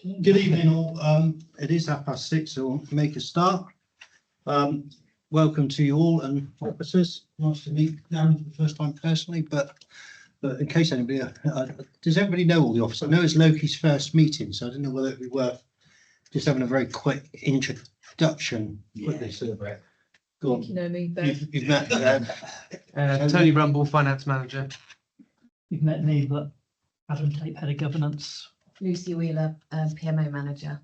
Good evening all. It is 6:30, so we'll make a start. Welcome to you all and officers. Nice to meet Dan for the first time personally, but in case anybody, does everybody know all the officers? I know it's Loki's first meeting, so I don't know whether it'd be worth just having a very quick introduction. Quickly, so go on. You know me, Beth. You've met Tony Rumble, Finance Manager. You've met me, but Adam Tape, Head of Governance. Lucy Wheeler, PMO Manager.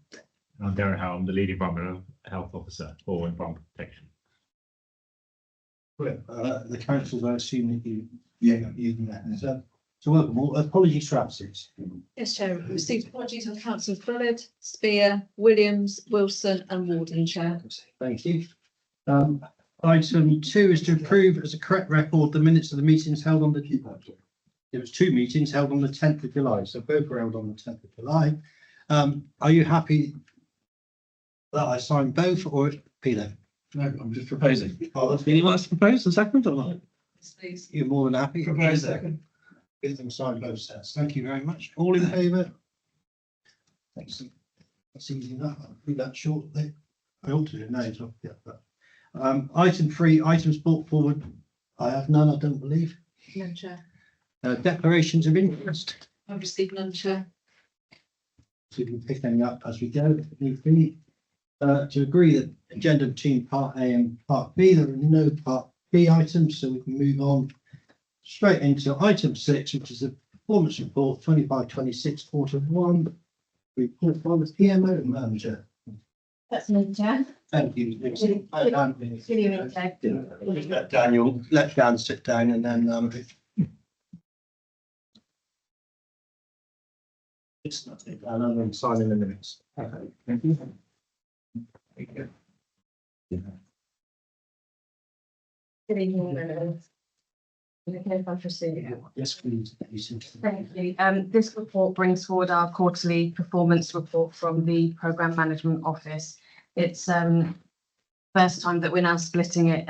I'm Darren Howe, I'm the lead environmental health officer for environmental protection. the councils, I assume that you've met. So welcome all. Apologies for absence. Yes, Chair. Received apologies from councillors Bullard, Spear, Williams, Wilson and Warden, Chair. Thank you. Item 2 is to approve as a correct record the minutes of the meetings held on the. There was 2 meetings held on the 10th of July, so both were held on the 10th of July. Are you happy that I sign both, or Peter? No, I'm just proposing. Oh, Anyone wants to propose a second or not? Yes, please. you're more than happy. Propose second. Get them signed both sets. Thank you very much. All in favour? Excellent. That's easy enough. I'll do that shortly. I ought to do it now, so yeah. Item 3, items brought forward. I have none, I don't believe. None, Chair. Declarations of interest. I've received none, Chair. So we can pick them up as we go if need be. To agree that agenda between part A and part B, there are no part B items, so we can move on straight into item 6, which is the performance report 25-26 Q1 report by the PMO manager. That's me, Chair. Thank you. Good evening, Chair. Let Daniel, let Dan sit down and then it's not it, and I'm then signing the minutes. Okay. Thank you. Good evening, members. Okay, if I proceed. Yes, please. Thank you. This report brings forward our quarterly performance report from the Programme Management Office. It's first time that we're now splitting it,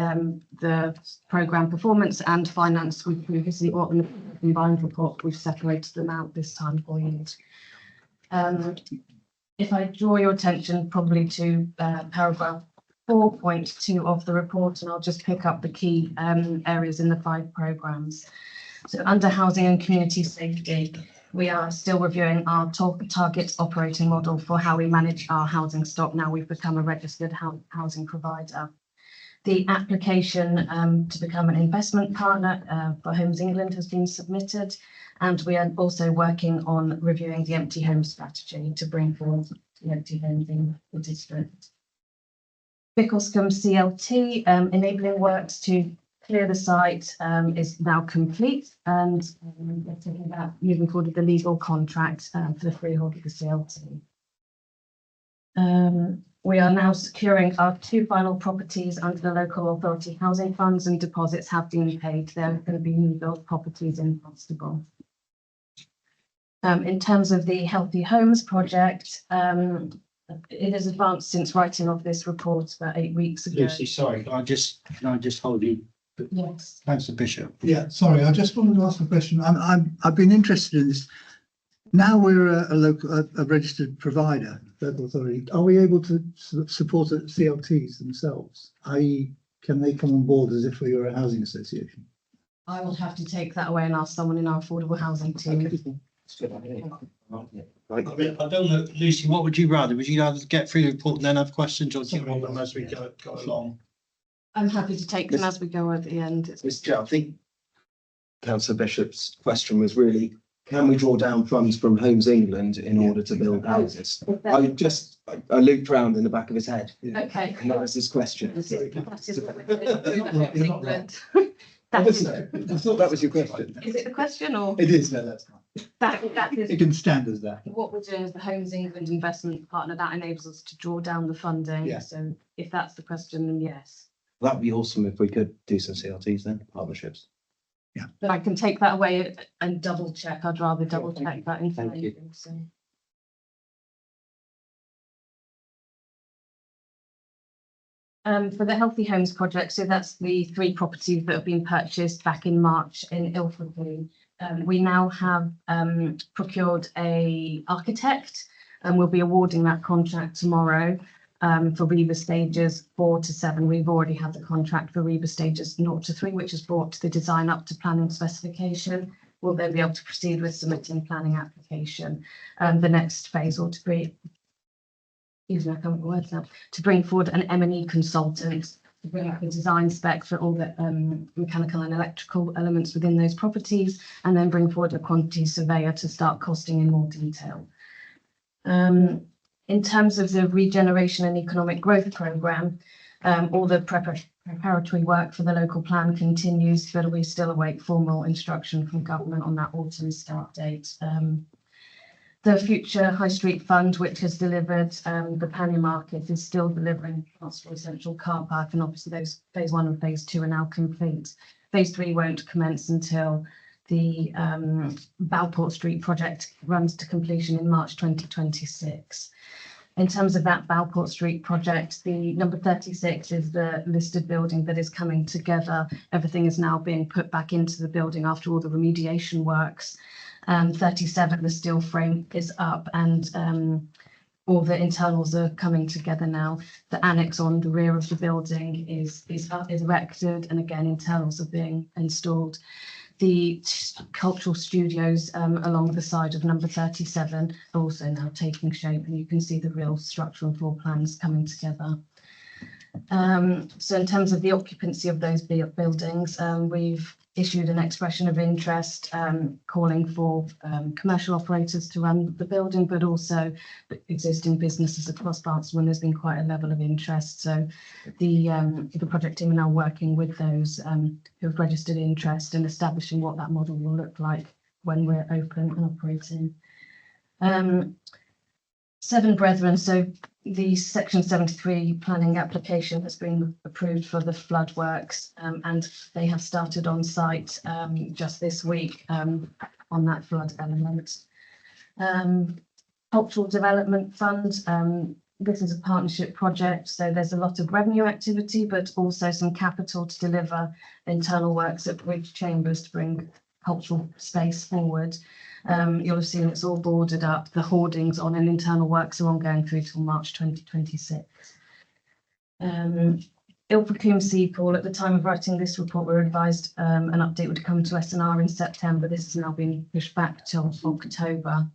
the programme performance and finance. We previously got the combined report. We've separated them out this time for you. If I draw your attention probably to paragraph 4.2 of the report, and I'll just pick up the key areas in the 5 programmes. So under housing and community safety, we are still reviewing our target operating model for how we manage our housing stock. Now we've become a registered housing provider. The application to become an investment partner for Homes England has been submitted, and we are also working on reviewing the empty home strategy to bring forward the empty homes in the district. Bicklescombe CLT enabling works to clear the site is now complete, and we're talking about moving forward with the legal contract for the freehold of the CLT. We are now securing our 2 final properties under the local authority housing funds, and deposits have been paid. There are going to be new build properties in Constable. In terms of the Healthy Homes project, it has advanced since writing of this report about 8 weeks ago. Lucy, sorry, can I just hold you? Yes. Councillor Bishop. Yeah, sorry, I just wanted to ask a question. I've been interested in this. Now we're a registered provider, local authority. Are we able to support CLTs themselves? I.e., can they come on board as if we were a housing association? I will have to take that away and ask someone in our affordable housing team. I mean, I don't know, Lucy, what would you rather? Would you rather get through the report and then have questions, or do you want them as we go along? I'm happy to take them as we go at the end. Mr. Chair, I think Councillor Bishop's question was really, can we draw down funds from Homes England in order to build houses? I looped round in the back of his head. Okay. And that was his question. That is what we're doing. You're not wrong. That is, I thought that was your question. is it the question or? It is, no, that's fine. That It is can stand as that. what we're doing as the Homes England investment partner. That enables us to draw down the funding. Yeah. So if that's the question, then yes. That'd be awesome if we could do some CLTs then, partnerships. But I can take that away and double check. I'd rather double check that information. So. For the Healthy Homes project, so that's the 3 properties that have been purchased back in March in Ilfracombe. We now have procured a architect and we'll be awarding that contract tomorrow. For Reba stages 4 to 7, we've already had the contract for Reba stages 0 to 3, which has brought the design up to planning specification. We'll then be able to proceed with submitting planning application. The next phase ought to be, excuse me, I can't remember words now, to bring forward an M&E consultant to bring up a design spec for all the mechanical and electrical elements within those properties, and then bring forward a quantity surveyor to start costing in more detail. In terms of the regeneration and economic growth programme, all the preparatory work for the local plan continues, but we still await formal instruction from government on that autumn start date. The future High Street Fund, which has delivered the Pannier Market, is still delivering Transport Central Car Park, and obviously those phase 1 and phase 2 are now complete. Phase 3 won't commence until the Balport Street project runs to completion in March 2026. In terms of that Balport Street project, the number 36 is the listed building that is coming together. Everything is now being put back into the building after all the remediation works. 37, the steel frame is up, and all the internals are coming together now. The annex on the rear of the building is erected, and again, internals are being installed. The cultural studios along the side of number 37 are also now taking shape, and you can see the real structural floor plans coming together. So in terms of the occupancy of those buildings, we've issued an expression of interest calling for commercial operators to run the building, but also existing businesses across Barnstable. There's been quite a level of interest. So the project team are now working with those who have registered interest and establishing what that model will look like when we're open and operating. Seven Brethren, so the Section 73 planning application has been approved for the flood works, and they have started on site just this week on that flood element. Cultural Development Fund, this is a partnership project, so there's a lot of revenue activity, but also some capital to deliver internal works at Bridge Chambers to bring cultural space forward. You'll have seen it's all boarded up. The hoardings on an internal works are ongoing through till March 2026. Ilfracombe Seapool, at the time of writing this report, we were advised an update would come to S&R in September. This has now been pushed back till October.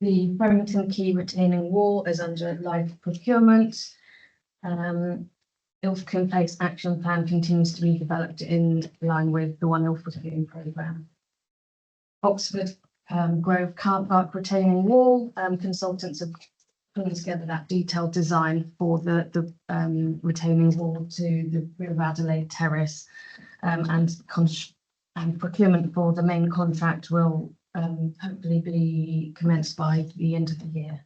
The Bremerton Quay retaining wall is under live procurement. Ilfracombe Place action plan continues to be developed in line with the One Ilfracombe programme. Oxford Grove car park retaining wall, consultants have putting together that detailed design for the retaining wall to the River Adelaide Terrace, and procurement for the main contract will hopefully be commenced by the end of the year.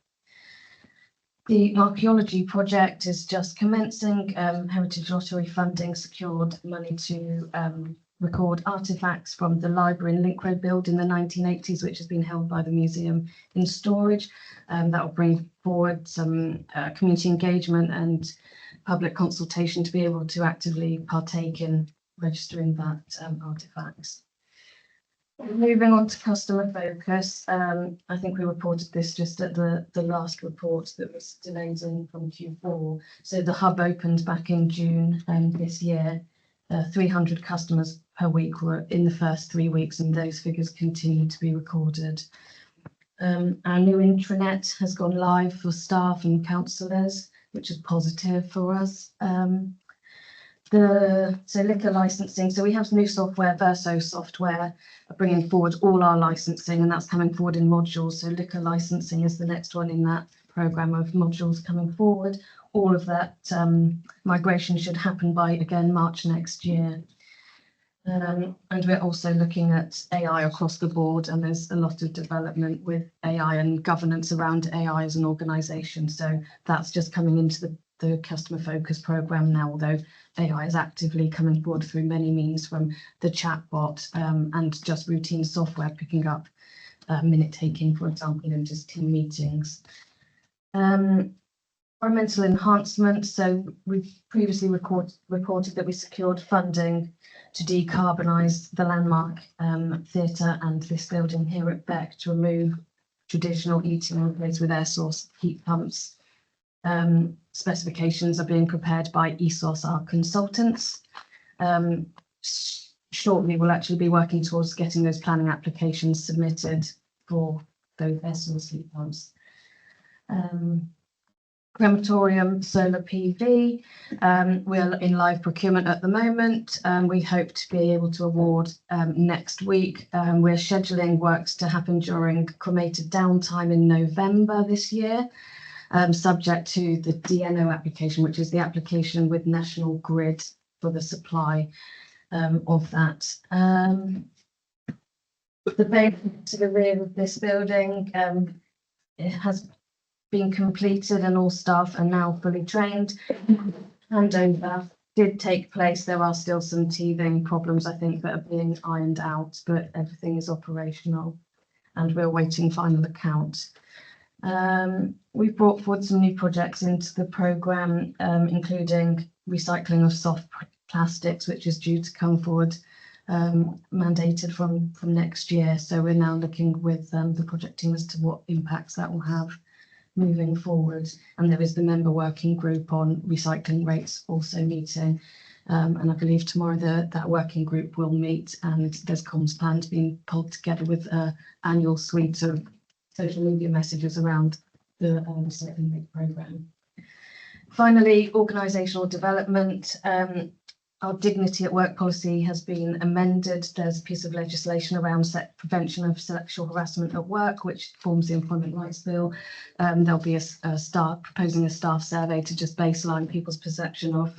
The archaeology project is just commencing. Heritage Lottery funding secured money to record artefacts from the library in Link Road build in the 1980s, which has been held by the museum in storage. That will bring forward some community engagement and public consultation to be able to actively partake in registering that artefacts. Moving on to customer focus, I think we reported this just at the last report that was delayed in from Q4. So the hub opened back in June this year. 300 customers per week were in the first 3 weeks, and those figures continue to be recorded. Our new intranet has gone live for staff and councillors, which is positive for us. So liquor licensing, so we have new software, Verso software, bringing forward all our licensing, and that's coming forward in modules. So liquor licensing is the next one in that programme of modules coming forward. All of that migration should happen by, again, March next year. And we're also looking at AI across the board, and there's a lot of development with AI and governance around AI as an organisation. So that's just coming into the customer focus programme now, although AI is actively coming forward through many means, from the chatbot and just routine software picking up minute taking, for example, in just team meetings. Environmental enhancement. So we've previously reported that we secured funding to decarbonise the landmark theatre and this building here at Beck to remove traditional heating in place with air source heat pumps. Specifications are being prepared by ESOS, our consultants. Shortly, we'll actually be working towards getting those planning applications submitted for those air source heat pumps. Crematorium solar PV. We're in live procurement at the moment. We hope to be able to award next week. We're scheduling works to happen during cremated downtime in November this year, subject to the DNO application, which is the application with National Grid for the supply of that. The bay to the rear of this building, it has been completed and all staff are now fully trained. Handover did take place. There are still some teething problems, I think, that are being ironed out, but everything is operational and we're awaiting final account. We've brought forward some new projects into the programme, including recycling of soft plastics, which is due to come forward, mandated from next year. So we're now looking with the project team as to what impacts that will have moving forward. And there is the member working group on recycling rates also meeting. And I believe tomorrow that working group will meet and there's comms plans being pulled together with an annual suite of social media messages around the recycling rate programme. Finally, organisational development. Our Dignity at Work policy has been amended. There's a piece of legislation around prevention of sexual harassment at work, which forms the Employment Rights Bill. There'll be proposing a staff survey to just baseline people's perception of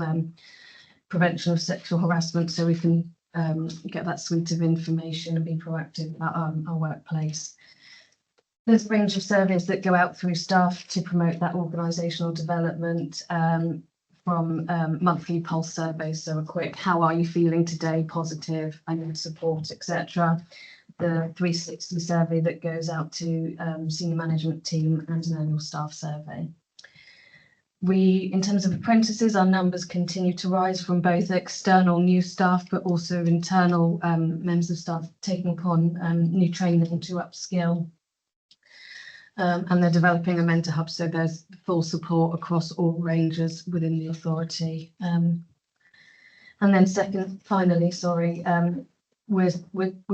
prevention of sexual harassment, so we can get that suite of information and be proactive about our workplace. There's a range of surveys that go out through staff to promote that organisational development, from monthly pulse surveys, so a quick how are you feeling today, positive, I need support, etc. The 360 survey that goes out to senior management team and an annual staff survey. In terms of apprentices, our numbers continue to rise from both external new staff but also internal members of staff taking upon new training to upskill. And they're developing a mentor hub, so there's full support across all ranges within the authority. And then finally, we're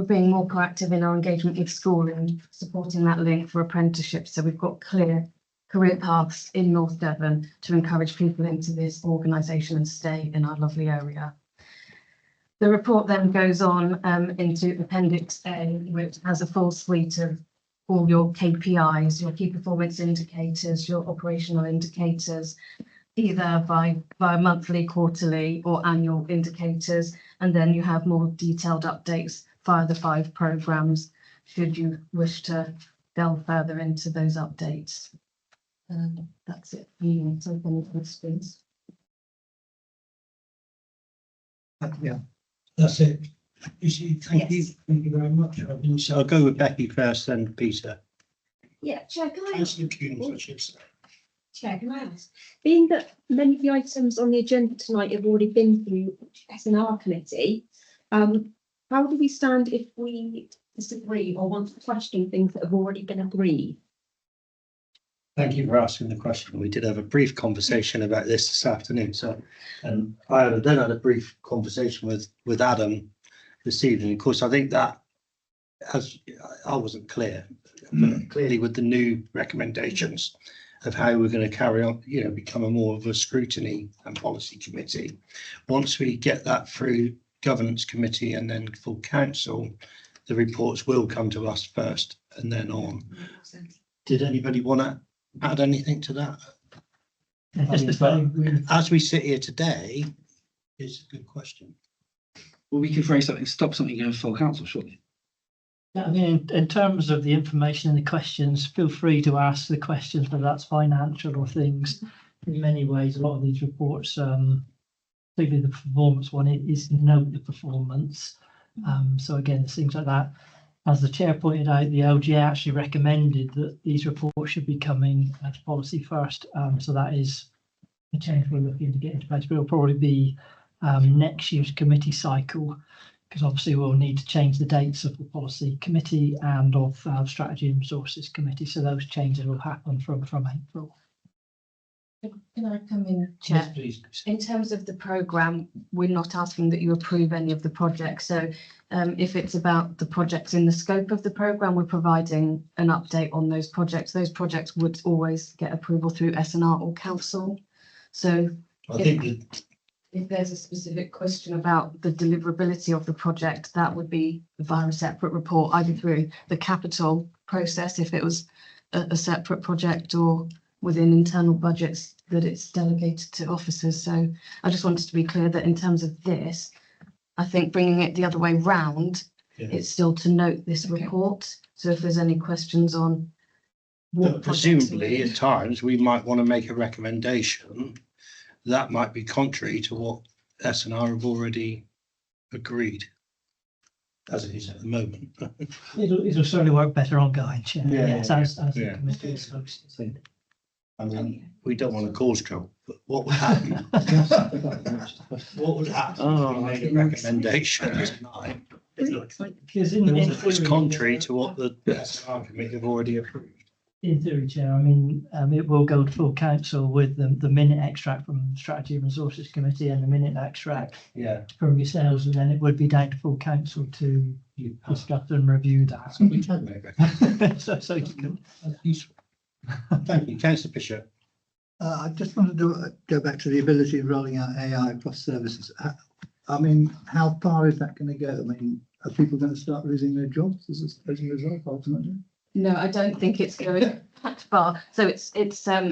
being more proactive in our engagement with school and supporting that link for apprenticeships. So we've got clear career paths in North Devon to encourage people into this organisation and stay in our lovely area. The report then goes on into Appendix A, which has a full suite of all your KPIs, your key performance indicators, your operational indicators, either via monthly, quarterly or annual indicators. And then you have more detailed updates via the 5 programmes, should you wish to delve further into those updates. That's it for me. So any questions? Yeah, that's it. Thank you. Thank you very much. So I'll go with Becky first, then Peter. Yeah, Chair, can I ask? Councillor Kuhn, Chair, can I ask? Being that many of the items on the agenda tonight have already been through SNR committee, how do we stand if we disagree or want to question things that have already been agreed? Thank you for asking the question. We did have a brief conversation about this afternoon. So, and I then had a brief conversation with Adam this evening. Of course, I think that as I wasn't clear, but clearly with the new recommendations of how we're going to carry on, become a more of a scrutiny and policy committee. Once we get that through governance committee and then full council, the reports will come to us first and then on. Did anybody want to add anything to that? As we sit here today, it's a good question. Well, we could phrase something, stop something going full council, surely. Yeah, I mean, in terms of the information and the questions, feel free to ask the questions, whether that's financial or things. In many ways, a lot of these reports, particularly the performance one, is note the performance. So again, things like that. As the chair pointed out, the LGA actually recommended that these reports should be coming as policy first. So that is a change we're looking to get into place, but it'll probably be next year's committee cycle because obviously we'll need to change the dates of the policy committee and of strategy and resources committee. So those changes will happen from April. Can I come in, Chair? Please. In terms of the programme, we're not asking that you approve any of the projects. So if it's about the projects in the scope of the programme, we're providing an update on those projects. Those projects would always get approval through SNR or council. So I think that if there's a specific question about the deliverability of the project, that would be via a separate report, either through the capital process, if it was a separate project, or within internal budgets that it's delegated to officers. So I just wanted to be clear that in terms of this, I think bringing it the other way round, it's still to note this report. So if there's any questions on what projects Presumably, at times, we might want to make a recommendation that might be contrary to what SNR have already agreed, as it is at the moment. It'll certainly work better ongoing, Chair. Yeah, Yes, as the yeah. committee is hosted. I mean, we don't want to cause trouble, but what would happen? What would happen if we made a recommendation tonight Because in that was theory, contrary to what the SNR committee have already approved? in theory, Chair, I mean, it will go to full council with the minute extract from Strategy and Resources Committee and the minute extract Yeah. from yourselves, and then it would be down to full council to discuss and review that. So we can make a So you can. That's useful. Thank you, Councillor Bishop. I just wanted to go back to the ability of rolling out AI across services. I mean, how far is that going to go? I mean, are people going to start losing their jobs as a result, ultimately? No, I don't think it's going that far. So it's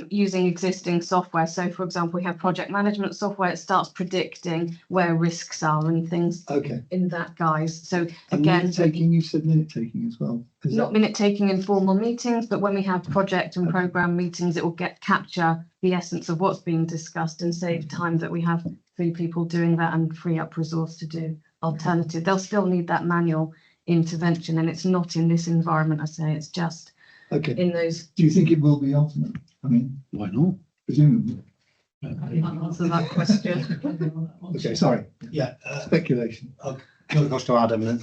using existing software. So for example, we have project management software. It starts predicting where risks are and things Okay. in that guise. So And again, minute taking, you said minute taking as well. Is not minute taking in formal meetings, but when we have project and program meetings, it will capture the essence of what's being discussed and save time that we have 3 people doing that and free up resource to do alternative. They'll still need that manual intervention, and it's not in this environment. I say it's just okay. in those. Do you think it will be ultimate? I mean, Why not? presumably. Answer that question. Okay, sorry. Yeah, Speculation. Go across to Adam then.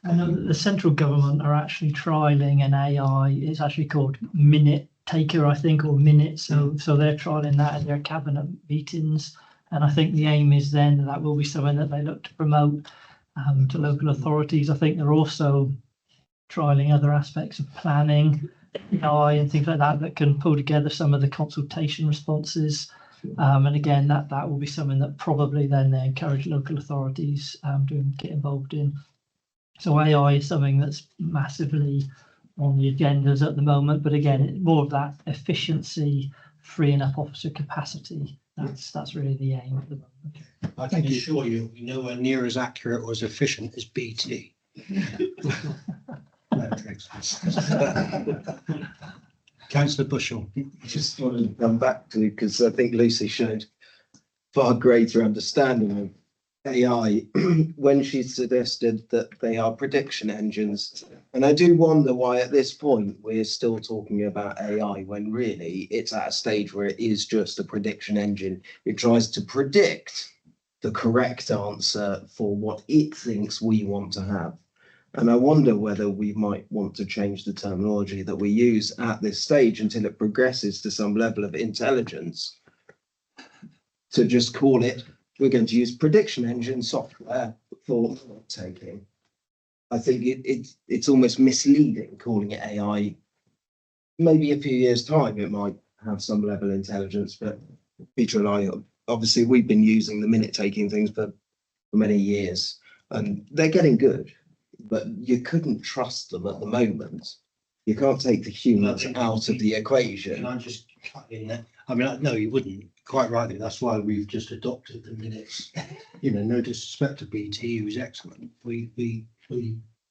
I know that the central government are actually trialling an AI. It's actually called Minute Taker, I think, or Minute. So they're trialing that at their cabinet meetings, and I think the aim is then that will be something that they look to promote to local authorities. I think they're also trialing other aspects of planning, AI and things like that can pull together some of the consultation responses. And again, that will be something that probably then they encourage local authorities to get involved in. So AI is something that's massively on the agendas at the moment, but again, more of that efficiency, freeing up officer capacity. That's really the aim at the moment. I can assure you, we're nowhere near as accurate or as efficient as BT. No tricks. Councillor Bushell. Just wanted to come back to, because I think Lucy showed far greater understanding of AI when she suggested that they are prediction engines. And I do wonder why at this point we're still talking about AI when really it's at a stage where it is just a prediction engine. It tries to predict the correct answer for what it thinks we want to have. And I wonder whether we might want to change the terminology that we use at this stage until it progresses to some level of intelligence, to just call it, we're going to use prediction engine software for minute taking. I think it's almost misleading calling it AI. Maybe a few years' time it might have some level of intelligence, but Peter and I, obviously we've been using the minute taking things for many years and they're getting good, but you couldn't trust them at the moment. You can't take the humans out of the equation. Can I just cut in there? I mean, no, you wouldn't. Quite rightly. That's why we've just adopted the minutes. You know, no disrespect to BT, who's excellent. We, you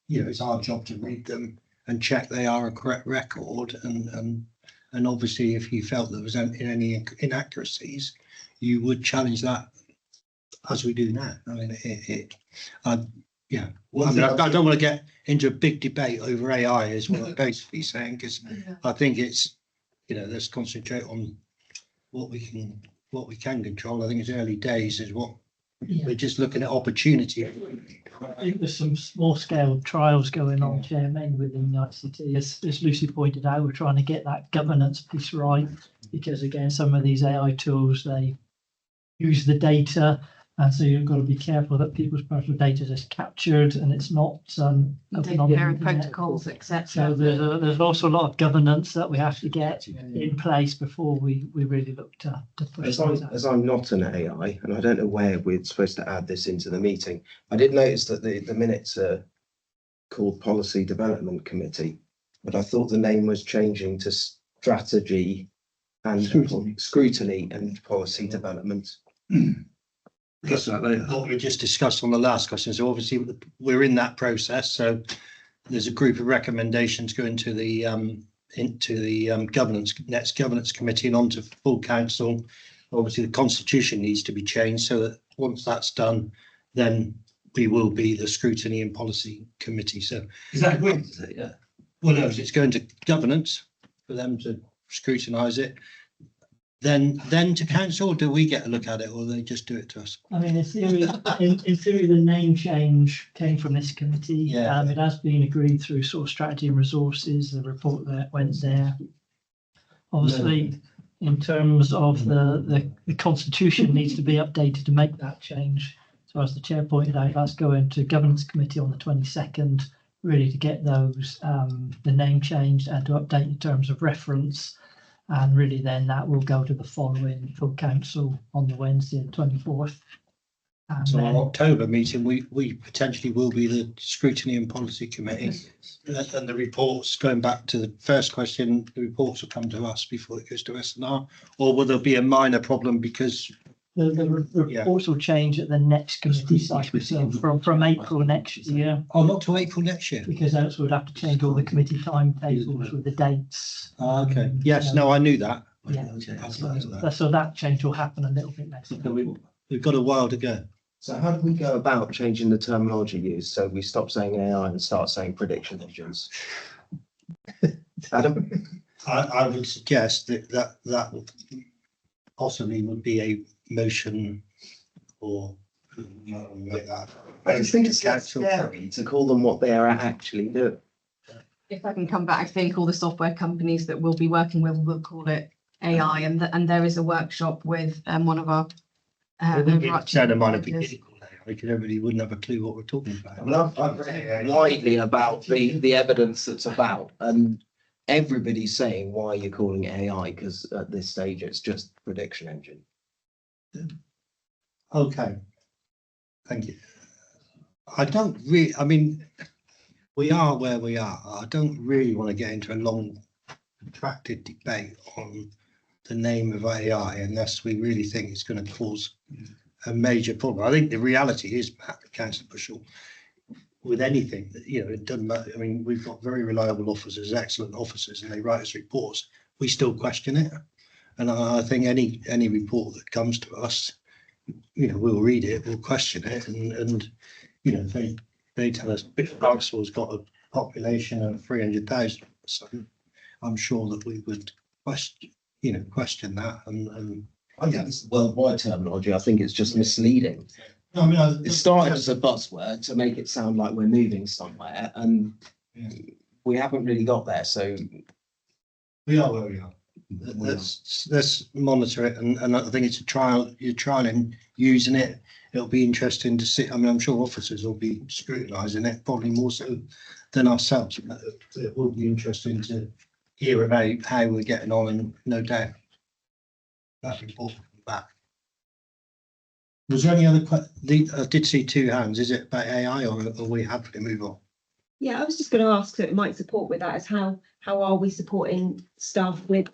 know, it's our job to read them and check they are a correct record. And obviously, if you felt there was any inaccuracies, you would challenge that, as we do now. I mean, yeah. Well, I mean, I don't want to get into a big debate over AI, is what I'm basically saying, because I think it's, you know, let's concentrate on what we can control. I think it's early days is what Yeah. We're just looking at opportunity. I think there's some small scale trials going on, Chair, mainly within the ICT. As Lucy pointed out, we're trying to get that governance piece right, because again, some of these AI tools, they use the data, and so you've got to be careful that people's personal data is captured and it's not open on the Data sharing internet. protocols, So etc. there's also a lot of governance that we have to get in place before we really look to push things out. As I'm not an AI, and I don't know where we're supposed to add this into the meeting, I did notice that the minutes are called Policy Development Committee, but I thought the name was changing to Strategy and Scrutiny and Policy Development. Plus that later. What we just discussed on the last question, so obviously we're in that process, so there's a group of recommendations going to the next governance committee and onto full council. Obviously the constitution needs to be changed, so that once that's done, then we will be the scrutiny and policy committee. So Is that agreed? Is it? Yeah. well, no, it's going to governance for them to scrutinise it. Then to council, or do we get a look at it, or they just do it to us? I mean, in theory, in theory, the name change came from this committee. Yeah. It has been agreed through sort of strategy and resources, the report that went there. Obviously, in terms of the constitution needs to be updated to make that change. So as the chair pointed out, that's going to governance committee on the 22nd, really to get those, the name changed and to update in terms of reference. And really then that will go to the following full council on the Wednesday, the 24th. And So then- our October meeting, we potentially will be the scrutiny and policy committee. And the reports, going back to the first question, the reports will come to us before it goes to SNR, or will there be a minor problem because The Yeah. reports will change at the next committee cycle, so from April next year, not to April next year? because else we'd have to change all the committee timetables with the dates. Okay, yes, no, I knew that. Yeah. So that change will happen a little bit later. We've got a while to go. So how do we go about changing the terminology used so we stop saying AI and start saying prediction engines? Adam? I would suggest that possibly would be a motion or like that. I just think it's Council. scary to call them what they are actually doing. If I can come back, I think all the software companies that we'll be working with will call it AI, and there is a workshop with one of our. It wouldn't be a overarching concern of mine if we providers. did call it, because everybody wouldn't have a clue what we're talking I about. mean, I've read widely about the evidence that's about, and everybody's saying, why are you calling it AI? Because at this stage, it's just prediction engine. Okay. Thank you. I don't really, I mean, we are where we are. I don't really want to get into a long protracted debate on the name of AI unless we really think it's going to cause a major problem. I think the reality is, Matt, Councillor Bushell, with anything, it doesn't matter. I mean, we've got very reliable officers, excellent officers, and they write us reports. We still question it. And I think any report that comes to us, we'll read it, we'll question it, and they tell us Barnstable got a population of 300,000. So I'm sure that we would question that. And I think it's worldwide terminology. I think it's just misleading. I mean, It started as a buzzword to make it sound like we're moving somewhere, and we haven't really got there. So we are where we are. Let's monitor it, and I think it's a trial. You're trialing using it. It'll be interesting to see. I mean, I'm sure officers will be scrutinising it, probably more so than ourselves. But it will be interesting to hear about how we're getting on, and no doubt that report will come back. Was there any other? I did see two hands. Is it about AI, or are we happy to move on? Yeah, I was just going to ask, so it might support with that, is how are we supporting staff with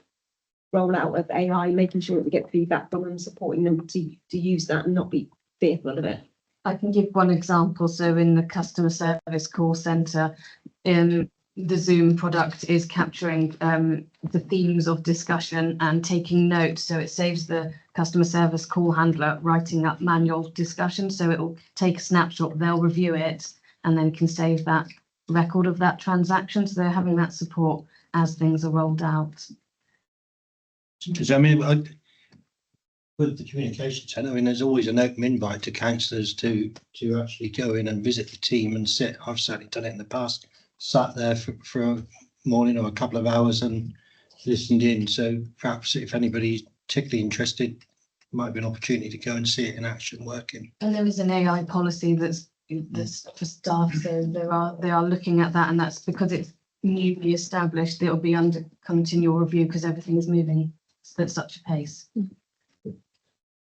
rollout of AI, making sure that we get feedback from them, supporting them to use that and not be fearful of it. I can give one example. So in the customer service call centre, the Zoom product is capturing the themes of discussion and taking notes. So it saves the customer service call handler writing up manual discussion. So it will take a snapshot, they'll review it, and then can save that record of that transaction. So they're having that support as things are rolled out. Because I mean, with the communication centre, I mean, there's always an open invite to councillors to actually go in and visit the team and sit. I've certainly done it in the past, sat there for a morning or a couple of hours and listened in. So perhaps if anybody's particularly interested, might be an opportunity to go and see it in action working. And there is an AI policy that's for staff, so they are looking at that, and that's because it's newly established. It'll be under continual review because everything is moving at such a pace.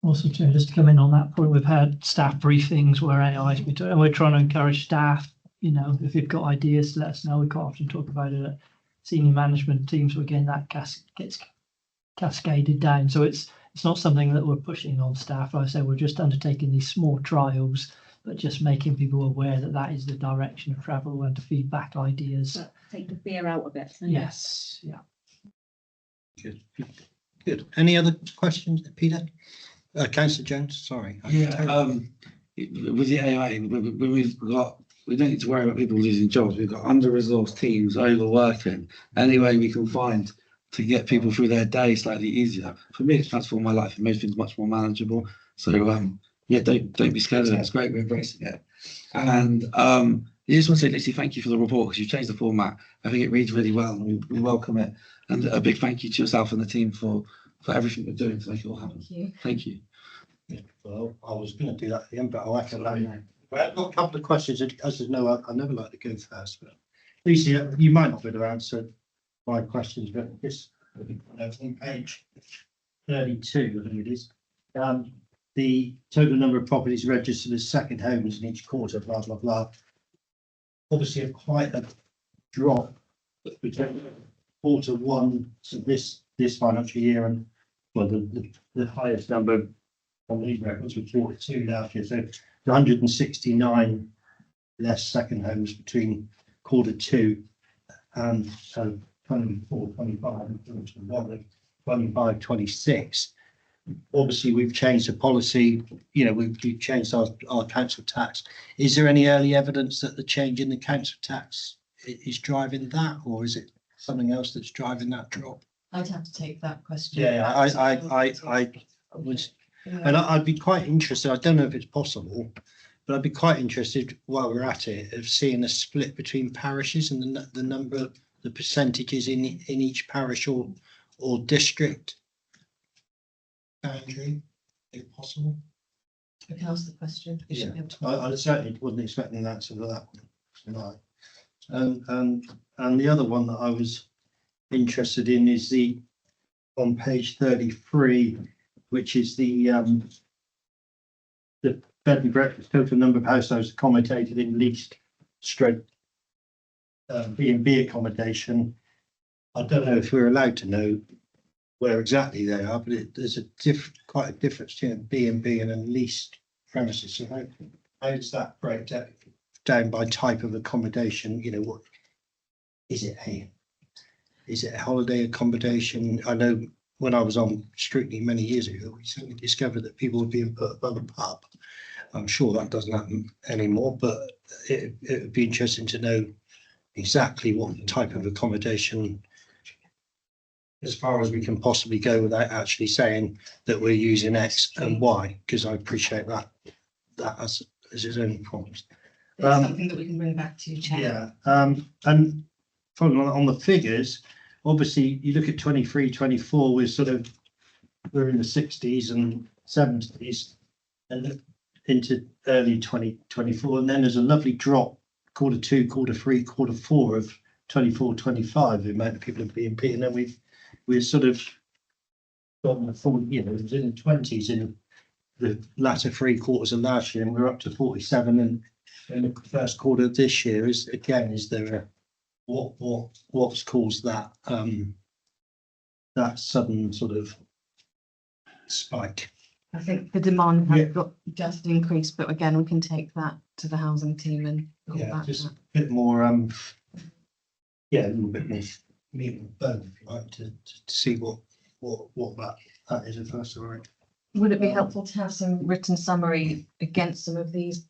Also, Chair, just to come in on that point, we've had staff briefings where AI has been, and we're trying to encourage staff, you know, if you've got ideas, let us know. We quite often talk about it at senior management teams, so again, that gets cascaded down. So it's not something that we're pushing on staff. Like I say, we're just undertaking these small trials, but just making people aware that that is the direction of travel and to feed back ideas. Take the fear out of it. Yes, yeah. Good. Any other questions, Peter? Councillor Jones, sorry. With the AI, we don't need to worry about people losing jobs. We've got under-resourced teams overworking. Any way we can find to get people through their day slightly easier. For me, it's transformed my life and made things much more manageable. So don't be scared of it. It's great, we're embracing it. And I just want to say, Lucy, thank you for the report because you've changed the format. I think it reads really well and we welcome it. And a big thank you to yourself and the team for everything you're doing to make it all happen. Thank you. Yeah, well, I was going to do that at the end, but I'll have to alone. Well, I've got a couple of questions. As you know, I never like to go first, but Lucy, you might not be able to answer my questions, but this on page 32, I think it is. The total number of properties registered as second homes in each quarter, blah, blah, blah. Obviously, quite a drop between quarter one to this financial year, and well, the highest number on these records was 42 last year. So 169 less second homes between quarter two and 24, 25, and 25, 26. Obviously, we've changed the policy. You know, we've changed our council tax. Is there any early evidence that the change in the council tax is driving that, or is it something else that's driving that drop? I'd have to take that question. Yeah, I was, and I'd be quite interested. I don't know if it's possible, but I'd be quite interested while we're at it of seeing a split between parishes and the number, the percentages in each parish or district. Andrew, if possible. I can ask the question. You should be able to. I certainly wasn't expecting an answer to that one tonight. And the other one that I was interested in is on page 33, which is the bed and breakfast total number of households accommodated in leased stroke B&B accommodation. I don't know if we're allowed to know where exactly they are, but there's quite a difference between B&B and a leased premises. So how does that break down by type of accommodation? You know, what is it? Is it a holiday accommodation? I know when I was on Strictly many years ago, we certainly discovered that people were being put above a pub. I'm sure that doesn't happen anymore, but it would be interesting to know exactly what type of accommodation, as far as we can possibly go without actually saying that we're using X and Y, because I appreciate that as its own problems. It's something that we can bring back to you, Chair. Yeah, and following on the figures, obviously you look at 23, 24, we're in the 60s and 70s and into early 2024, and then there's a lovely drop quarter two, quarter three, quarter four of 24, 25, the amount of people in B&B, and then we're sort of gotten the full, you know, it was in the 20s in the latter three quarters of last year, and we're up to 47, and in the first quarter of this year is there a what's caused that that sudden sort of spike? I think the demand has got just increased, but again, we can take that to the housing team and call back just that. a bit more a little bit more meat and bone, if you like, to see what that is, if that's all right. Would it be helpful to have some written summary against some of these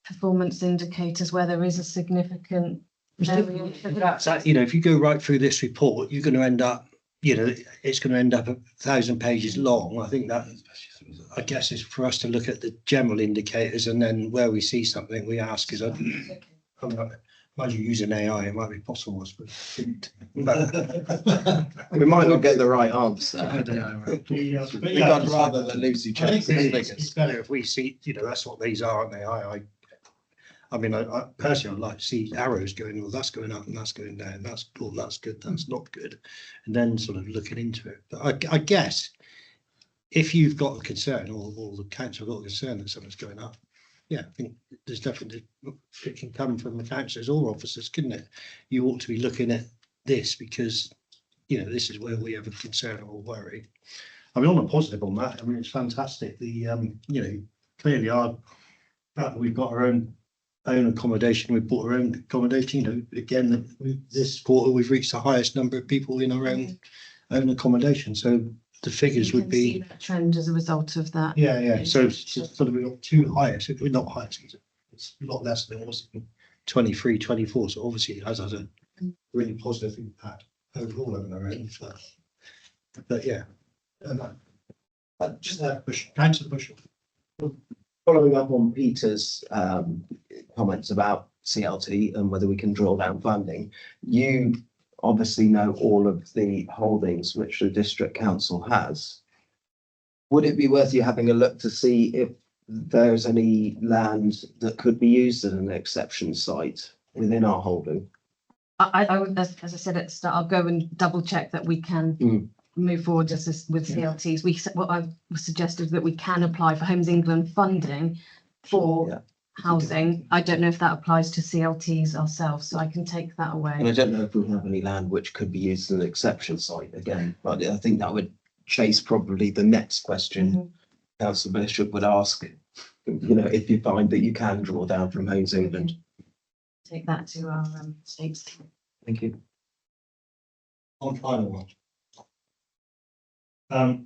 performance indicators where there is a significant variation? That's, you know, if you go right through this report, you're going to end up, you know, it's going to end up 1,000 pages long. I think that, I guess, is for us to look at the general indicators, and then where we see something, we ask, is imagine using AI, it might be possible, but We might not get the right answer. But We'd yeah, rather that Lucy I checks think the it's figures. better if we see, you know, that's what these are, aren't they? I mean, I personally, I'd like to see arrows going, well, that's going up and that's going down. That's cool, that's good, that's not good. And then sort of looking into it. But I guess if you've got a concern, or the council got a concern that something's going up, yeah, I think there's definitely, it can come from the councillors or officers, couldn't it? You ought to be looking at this because, you know, this is where we have a concern or worry. I mean, on a positive on that, I mean, it's fantastic. The, you know, clearly we've got our own accommodation. We've bought our own accommodation. You know, again, this quarter we've reached the highest number of people in our own accommodation. So the figures You would can be. see that trend as a result of that. Yeah. So it's sort of, we've got two highest, we're not highest, it's a lot less than it was in 23, 24. So obviously it has had a really positive impact overall on our own. But yeah. Just Councillor Bushell. Following up on Peter's comments about CLT and whether we can draw down funding, you obviously know all of the holdings which the district council has. Would it be worth you having a look to see if there's any land that could be used as an exception site within our holding? I would, as I said at the start, I'll go and double check that we can move forward just as with CLTs. What I suggested that we can apply for Homes England funding for housing. I don't know if that applies to CLTs ourselves, so I can take that And I away. don't know if we have any land which could be used as an exception site again, but I think that would chase probably the next question Councillor Bishop would ask. You know, if you find that you can draw down from Homes England. Take that to our states. Thank you. On final one. I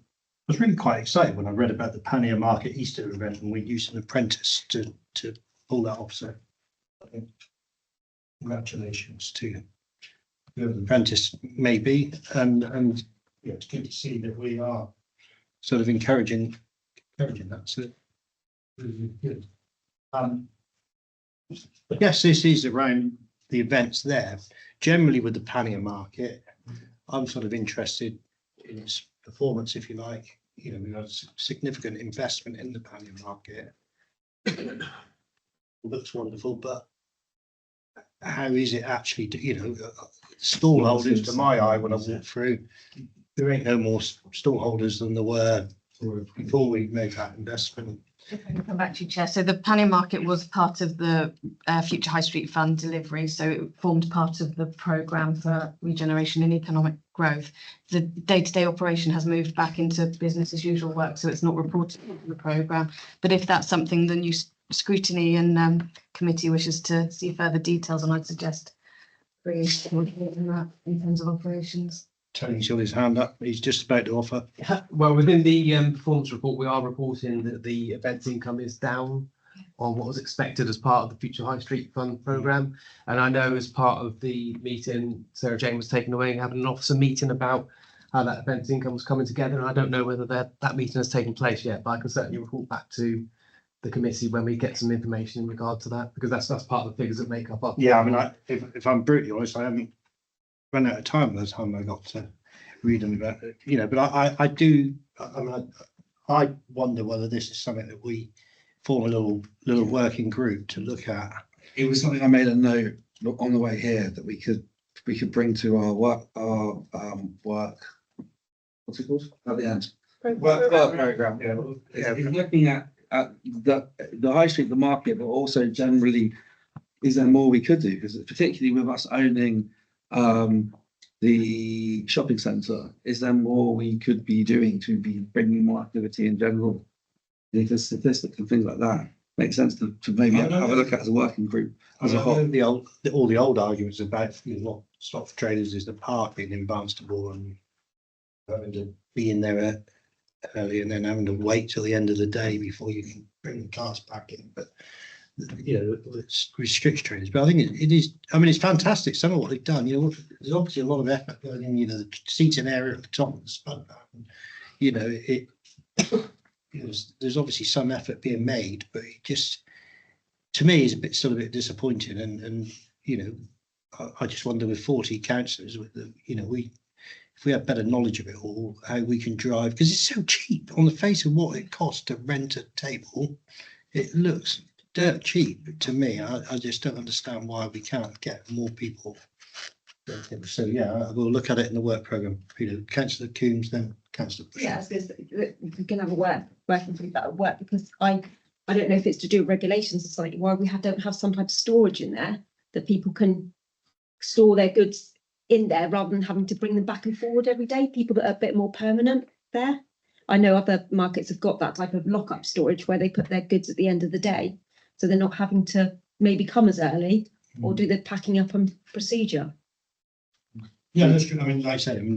was really quite excited when I read about the Pannier Market Easter event, and we used an apprentice to pull that off. So I think congratulations to whoever the apprentice may be, and yeah, it's good to see that we are sort of encouraging that. So really good. I guess this is around the events there. Generally with the Pannier Market, I'm sort of interested in its performance, if you like. You know, we've had a significant investment in the Pannier Market. It looks wonderful, but how is it actually, you know, stall holders, to my eye, when I walk through, there ain't no more stall holders than there were before we made that investment. If I can come back to you, Chair. So the Pannier Market was part of the Future High Street Fund delivery, so it formed part of the programme for regeneration and economic growth. The day-to-day operation has moved back into business as usual work, so it's not reported in the programme. But if that's something the new scrutiny and committee wishes to see further details on, I'd suggest bringing forward that in terms of operations. Tony's got his hand up. He's just about to offer. Well, within the performance report, we are reporting that the events income is down on what was expected as part of the Future High Street Fund programme. And I know as part of the meeting, Sarah Jane was taken away and having an officer meeting about how that events income was coming together. And I don't know whether that meeting has taken place yet, but I can certainly report back to the committee when we get some information in regard to that, because that's part of the figures that make up our. Yeah, I mean, if I'm brutally honest, I haven't run out of time by the time I got to read them about it, you know, but I do, I mean, I wonder whether this is something that we form a little working group to look at. It was something I made a note on the way here that we could bring to our work, what's it called? At the end. Work program. Yeah. Looking at the high street, the market, but also generally, is there more we could do? Because particularly with us owning the shopping centre, is there more we could be doing to be bringing more activity in general? The statistics and things like that makes sense to maybe have a look at as a working group as a whole. All the old arguments about, you know, what stock for traders is the park being in Barnstable and having to be in there early and then having to wait till the end of the day before you can bring the cars back in. But you know, it restricts traders, but I think it is, I mean, it's fantastic, some of what they've done, you know, there's obviously a lot of effort going in, you know, the seating area at the top of the spud, you know, it, there's obviously some effort being made, but it just, to me, is a bit, still a bit disappointing, and, you know, I just wonder with 40 councillors, with the, you know, if we have better knowledge of it all, how we can drive, because it's so cheap on the face of what it costs to rent a table. It looks dirt cheap to me. I just don't understand why we can't get more people. So yeah, we'll look at it in the work programme. You know, Councillor Coombs, then Councillor Bush. Yeah, we can have a working group that would work, because I don't know if it's to do with regulations or something, why we don't have some type of storage in there that people can store their goods in there rather than having to bring them back and forward every day. People that are a bit more permanent there. I know other markets have got that type of lock-up storage where they put their goods at the end of the day, so they're not having to maybe come as early or do the packing up and procedure. Yeah, that's true. I mean, like I say, I mean,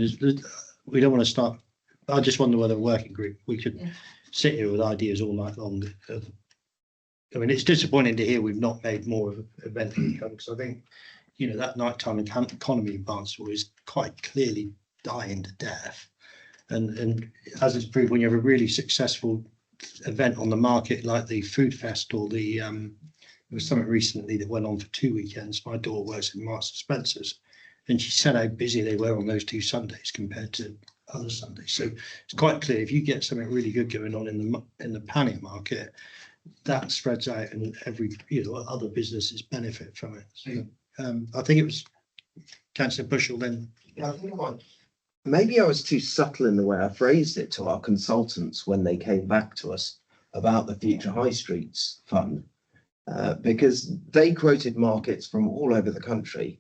we don't want to start. I just wonder whether a working group, we could sit here with ideas all night long. I mean, it's disappointing to hear we've not made more of an event income, because I think, you know, that nighttime economy in Barnstable is quite clearly dying to death. And as it's proved, when you have a really successful event on the market, like the Food Fest or the, there was something recently that went on for 2 weekends. My daughter works in Marks and Spencer's, and she said how busy they were on those 2 Sundays compared to other Sundays. So it's quite clear, if you get something really good going on in the pannier market, that spreads out, and every, you know, other businesses benefit from it. So I think it was Councillor Bushell then. Yeah, I think maybe I was too subtle in the way I phrased it to our consultants when they came back to us about the Future High Streets Fund, because they quoted markets from all over the country,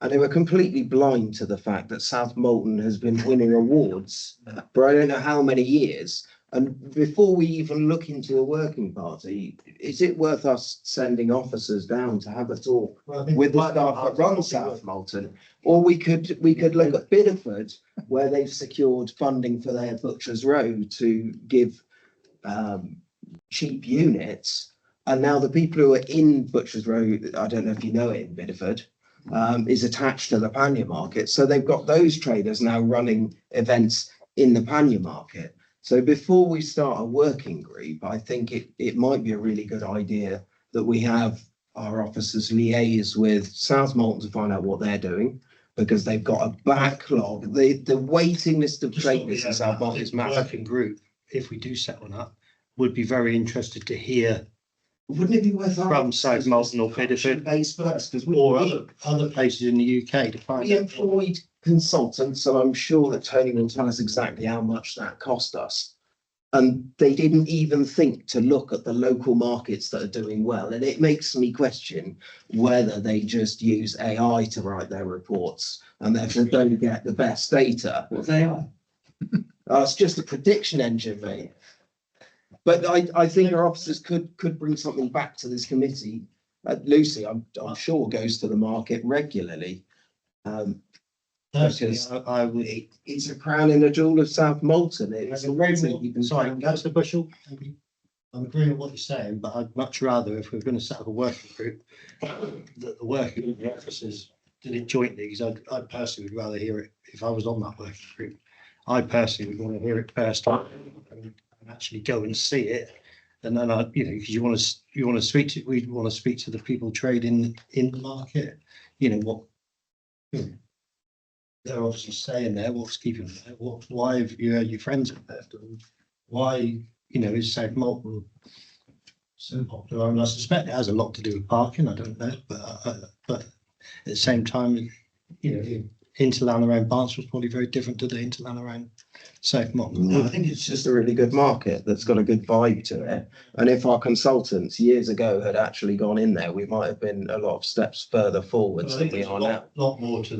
and they were completely blind to the fact that South Molton has been winning awards for I don't know how many years. And before we even look into a working party, is it worth us sending officers down to have a talk with the staff that run South Molton? Or we could look at Bideford, where they've secured funding for their Butchers Row to give cheap units. And now the people who are in Butchers Row, I don't know if you know it in Bideford, is attached to the pannier market. So they've got those traders now running events in the pannier market. So before we start a working group, I think it might be a really good idea that we have our officers liaise with South Molton to find out what they're doing, because they've got a backlog. The waiting list of traders in South Molton is massive. Working group, if we do set one up, would be very interested to hear Wouldn't it be worth from South Molton or Bideford base first, because or other places in the UK to find we out. employed consultants, and I'm sure that Tony will tell us exactly how much that cost us. And they didn't even think to look at the local markets that are doing well. And it makes me question whether they just use AI to write their reports and therefore don't get the best data. What's AI? It's just a prediction engine, mate. But I think our officers could bring something back to this committee. Lucy, I'm sure goes to the market regularly. Because it's a crown in the jewel of South Molton. It's a road that you can Sorry, find. Councillor Bushell, I'm agreeing with what you're saying, but I'd much rather, if we're going to set up a working group, that the working group officers did it jointly, because I personally would rather hear it if I was on that working group. I personally would want to hear it first and actually go and see it. And then you know, because we want to speak to the people trading in the market. You know what. You know, they're obviously staying there. What's keeping them there? Why have you had your friends up there? Why, you know, is South Molton so popular? I mean, I suspect it has a lot to do with parking. I don't know, but at the same time, you know, hinterland around Barnstable is probably very different to the hinterland around South Molton. No, I think it's just a really good market that's got a good vibe to it. And if our consultants years ago had actually gone in there, we might have been a lot of steps further forwards than we are now. Lot more to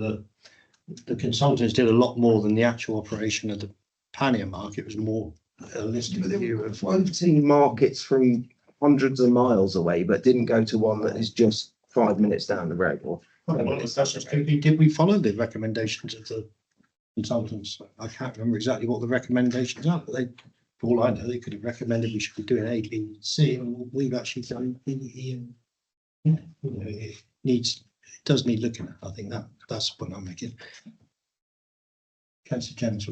the consultants did a lot more than the actual operation of the pannier market. It was more holistic view of Quoting markets from hundreds of miles away, but didn't go to one that is just 5 minutes down the road. Or did we follow the recommendations of the consultants? I can't remember exactly what the recommendations are, but For all I know, they could have recommended we should be doing A, B, and C, and we've actually done B, E, and you know, it does need looking at. I think that's the point I'm making. Councillor James.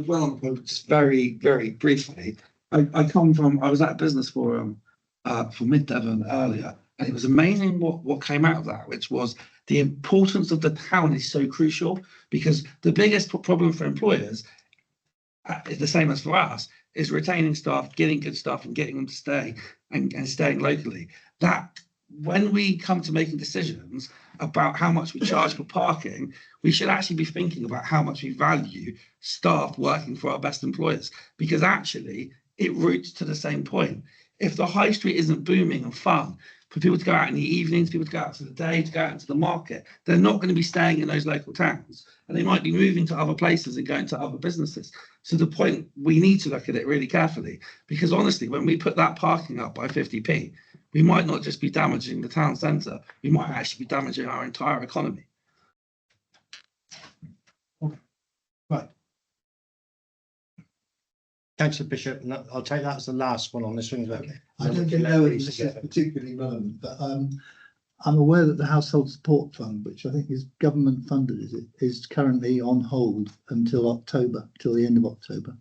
Well, just very, very briefly, I was at a business forum for Mid Devon earlier, and it was amazing what came out of that, which was the importance of the town is so crucial, because the biggest problem for employers is the same as for us, is retaining staff, getting good staff and getting them to stay and staying locally. That when we come to making decisions about how much we charge for parking, we should actually be thinking about how much we value staff working for our best employers, because actually it roots to the same point. If the high street isn't booming and fun for people to go out in the evenings, people to go out for the day, to go out into the market, they're not going to be staying in those local towns, and they might be moving to other places and going to other businesses. So the point, we need to look at it really carefully, because honestly, when we put that parking up by 50p, we might not just be damaging the town centre, we might actually be damaging our entire economy. Right. Councillor Bishop, and I'll take that as the last one on this one. I don't know if this is particularly relevant, but I'm aware that the Household Support Fund, which I think is government funded, is currently on hold until October, till the end of October.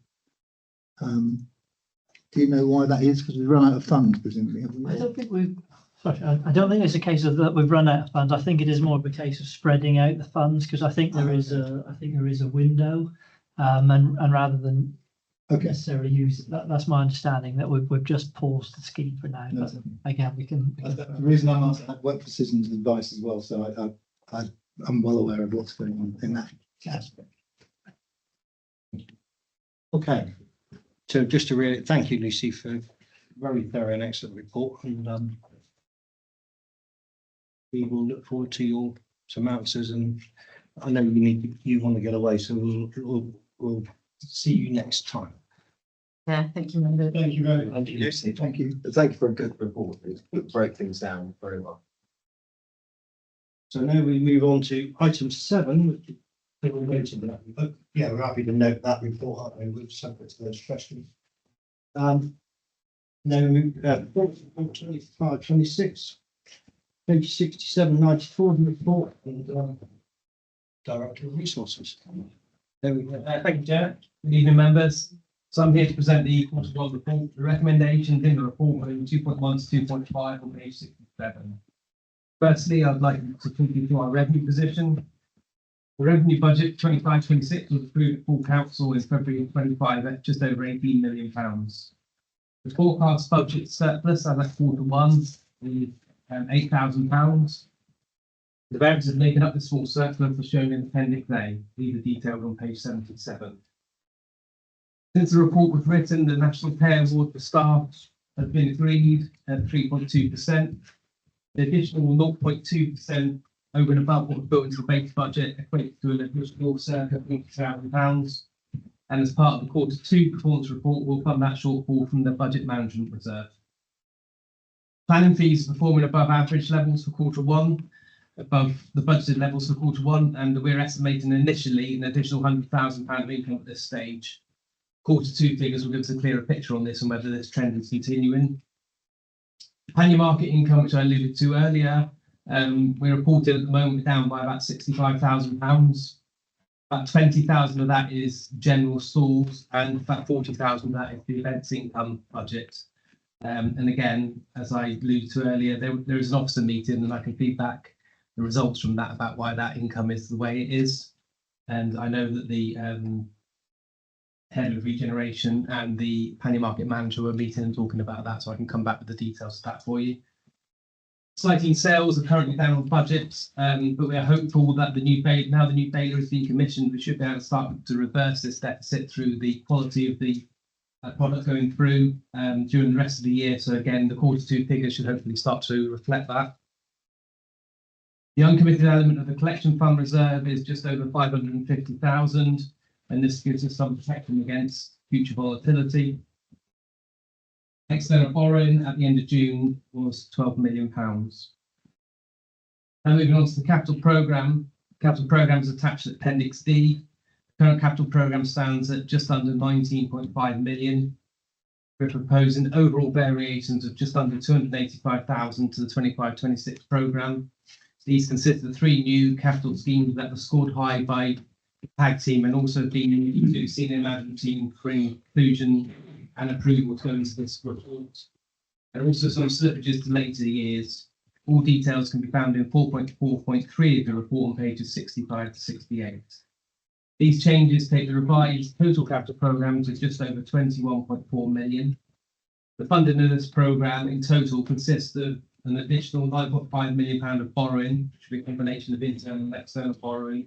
Do you know why that is? Because we've run out of funds, presumably. Haven't we? I don't think we've. Sorry, I don't think it's a case of that we've run out of funds. I think it is more of a case of spreading out the funds, because I think there is a window, and rather than necessarily use it, that's my understanding, that we've just paused the scheme for now. But again, we can. The reason I'm asking, I've worked for Citizens Advice as well, so I'm well aware of what's going on in that aspect. Okay. So just to really thank you, Lucy, for a very thorough and excellent report, and we will look forward to some answers. And I know you want to get away, so we'll see you next time. Yeah, thank you, Linda. Thank you very much. Thank you, Lucy. Thank you. Thank you for a good report. It broke things down very well. So now we move on to item 7, which we're waiting for that. Yeah, we're happy to note that report, aren't we? We're subject to those questions. Now we move 25, 26, page 67, 94 report, and Director of Resources. There we go. Thank you, Chair. Good evening, members. So I'm here to present the quarter 1 report. The recommendations in the report are in 2.1 to 2.5 on page 67. Firstly, I'd like to talk you through our revenue position. The revenue budget 25-26 was approved at full council in February 25 at just over £18 million. The forecast budget surplus as at quarter 1 is £8,000. The variances making up this small surplus are shown in Appendix A. These are detailed on page 77. Since the report was written, the National Pay Award for staff has been agreed at 3.2%. The additional 0.2% over and above what was built into the base budget equates to an additional circa £40,000. And as part of the quarter 2 performance report, we'll fund that shortfall from the budget management reserve. Planning fees are performing above average levels for quarter 1, above the budgeted levels for quarter 1, and we're estimating initially an additional £100,000 of income at this stage. Quarter 2 figures will give us a clearer picture on this and whether this trend is continuing. Pannier market income, which I alluded to earlier, we're reported at the moment down by about £65,000. About 20,000 of that is general stalls, and about 40,000 of that is the events income budget. And again, as I alluded to earlier, there is an officer meeting, and I can feed back the results from that about why that income is the way it is. And I know that the head of regeneration and the Pannier market manager were meeting and talking about that, so I can come back with the details of that for you. Cycling sales are currently down on budgets, but we are hopeful that now the new baler has been commissioned, we should be able to start to reverse this deficit through the quality of the product going through during the rest of the year. So again, the quarter 2 figures should hopefully start to reflect that. The uncommitted element of the collection fund reserve is just over 550,000, and this gives us some protection against future volatility. External borrowing at the end of June was £12 million. Now moving on to the capital programme. Capital programme is attached to Appendix D. The current capital programme stands at just under 19.5 million. We're proposing overall variations of just under 285,000 to the 25-26 programme. These consist of 3 new capital schemes that were scored high by the PAG team and also being to senior management team for inclusion and approval to go into this report. And also some slippages to later years. All details can be found in 4.4.3 of the report on pages 65 to 68. These changes take the revised total capital programme to just over 21.4 million. The funding of this programme in total consists of an additional £9.5 million of borrowing, which will be a combination of internal and external borrowing,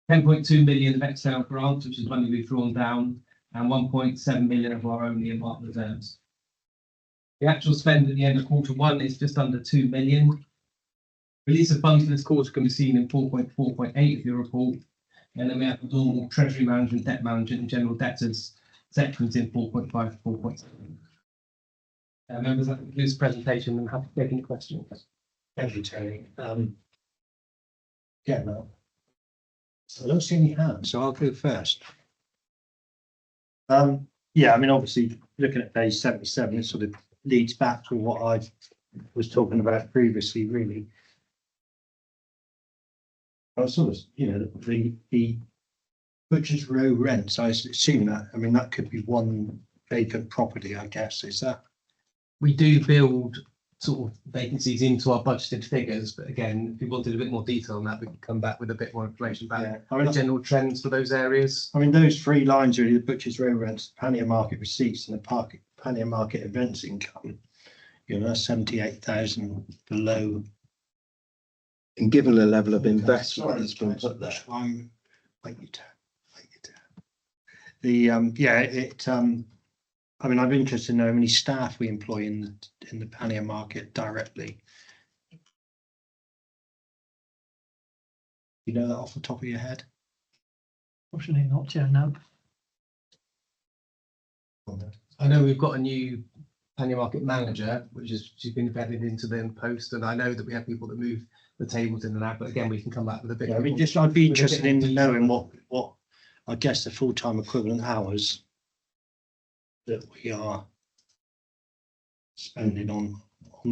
10.2 million of external grants, which is money we've drawn down, and 1.7 million of our own earmarked reserves. The actual spend at the end of Q1 is just under 2 million. Release of funds for this quarter can be seen in 4.4.8 of your report. And then we have the normal treasury management, debt management, and general debtors sections in 4.5 to 4.7. Members, that concludes the presentation. I'm happy to take any questions. Thank you, Tony. Yeah, no. I don't see any hands, so I'll go first. Yeah, I mean, obviously, looking at page 77, it sort of leads back to what I was talking about previously, really. I was sort of, you know, the Butchers Row rents, I assume that, I mean, that could be one vacant property, I guess, is that? We do build sort of vacancies into our budgeted figures, but again, if you wanted a bit more detail on that, we can come back with a bit more information about Yeah, I mean, the general trends for those areas. I mean, those 3 lines really, the Butchers Row rents, Pannier Market receipts and the Pannier Market events income, you know, that's 78,000 below. And given the level of investment that's been put there. I'm, like you down. The, yeah, it, I mean, I'm interested to know how many staff we employ in the Pannier Market directly. You know that off the top of your head? Fortunately not, Chair, no. I know we've got a new Pannier Market manager, she's been embedded into the post, and I know that we have people that move the tables in and out, but again, we can come back with a bit. Yeah, I mean, just I'd be interested in knowing what I guess the full-time equivalent hours that we are spending on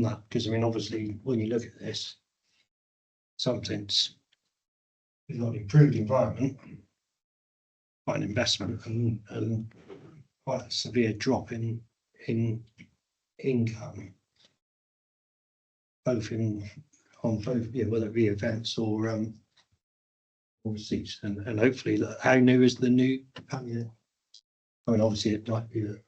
that, because I mean, obviously, when you look at this, something's not an improved environment, quite an investment, and quite a severe drop in income, both on both, yeah, whether it be events or receipts, and hopefully, how new is the new Pannier? I mean, obviously, it might be that.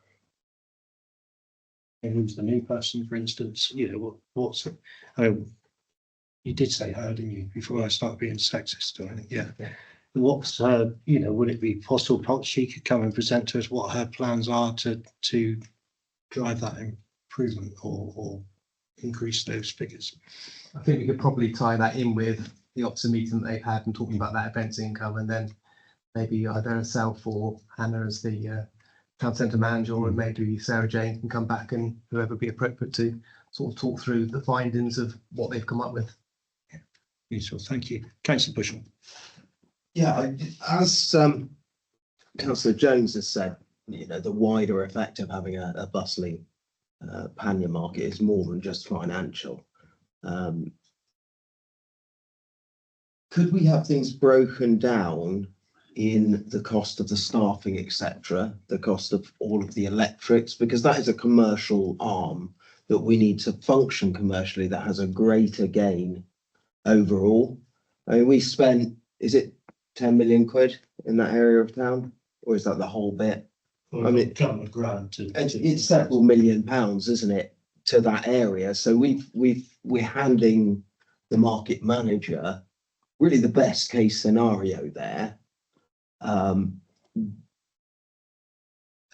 And who's the new person, for instance? You know, what's you did say her, didn't you, before I start being sexist? I think, yeah. What's her, you know, would it be possible she could come and present to us what her plans are to drive that improvement or increase those figures? I think we could probably tie that in with the officer meeting that they've had and talking about that events income, and then maybe either herself or Hannah as the town centre manager, or maybe Sarah Jane can come back and whoever be appropriate to sort of talk through the findings of what they've come up with. Yeah. Useful, thank you. Councillor Bushell. Yeah, as Councillor Jones has said, you know, the wider effect of having a bustling Pannier Market is more than just financial. Could we have things broken down in the cost of the staffing, etc., the cost of all of the electrics, because that is a commercial arm that we need to function commercially that has a greater gain overall. I mean, we spent, is it 10 million quid in that area of town, or is that the whole bit? Well, I mean, it's several £1 million, isn't it, to that area? So we're handing the market manager really the best case scenario there, and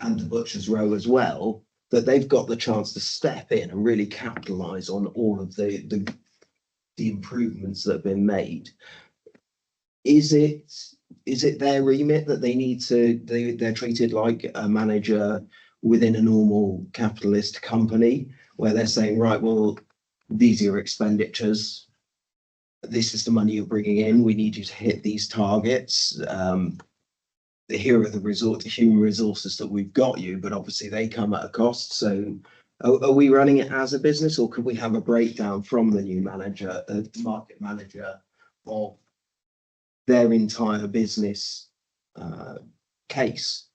the Butchers Row as well, that they've got the chance to step in and really capitalise on all of the improvements that have been made. Is it their remit that they need to, they're treated like a manager within a normal capitalist company, where they're saying, right, well, these are your expenditures, this is the money you're bringing in, we need you to hit these targets, here are the human resources that we've got you, but obviously they come at a cost. So are we running it as a business, or could we have a breakdown from the new manager, the market manager, of their entire business case?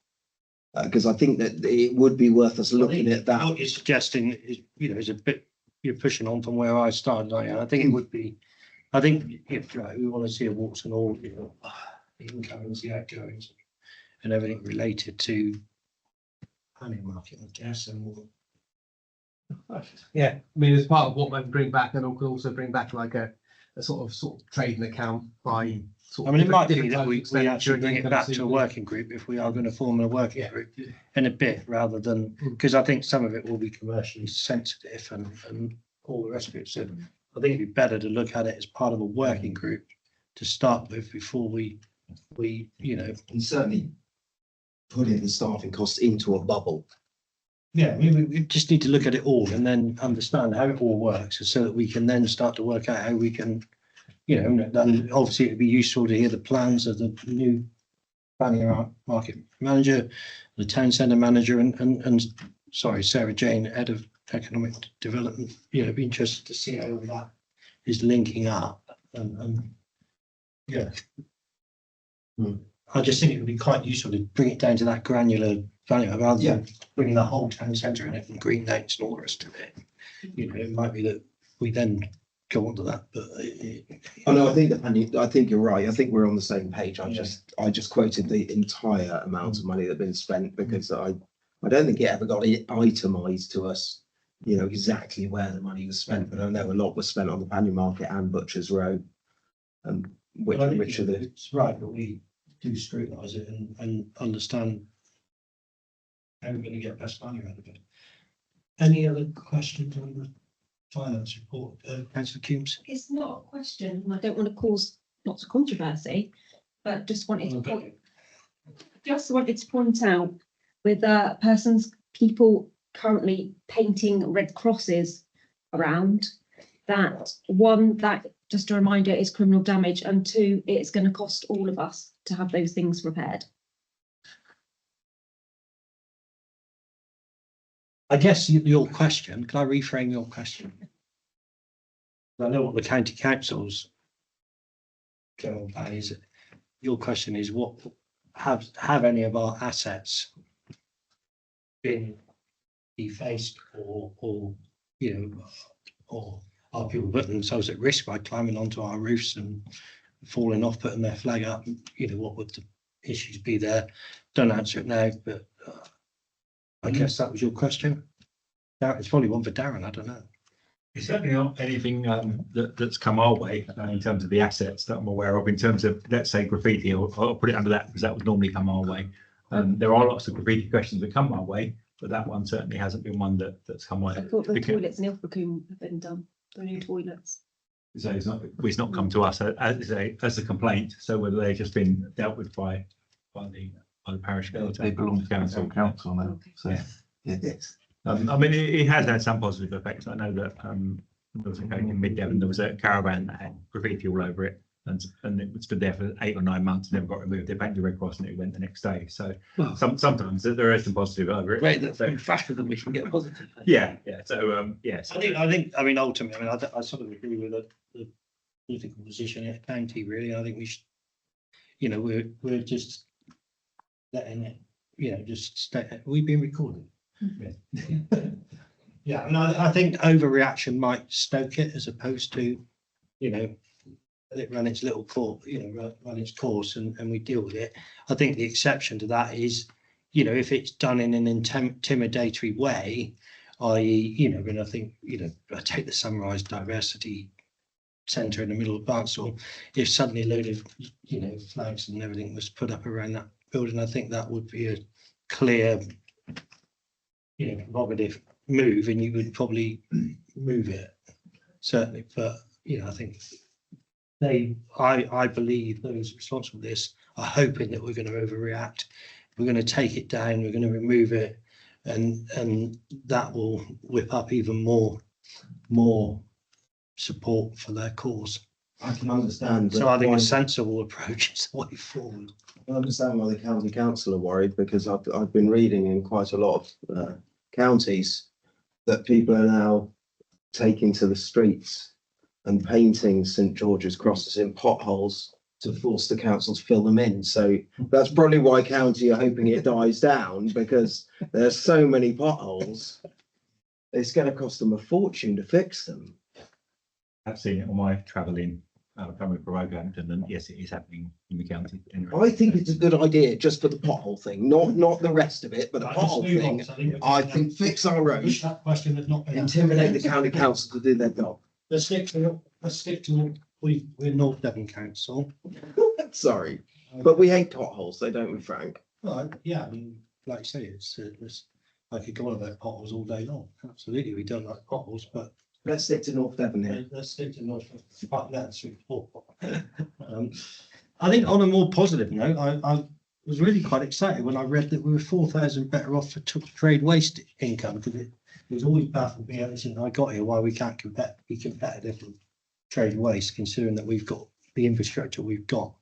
Because I think that it would be worth us looking at that. What you're suggesting is, is a bit, you're pushing on from where I started. I think it would be, I think if we want to see a warts and all, the incomes, the outgoings, and everything related to planning market, I guess, and all. Yeah, I mean, as part of what we bring back, and we could also bring back like a sort of trading account by. I mean, it might be that we actually bring it back to a working group if we are going to form a working group in a bit, rather than, because I think some of it will be commercially sensitive and all the rest of it. So I think it'd be better to look at it as part of a working group to start with before we And certainly putting the staffing costs into a bubble. Yeah, we just need to look at it all and then understand how it all works, so that we can then start to work out how we can, then obviously it'd be useful to hear the plans of the new planning market manager, the town centre manager, and sorry, Sarah Jane, head of economic development. Be interested to see how that is linking up and yeah. I just think it would be quite useful to bring it down to that granular value rather than bringing the whole town centre in it and green names and all the rest of it. It might be that we then go on to that, but no, I think you're right. I think we're on the same page. I just quoted the entire amount of money that had been spent, because I don't think it ever got itemised to us, exactly where the money was spent. But I know a lot was spent on the Panmure Market and Butchers Row, and which are the. It's right that we do scrutinise it and understand how we're going to get best value out of it. Any other questions on the finance report, Councillor Coombs? It's not a question, and I don't want to cause lots of controversy, but just wanted to point out with people currently painting red crosses around, that one, that just a reminder, is criminal damage, and two, it's going to cost all of us to have those things repaired. I guess your question, can I reframe your question? I know what the county council's going on is. Your question is, what have any of our assets been defaced or are people putting themselves at risk by climbing onto our roofs and falling off, putting their flag up? What would the issues be there? Don't answer it now, but I guess that was your question. It's probably one for Darren, I don't know. It's certainly not anything that's come our way in terms of the assets that I'm aware of. In terms of, let's say, graffiti, I'll put it under that, because that would normally come our way. There are lots of graffiti questions that come our way, but that one certainly hasn't been one that's come my way. I thought the toilets in Ilfracombe have been done, the new toilets. So it's not come to us as a complaint. So whether they've just been dealt with by the parish. They belong to council now. So Yes. I mean, it has had some positive effects. I know that there was a case in Mid Devon, there was a caravan that had graffiti all over it, and it stood there for 8 or 9 months, never got removed. They painted the Red Cross and it went the next day. So sometimes there is some positive over it. Great, that's faster than we can get positive. Yeah. So yes. I think ultimately, I sort of agree with the political position in the county. Really, I think we should. We're just letting it. Just stay. We've been recorded. Yeah, and I think overreaction might stoke it, as opposed to, let it run its little course, run its course, and we deal with it. I think the exception to that is, if it's done in an intimidatory way, i.e., and I think, I take the Sunrise Diversity Centre in the middle of Barnstable. If suddenly a load of, flags and everything was put up around that building, I think that would be a clear, provocative move, and you would probably move it, certainly. But I think I believe those responsible for this are hoping that we're going to overreact. We're going to take it down. We're going to remove it, and that will whip up even more support for their cause. I can understand. So that I think why- a sensible approach is the way forward. I understand why the county council are worried, because I've been reading in quite a lot of counties that people are now taking to the streets and painting St George's crosses in potholes to force the council to fill them in. So that's probably why county are hoping it dies down, because there's so many potholes. It's going to cost them a fortune to fix them. I've seen it on my travelling, coming from Roehampton, and yes, it is happening in the county. Anyway. I think it's a good idea just for the pothole thing, not the rest of it, but the pothole thing. I think fix our roads, That question has not been. intimidate the county council to do their job. Let's stick to, we're North Devon Council. Sorry, but we hate potholes, though, don't we, Frank? Well, yeah, I mean, like I say, it's, I could go on about potholes all day long. Absolutely, we don't like potholes, but Let's stick to North Devon here. let's stick to North. That's I think on a more positive note, I was really quite excited when I read that we were 4,000 better off for trade waste income, because it was always baffled me ever since I got here why we can't be competitive with trade waste, considering that we've got the infrastructure we've got.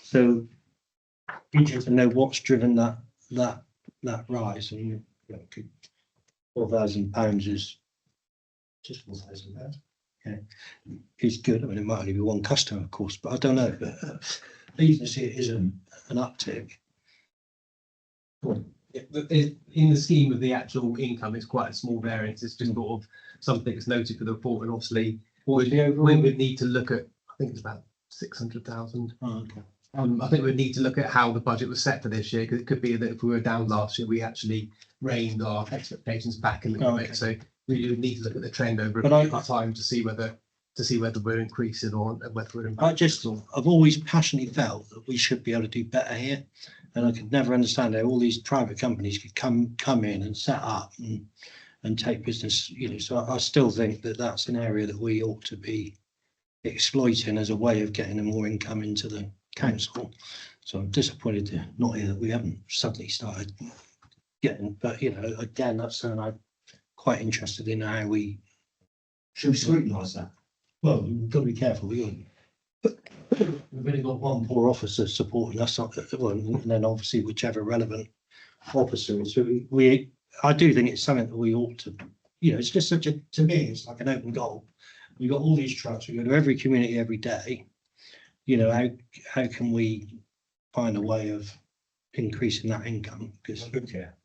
So interested to know what's driven that rise. And you know, £4,000 is just £4,000. Yeah, it's good. I mean, it might only be one customer, of course, but I don't know. But pleased to see it is an uptick. In the scheme of the actual income, it's quite a small variance. It's just sort of something that's noted for the report, and obviously we would need to look at, I think it's about 600,000. Oh, okay. I think we'd need to look at how the budget was set for this year, because it could be that if we were down last year, we actually reined our expectations back a little bit. So we would need to look at the trend over a period of time to see whether we're increasing or whether we're. I've always passionately felt that we should be able to do better here, and I could never understand how all these private companies could come in and set up and take business. You know, so I still think that that's an area that we ought to be exploiting as a way of getting more income into the council. So I'm disappointed to not hear that we haven't suddenly started getting, but you know, again, that's something I'm quite interested in how we. Should we scrutinise that? Well, we've got to be careful. We've only got one poor officer supporting us, and then obviously whichever relevant officer is. So I do think it's something that we ought to, you know, it's just to me, it's like an open goal. We've got all these trucks, we go to every community every day. You know, how can we find a way of increasing that income? Because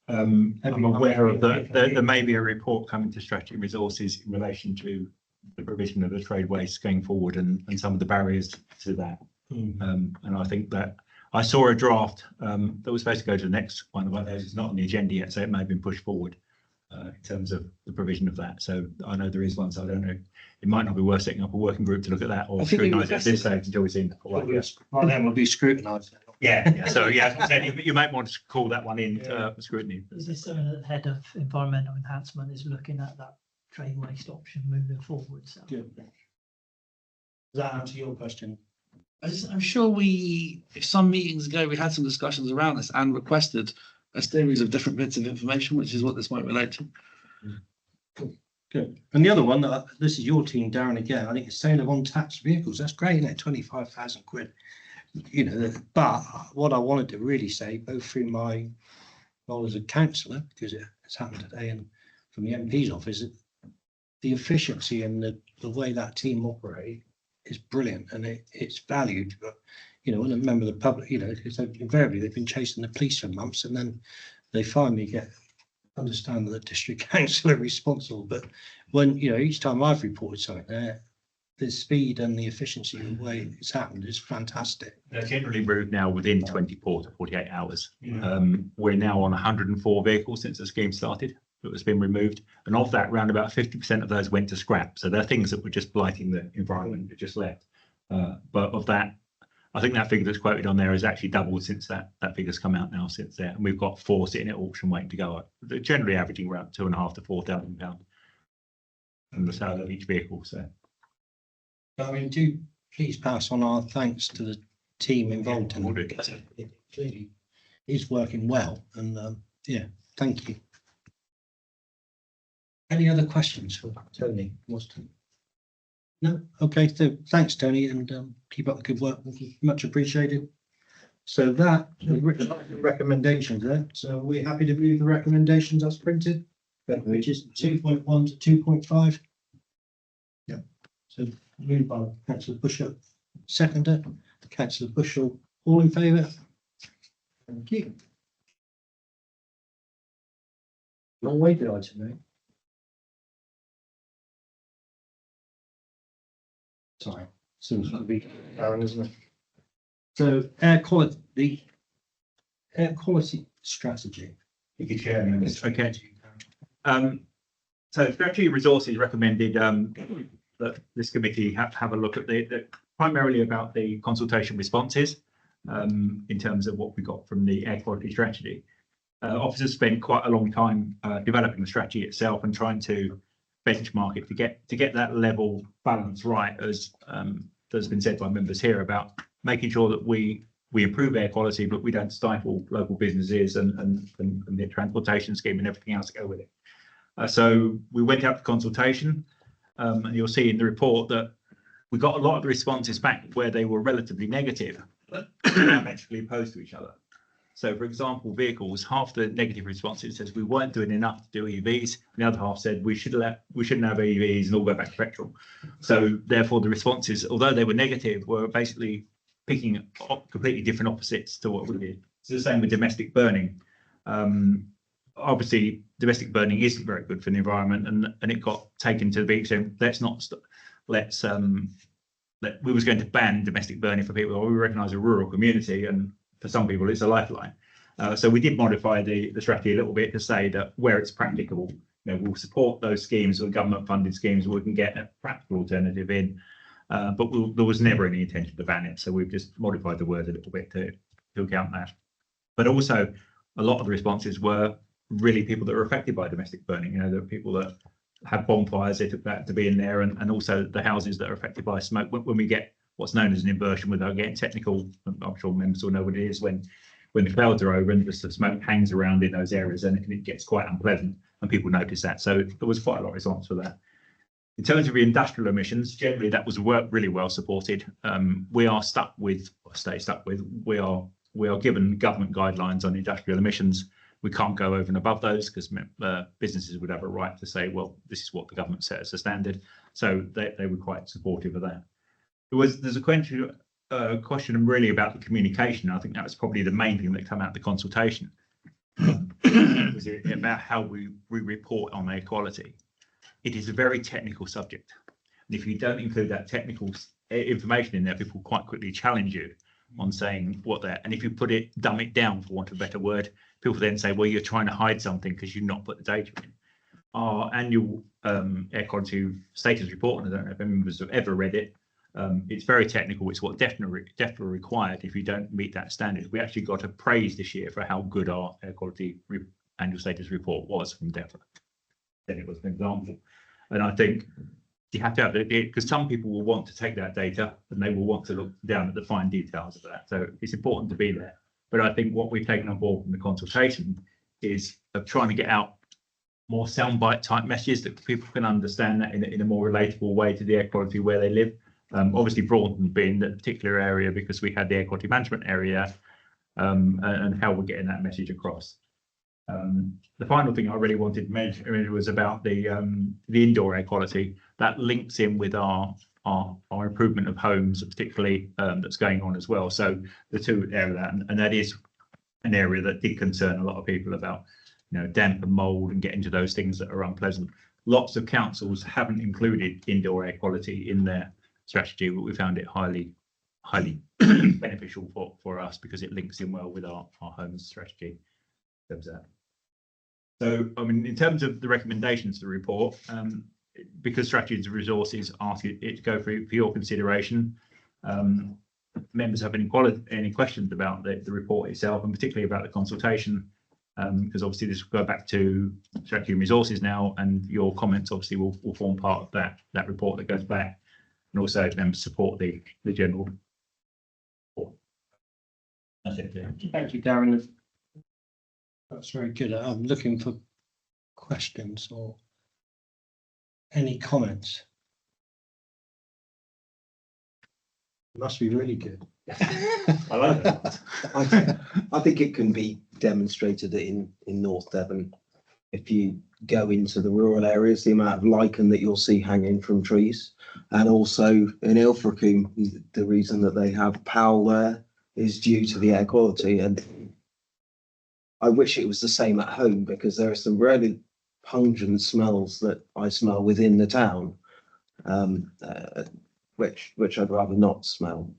I'm aware of there may be a report coming to Strategic Resources in relation to the provision of the trade waste going forward and some of the barriers to that. And I think that I saw a draft that was supposed to go to the next one of those. It's not on the agenda yet, so it may have been pushed forward in terms of the provision of that. So I know there is one, so I don't know. It might not be worth setting up a working group to look at that or scrutinise it at this stage until it's in. Well, then we'll be scrutinised. Yeah. So you might want to call that one in scrutiny. Is this something that the head of environmental enhancement is looking at, that trade waste option moving forward? So Good. Does that answer your question? I'm sure some meetings ago, we had some discussions around this and requested a series of different bits of information, which is what this might relate to. Good. And the other one, this is your team, Darren, again, I think it's sale of on-tax vehicles. That's great, isn't it? 25,000 quid. You know, but what I wanted to really say, both through my role as a councillor, because it's happened today, and from the MP's office, the efficiency and the way that team operate is brilliant, and it's valued. But you know, when a member of the public, you know, because invariably they've been chasing the police for months, and then they finally understand that the district council are responsible. But when, you know, each time I've reported something there, the speed and the efficiency of the way it's happened is fantastic. They're generally moved now within 24 to 48 hours. We're now on 104 vehicles since the scheme started that has been removed, and of that, around about 50% of those went to scrap. So they're things that were just blighting the environment that just left. But of that, I think that figure that's quoted on there has actually doubled since that figure's come out now since there, and we've got 4 sitting at auction waiting to go. They're generally averaging around £2,500 to £4,000 from the sale of each vehicle. So, I mean, do please pass on our thanks to the team involved in it. It clearly is working well, and yeah, thank you. Any other questions for Tony Waston? No, okay, so thanks, Tony, and keep up the good work. Much appreciated. So that recommendations there. So we're happy to move the recommendations as printed, which is 2.1 to 2.5. Yeah. So moved by councillor Bushell, seconder, councillor Bushell, all in favour? Thank you. Long waited item, eh? Sorry, seems to be Aaron, isn't it? So air quality strategy. You could share members. Okay. So Strategy Resources recommended that this committee have a look at the primarily about the consultation responses in terms of what we got from the air quality strategy. Officers spent quite a long time developing the strategy itself and trying to benchmark it to get that level balance right, as has been said by members here about making sure that we improve air quality, but we don't stifle local businesses and the transportation scheme and everything else that go with it. So we went out to consultation, and you'll see in the report that we got a lot of the responses back where they were relatively negative, but diametrically opposed to each other. So, for example, vehicles, half the negative responses says we weren't doing enough to do EVs, and the other half said we shouldn't have EVs and all go back to petrol. So, therefore, the responses, although they were negative, were basically picking up completely different opposites to what we did. It's the same with domestic burning. Obviously, domestic burning isn't very good for the environment, and it got taken to the big extent. We was going to ban domestic burning for people. We recognise a rural community, and for some people, it's a lifeline. So we did modify the strategy a little bit to say that where it's practicable, we'll support those schemes or government-funded schemes where we can get a practical alternative in. But there was never any intention to ban it, so we've just modified the word a little bit to account that. But also, a lot of the responses were really people that were affected by domestic burning. There are people that have bonfires, they took that to be in there, and also the houses that are affected by smoke. When we get what's known as an inversion, without getting technical, I'm sure members will know what it is, when the clouds are over and the smoke hangs around in those areas, and it gets quite unpleasant, and people notice that. So there was quite a lot of response for that. In terms of the industrial emissions, generally that was really well supported. We are stuck with, or stay stuck with, we are given government guidelines on industrial emissions. We can't go over and above those because businesses would have a right to say, well, this is what the government set as a standard. So they were quite supportive of that. There's a question really about the communication. I think that was probably the main thing that came out of the consultation. Was it about how we report on air quality? It is a very technical subject. And if you don't include that technical information in there, people quite quickly challenge you on saying what they're, and if you dumb it down, for want of a better word, people then say, well, you're trying to hide something because you've not put the data in. Our annual air quality status report, and I don't know if members have ever read it, it's very technical. It's what DEFRA required if you don't meet that standard. We actually got a praise this year for how good our air quality annual status report was from DEFRA. Then it was an example. And I think you have to have it, because some people will want to take that data and they will want to look down at the fine details of that. So it's important to be there. But I think what we've taken on board from the consultation is of trying to get out more soundbite type messages that people can understand that in a more relatable way to the air quality where they live. Obviously, Braunton being the particular area because we had the air quality management area and how we're getting that message across. The final thing I really wanted to mention was about the indoor air quality. That links in with our improvement of homes, particularly that's going on as well. So the two areas, and that is an area that did concern a lot of people about, damp and mold and getting to those things that are unpleasant. Lots of councils haven't included indoor air quality in their strategy, but we found it highly beneficial for us because it links in well with our homes strategy. So, I mean, in terms of the recommendations to the report, because strategies and resources ask it to go for your consideration, members have any questions about the report itself, and particularly about the consultation, because obviously this will go back to strategy and resources now, and your comments obviously will form part of that report that goes back, and also members support the general report. That's it. Thank you, Darren. That's very good. I'm looking for questions or any comments. Must be really good. I like that. I think it can be demonstrated in North Devon. If you go into the rural areas, the amount of lichen that you'll see hanging from trees. And also in Ilfracombe, the reason that they have Powell there is due to the air quality. And I wish it was the same at home, because there are some really pungent smells that I smell within the town, which I'd rather not smell.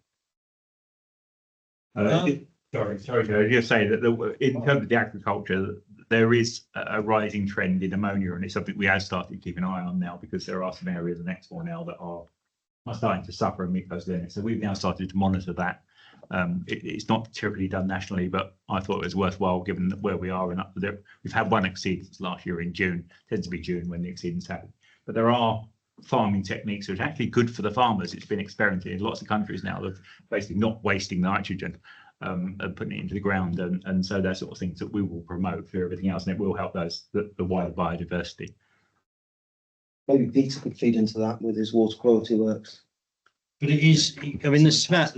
Sorry, Joe, just say that in terms of the agriculture, there is a rising trend in ammonia, and it's something we have started to keep an eye on now, because there are some areas in Exmoor now that are starting to suffer and meet those limits. So we've now started to monitor that. It's not typically done nationally, but I thought it was worthwhile given where we are and up there. We've had one exceedance last year in June, tends to be June when the exceedance happen. But there are farming techniques which are actually good for the farmers. It's been experimented in lots of countries now of basically not wasting nitrogen and putting it into the ground. And so those sort of things that we will promote for everything else, and it will help the wider biodiversity. Maybe Peter could feed into that with his water quality works. But it is, I mean, the smell,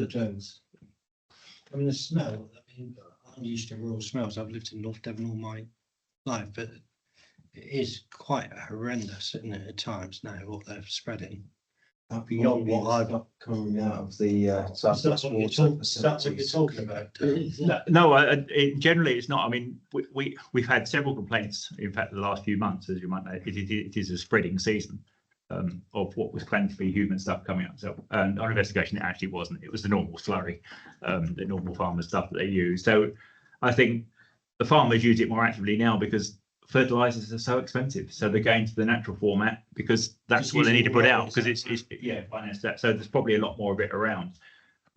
I mean, the smell, I mean, I'm used to rural smells. I've lived in North Devon all my life, but it is quite horrendous, isn't it, at times now, what they're spreading. Beyond what I've coming out of the surface water. That's what you're talking about. No, generally it's not. I mean, we've had several complaints. In fact, the last few months, as you might know, it is a spreading season of what was claimed to be human stuff coming up. So, on investigation, it actually wasn't. It was the normal slurry, the normal farmer stuff that they use. So, I think the farmers use it more actively now because fertilizers are so expensive, so they're going to the natural format because that's what they need to put out, because it's finance that. So there's probably a lot more of it around.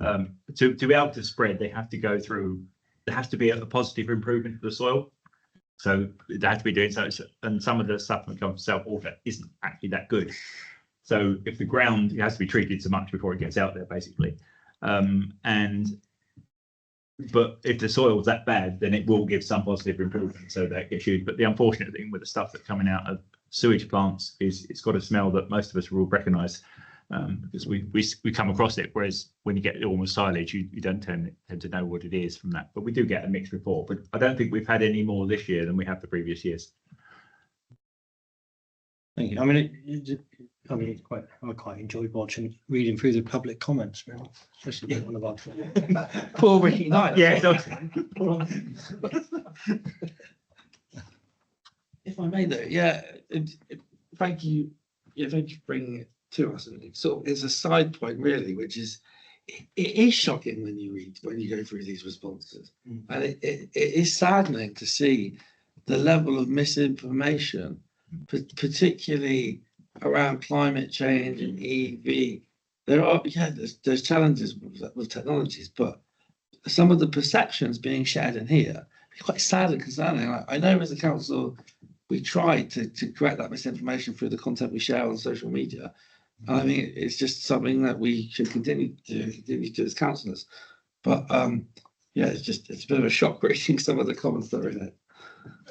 To be able to spread, they have to go through. There has to be a positive improvement for the soil, so they have to be doing so. And some of the stuff that comes from self water isn't actually that good. So if the ground, it has to be treated so much before it gets out there, basically. But if the soil's that bad, then it will give some positive improvement, so that gets used. But the unfortunate thing with the stuff that's coming out of sewage plants is it's got a smell that most of us will recognise, because we come across it. Whereas when you get almost silage, you don't tend to know what it is from that. But we do get a mixed report. But I don't think we've had any more this year than we have the previous years. Thank you. I mean, it's I quite enjoyed reading through the public comments, really, especially one of our. Poor Ricky Knight. Yeah. If I may though, yeah, thank you. Yeah, thank you for bringing it to us. And it's sort of, it's a side point really, which is it is shocking when you go through these responses, and it is saddening to see the level of misinformation, particularly around climate change and EV. There's challenges with technologies, but some of the perceptions being shared in here are quite sad and concerning. I know as a council, we try to correct that misinformation through the content we share on social media. And I think it's just something that we should continue to do as councillors. But it's a bit of a shock reading some of the comments that are in it.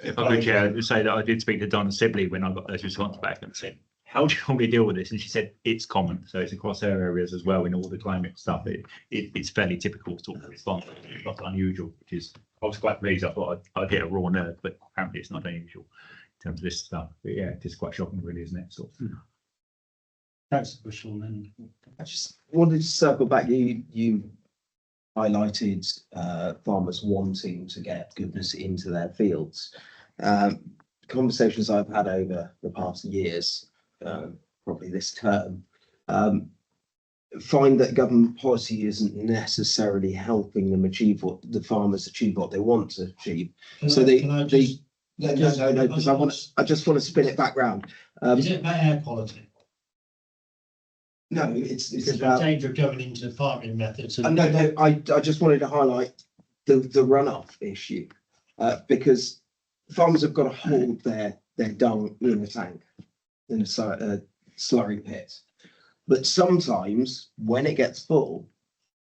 If I could say that I did speak to Donna Sibley when I got those responses back and said, how do you want me to deal with this? And she said, it's common. So it's across her areas as well in all the climate stuff. It's fairly typical sort of response. It's not unusual, which is, I was quite pleased. I thought I'd hit a raw nerve, but apparently it's not unusual in terms of this stuff. But yeah, it is quite shocking really, isn't it? Sort of. Thanks, Bushel. Then I just wanted to circle back. You highlighted farmers wanting to get goodness into their fields. Conversations I've had over the past years, probably this term, find that government policy isn't necessarily helping them achieve what the farmers achieve what they want to achieve. No, because I just want to spin it back round. Is it about air quality? No, it's about danger of going into farming methods. I just wanted to highlight the runoff issue, because farmers have got to hold their dung in a tank, in a slurry pit. But sometimes when it gets full,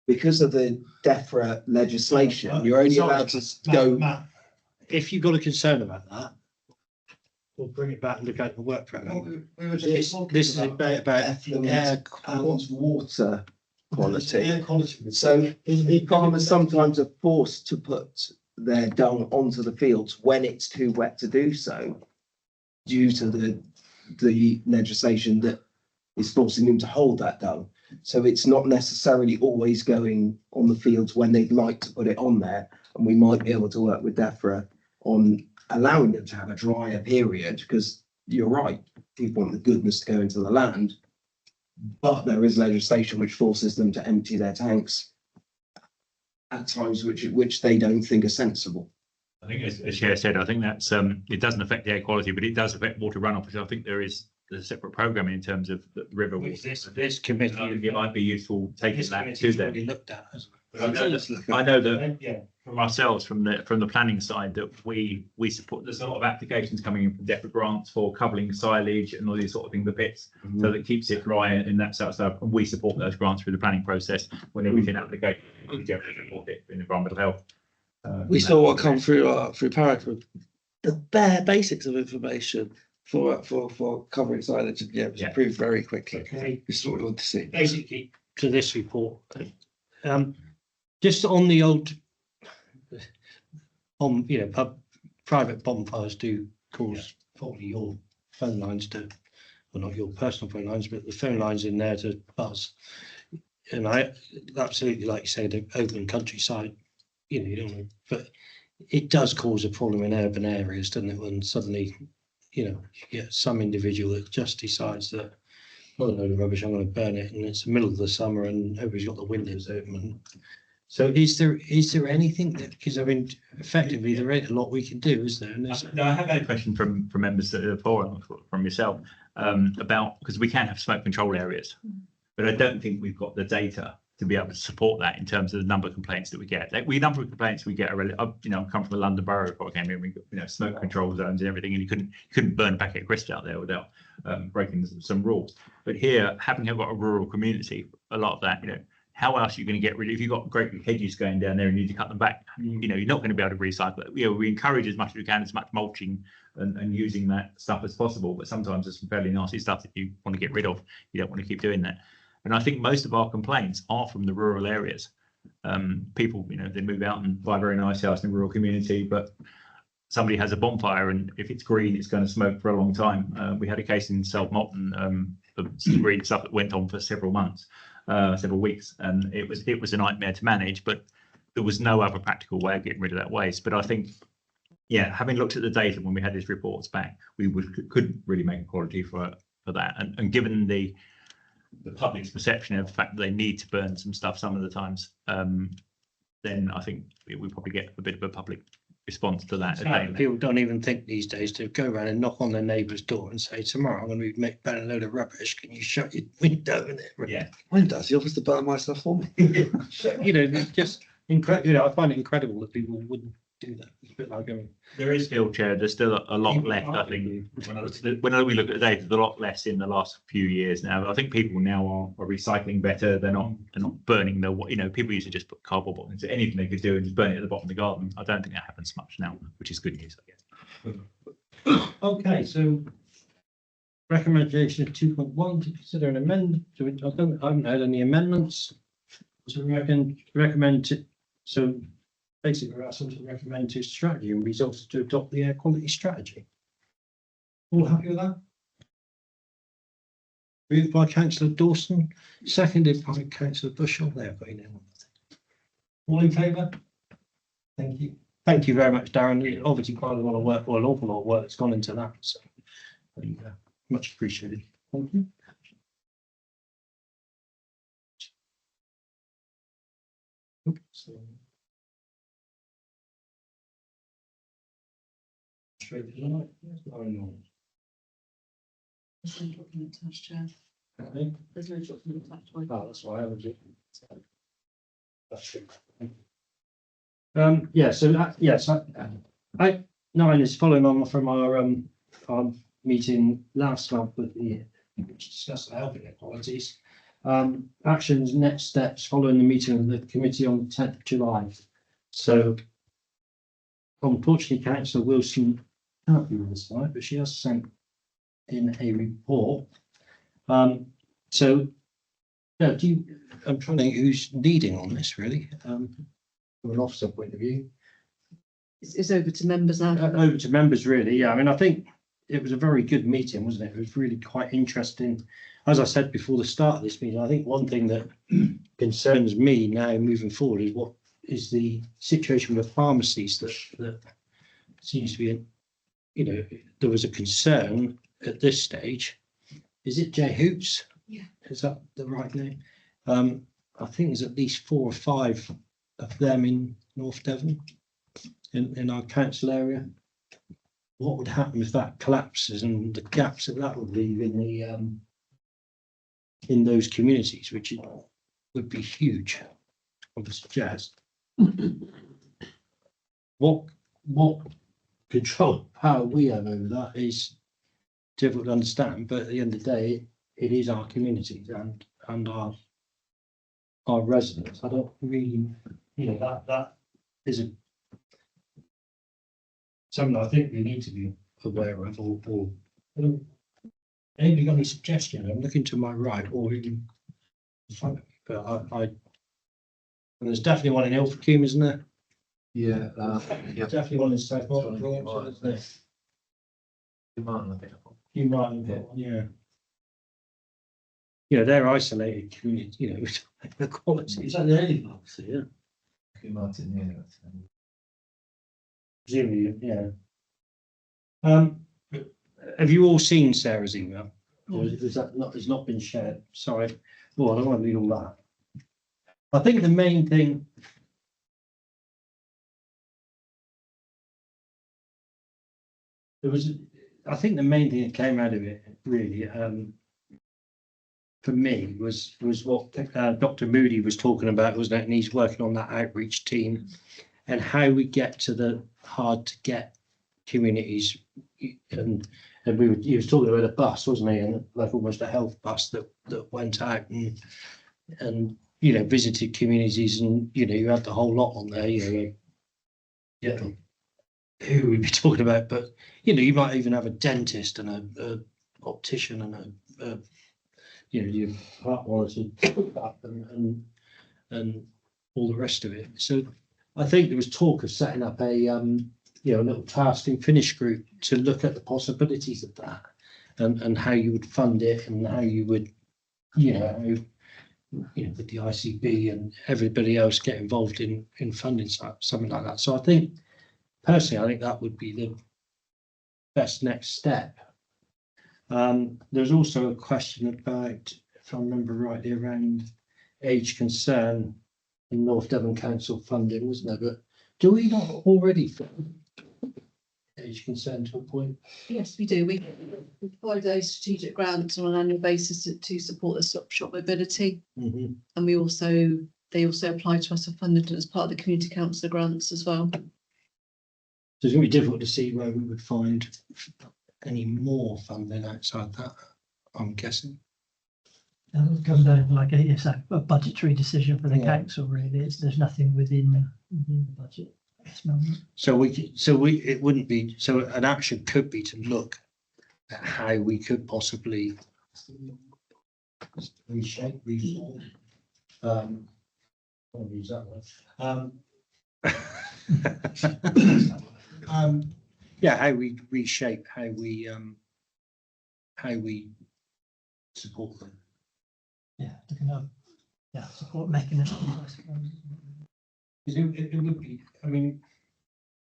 because of the DEFRA legislation, you're only allowed to go. Matt, if you've got a concern about that, we'll bring it back and look at the work program. We were just this is about air water quality. Air quality. So farmers sometimes are forced to put their dung onto the fields when it's too wet to do so, due to the legislation that is forcing them to hold that dung. So it's not necessarily always going on the fields when they'd like to put it on there. And we might be able to work with DEFRA on allowing them to have a drier period, because you're right, people want the goodness to go into the land. But there is legislation which forces them to empty their tanks at times which they don't think are sensible. I think as Chair said, I think that's it doesn't affect the air quality, but it does affect water runoff, which I think there's a separate programme in terms of the river water. This committee. It might be useful taking that to them. Looked at, hasn't it? I know that from ourselves, from the planning side, that we support. There's a lot of applications coming in from DEFRA grants for coupling silage and all these sort of things, the pits, so that it keeps it dry and that sort of stuff. And we support those grants through the planning process whenever we can applicate. We generally support it in environmental health. We saw what come through Paracord, the bare basics of information for covering silage, and it was approved very quickly. Okay. This is what we want to see. Basically, to this report, just on the old, private bonfires do cause probably your phone lines to, well, not your personal phone lines, but the phone lines in there to buzz. And I absolutely, like you say, the open countryside, you don't know, but it does cause a problem in urban areas, doesn't it? When suddenly, you get some individual that just decides that, well, a load of rubbish, I'm going to burn it, and it's the middle of the summer and everybody's got the windows open. So is there anything that, because I mean, effectively there ain't a lot we can do, is there? No, I have had a question from members of the forum, from yourself, about, because we can have smoke control areas, but I don't think we've got the data to be able to support that in terms of the number of complaints that we get. Like, number of complaints we get are really, I come from the London Borough before I came here, we got, smoke control zones and everything, and you couldn't burn a packet of crisps out there without breaking some rules. But here, having got a rural community, a lot of that, how else are you going to get rid of, if you've got great big hedges going down there and you need to cut them back, you're not going to be able to recycle it. We encourage as much as we can, as much mulching and using that stuff as possible, but sometimes there's some fairly nasty stuff that you want to get rid of. You don't want to keep doing that. And I think most of our complaints are from the rural areas. People, they move out and buy a very nice house in a rural community, but somebody has a bonfire, and if it's green, it's going to smoke for a long time. We had a case in South Motton, some green stuff that went on for several months, several weeks, and it was a nightmare to manage, but there was no other practical way of getting rid of that waste. But I think, having looked at the data when we had these reports back, we couldn't really make a quality for that. And given the public's perception of the fact that they need to burn some stuff some of the times, then I think we probably get a bit of a public response to that. People don't even think these days to go around and knock on their neighbour's door and say, tomorrow I'm going to be burning a load of rubbish. Can you shut your window in it? Yeah. When does he offers to burn my stuff for me? Just incredible. I find it incredible that people wouldn't do that. It's a bit like going. There is still, Chair, there's still a lot left, I think. When we look at the data, there's a lot less in the last few years now. I think people now are recycling better. They're not burning people used to just put cardboard boxes into anything they could do and just burn it at the bottom of the garden. I don't think that happens much now, which is good news, I guess. Okay, so recommendation of 2.1 to consider an amendment. I haven't had any amendments. So recommend to, so basically we're asking to recommend to strategy and resources to adopt the air quality strategy. All happy with that? Moved by Councillor Dawson, seconded by Councillor Bushell. There, got you now. All in favour? Thank you. Thank you very much, Darren. Obviously quite a lot of work, well, an awful lot of work that's gone into that. So much appreciated. Thank you. Oops. Straight to the light. Yes, I know. There's no document attached, Chair. Okay. There's no document attached. Oh, that's why I was. That's good. I 9 is following on from our meeting last month with which discussed the health inequalities. Actions, next steps following the meeting of the committee on the 10th of July. So, unfortunately, Councillor Wilson can't be with us tonight, but she has sent in a report. So Yeah, I'm trying to think who's leading on this really, from an officer point of view. It's over to members now. Over to members really, yeah, I mean, I think it was a very good meeting, wasn't it? It was really quite interesting. As I said before the start of this meeting, I think one thing that concerns me now moving forward is what is the situation with pharmacies that seems to be, there was a concern at this stage. Is it J Hoops? Yeah. Is that the right name? I think there's at least 4 or 5 of them in North Devon, in our council area. What would happen if that collapses and the gaps that would leave in the in those communities, which would be huge, I would suggest. What control power we have over that is difficult to understand, but at the end of the day, it is our communities and our residents. I don't really, that is something I think we need to be aware of, or anybody got any suggestions? I'm looking to my right or even in front of me, but and there's definitely one in Ilfracombe, isn't there? Yeah, Definitely one in South Yorkshire, isn't there? You might, yeah. They're isolated communities, the quality. Is that the only policy, yeah? Presumably, yeah. Have you all seen Sarah's email? Or is that not, has not been shared? Sorry. Oh, I don't want to read all that. I think the main thing. I think the main thing that came out of it really, for me was what Dr. Moody was talking about, wasn't it? And he's working on that outreach team and how we get to the hard to get communities. And he was talking about a bus, wasn't he? And like almost a health bus that went out and visited communities, and you had the whole lot on there. Who we'd be talking about, but you might even have a dentist and a optician and a your heart monitor and all the rest of it. So I think there was talk of setting up a little task and finish group to look at the possibilities of that and how you would fund it and how you would with the ICB and everybody else get involved in funding something like that. So I think personally that would be the best next step. There's also a question about, if I remember rightly, around age concern in North Devon Council funding, wasn't there? But do we not already fund age concern to a point? Yes, we do. We provide those strategic grants on an annual basis to support the shop mobility. Mm-hmm. And they also apply to us for funding as part of the community council grants as well. So it's going to be difficult to see where we would find any more funding outside that, I'm guessing. That would come down to like a budgetary decision for the Yeah. council, really. There's nothing within the budget at this moment. It wouldn't be, so an action could be to look at how we could possibly reshape, reform. I'll use that one. How we reshape, how we support them. Yeah, looking at support mechanisms, I suppose. It would be, I mean,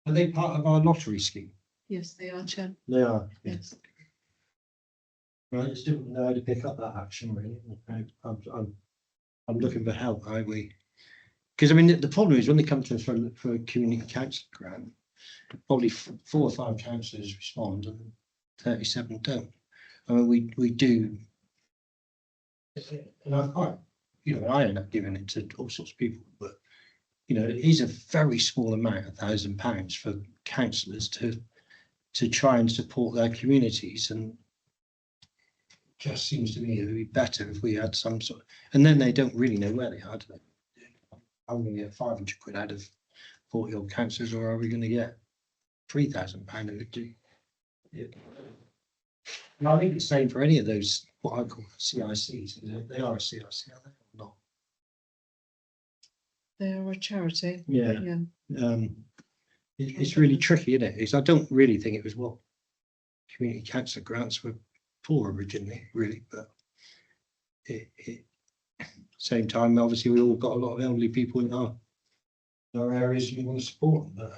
are they part of our lottery scheme? Yes, they are, Chair. They are. Yes. Right, it's difficult to know how to pick up that action, really. I'm looking for help, how we, because I mean, the problem is when they come to us for a community council grant, probably 4 or 5 councillors respond and 37 don't. I mean, we do, and I end up giving it to all sorts of people, but it is a very small amount, £1,000 for councillors to try and support their communities, and just seems to me it would be better if we had some sort, and then they don't really know where they are, do they? I'm going to get 500 quid out of 40 odd councillors, or are we going to get £3,000 of it? And I think the same for any of those what I call CICs. They are a CIC, aren't they? They are a charity. Yeah. Yeah. It's really tricky, isn't it? It's, I don't really think it was what community cancer grants were for originally, really, but same time, obviously, we all got a lot of elderly people in our areas we want to support them,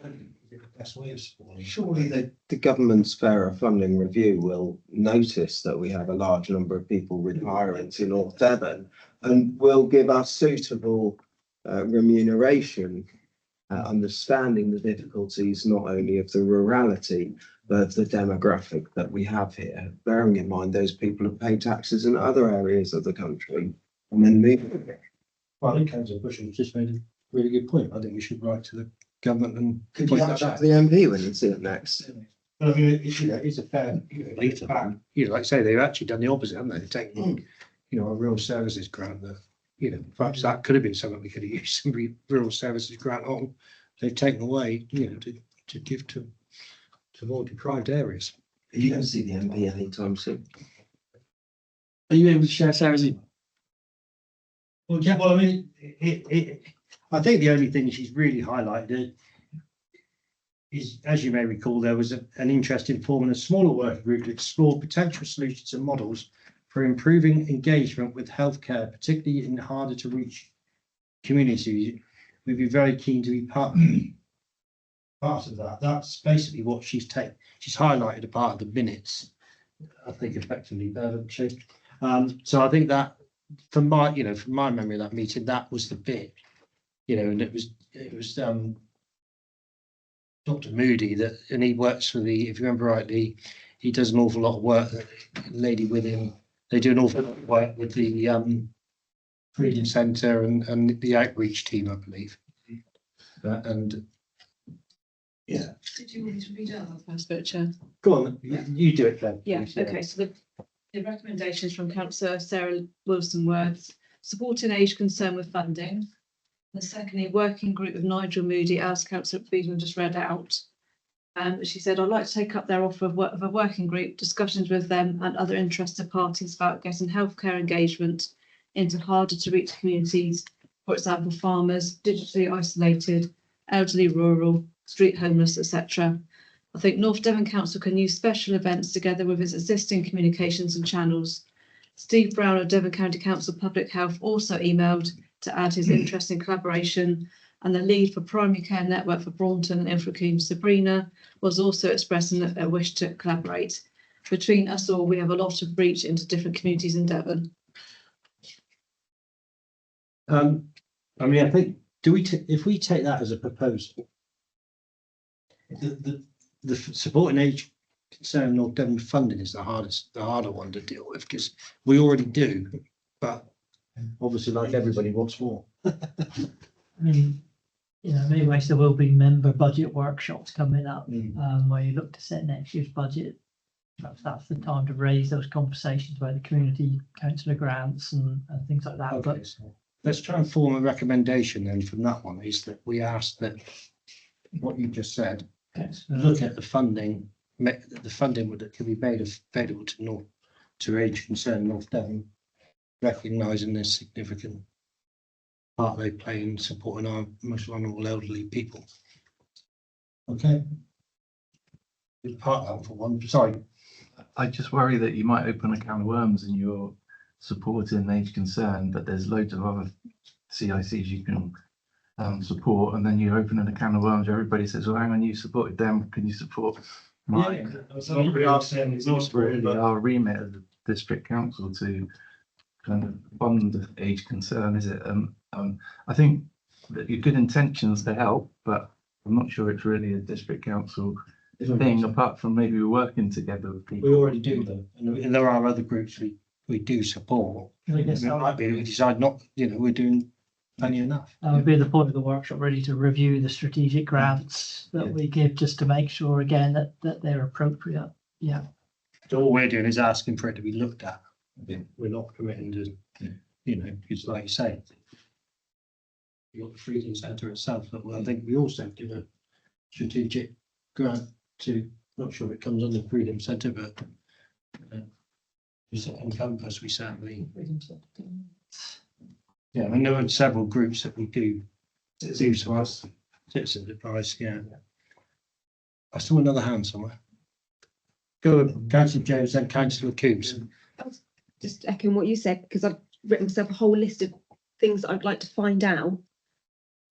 but the best way of supporting. Surely the government's fairer funding review will notice that we have a large number of people retiring to North Devon and will give us suitable remuneration, understanding the difficulties not only of the rurality, but of the demographic that we have here, bearing in mind those people have paid taxes in other areas of the country and then moving. Well, I think Councillor Bushell just made a really good point. I think we should write to the government and. Could you have that to the MP when you see it next? But I mean, it's a fair, like I say, they've actually done the opposite, haven't they? They've taken, a rural services grant that, perhaps that could have been something we could have used some rural services grant on. They've taken away, to give to more deprived areas. Are you going to see the MP anytime soon? Are you able to share Sarah's email? Well, yeah, well, I mean, I think the only thing she's really highlighted is, as you may recall, there was an interest in forming a smaller working group to explore potential solutions and models for improving engagement with healthcare, particularly in harder to reach communities. We'd be very keen to be part of that. That's basically what she's taken. She's highlighted a part of the minutes, I think, effectively, hasn't she? So I think that from my memory of that meeting, that was the bit, and it was Dr. Moody and he works for if you remember rightly, he does an awful lot of work, the lady with him, they do an awful lot of work with the Freedom Centre and the outreach team, I believe. And yeah. Did you want me to read out that first bit, Chair? Go on, you do it then. Yeah, please, okay, so the recommendations from Councillor Sarah Wilson were supporting age concern with funding. The secondly, working group of Nigel Moody, as Councillor Beedman just read out. She said, I'd like to take up their offer of a working group, discussions with them and other interested parties about getting healthcare engagement into harder to reach communities, for example, farmers, digitally isolated, elderly, rural, street homeless, etc. I think North Devon Council can use special events together with its existing communications and channels. Steve Brown of Devon County Council Public Health also emailed to add his interest in collaboration, and the lead for Primary Care Network for Braunton and Ilfracombe, Sabrina, was also expressing a wish to collaborate. Between us all, we have a lot of reach into different communities in Devon. I mean, I think, if we take that as a proposal, the supporting age concern North Devon funding is the harder one to deal with, because we already do, but obviously, like everybody, wants more. I mean, in many ways there will be member budget workshops coming up, where you look to set next year's budget. Perhaps that's the time to raise those conversations about the community councillor grants and things like that. Okay, so let's try and form a recommendation then from that one, is that we ask that what you just said, look at the funding that can be made available to age concerned North Devon, recognising the significant part they play in supporting our most vulnerable elderly people. Okay. Part that for one. Sorry. I just worry that you might open a can of worms and you're supporting age concern, but there's loads of other CICs you can support, and then you're opening a can of worms. Everybody says, "Well, hang on, you supported them. Can you support mine?" It's not really our remit as a district council to kind of fund age concern, is it? I think that your good intentions to help, but I'm not sure it's really a district council thing, apart from maybe we're working together with people. We already do though, and there are other groups we do support. It might be we decide not, we're doing plenty enough. That would be the point of the workshop, really, to review the strategic grants that we give, just to make sure again that they're appropriate. Yeah. So all we're doing is asking for it to be looked at. We're not committing to, because like you say, you've got the Freedom Centre itself, but I think we also give a strategic grant to, not sure if it comes under Freedom Centre, but is it Encompass? We certainly Yeah, and there are several groups that we do to us, citizen advice, yeah. I saw another hand somewhere. Go with Councillor Jones and Councillor Coombs. Just echoing what you said, because I've written myself a whole list of things that I'd like to find out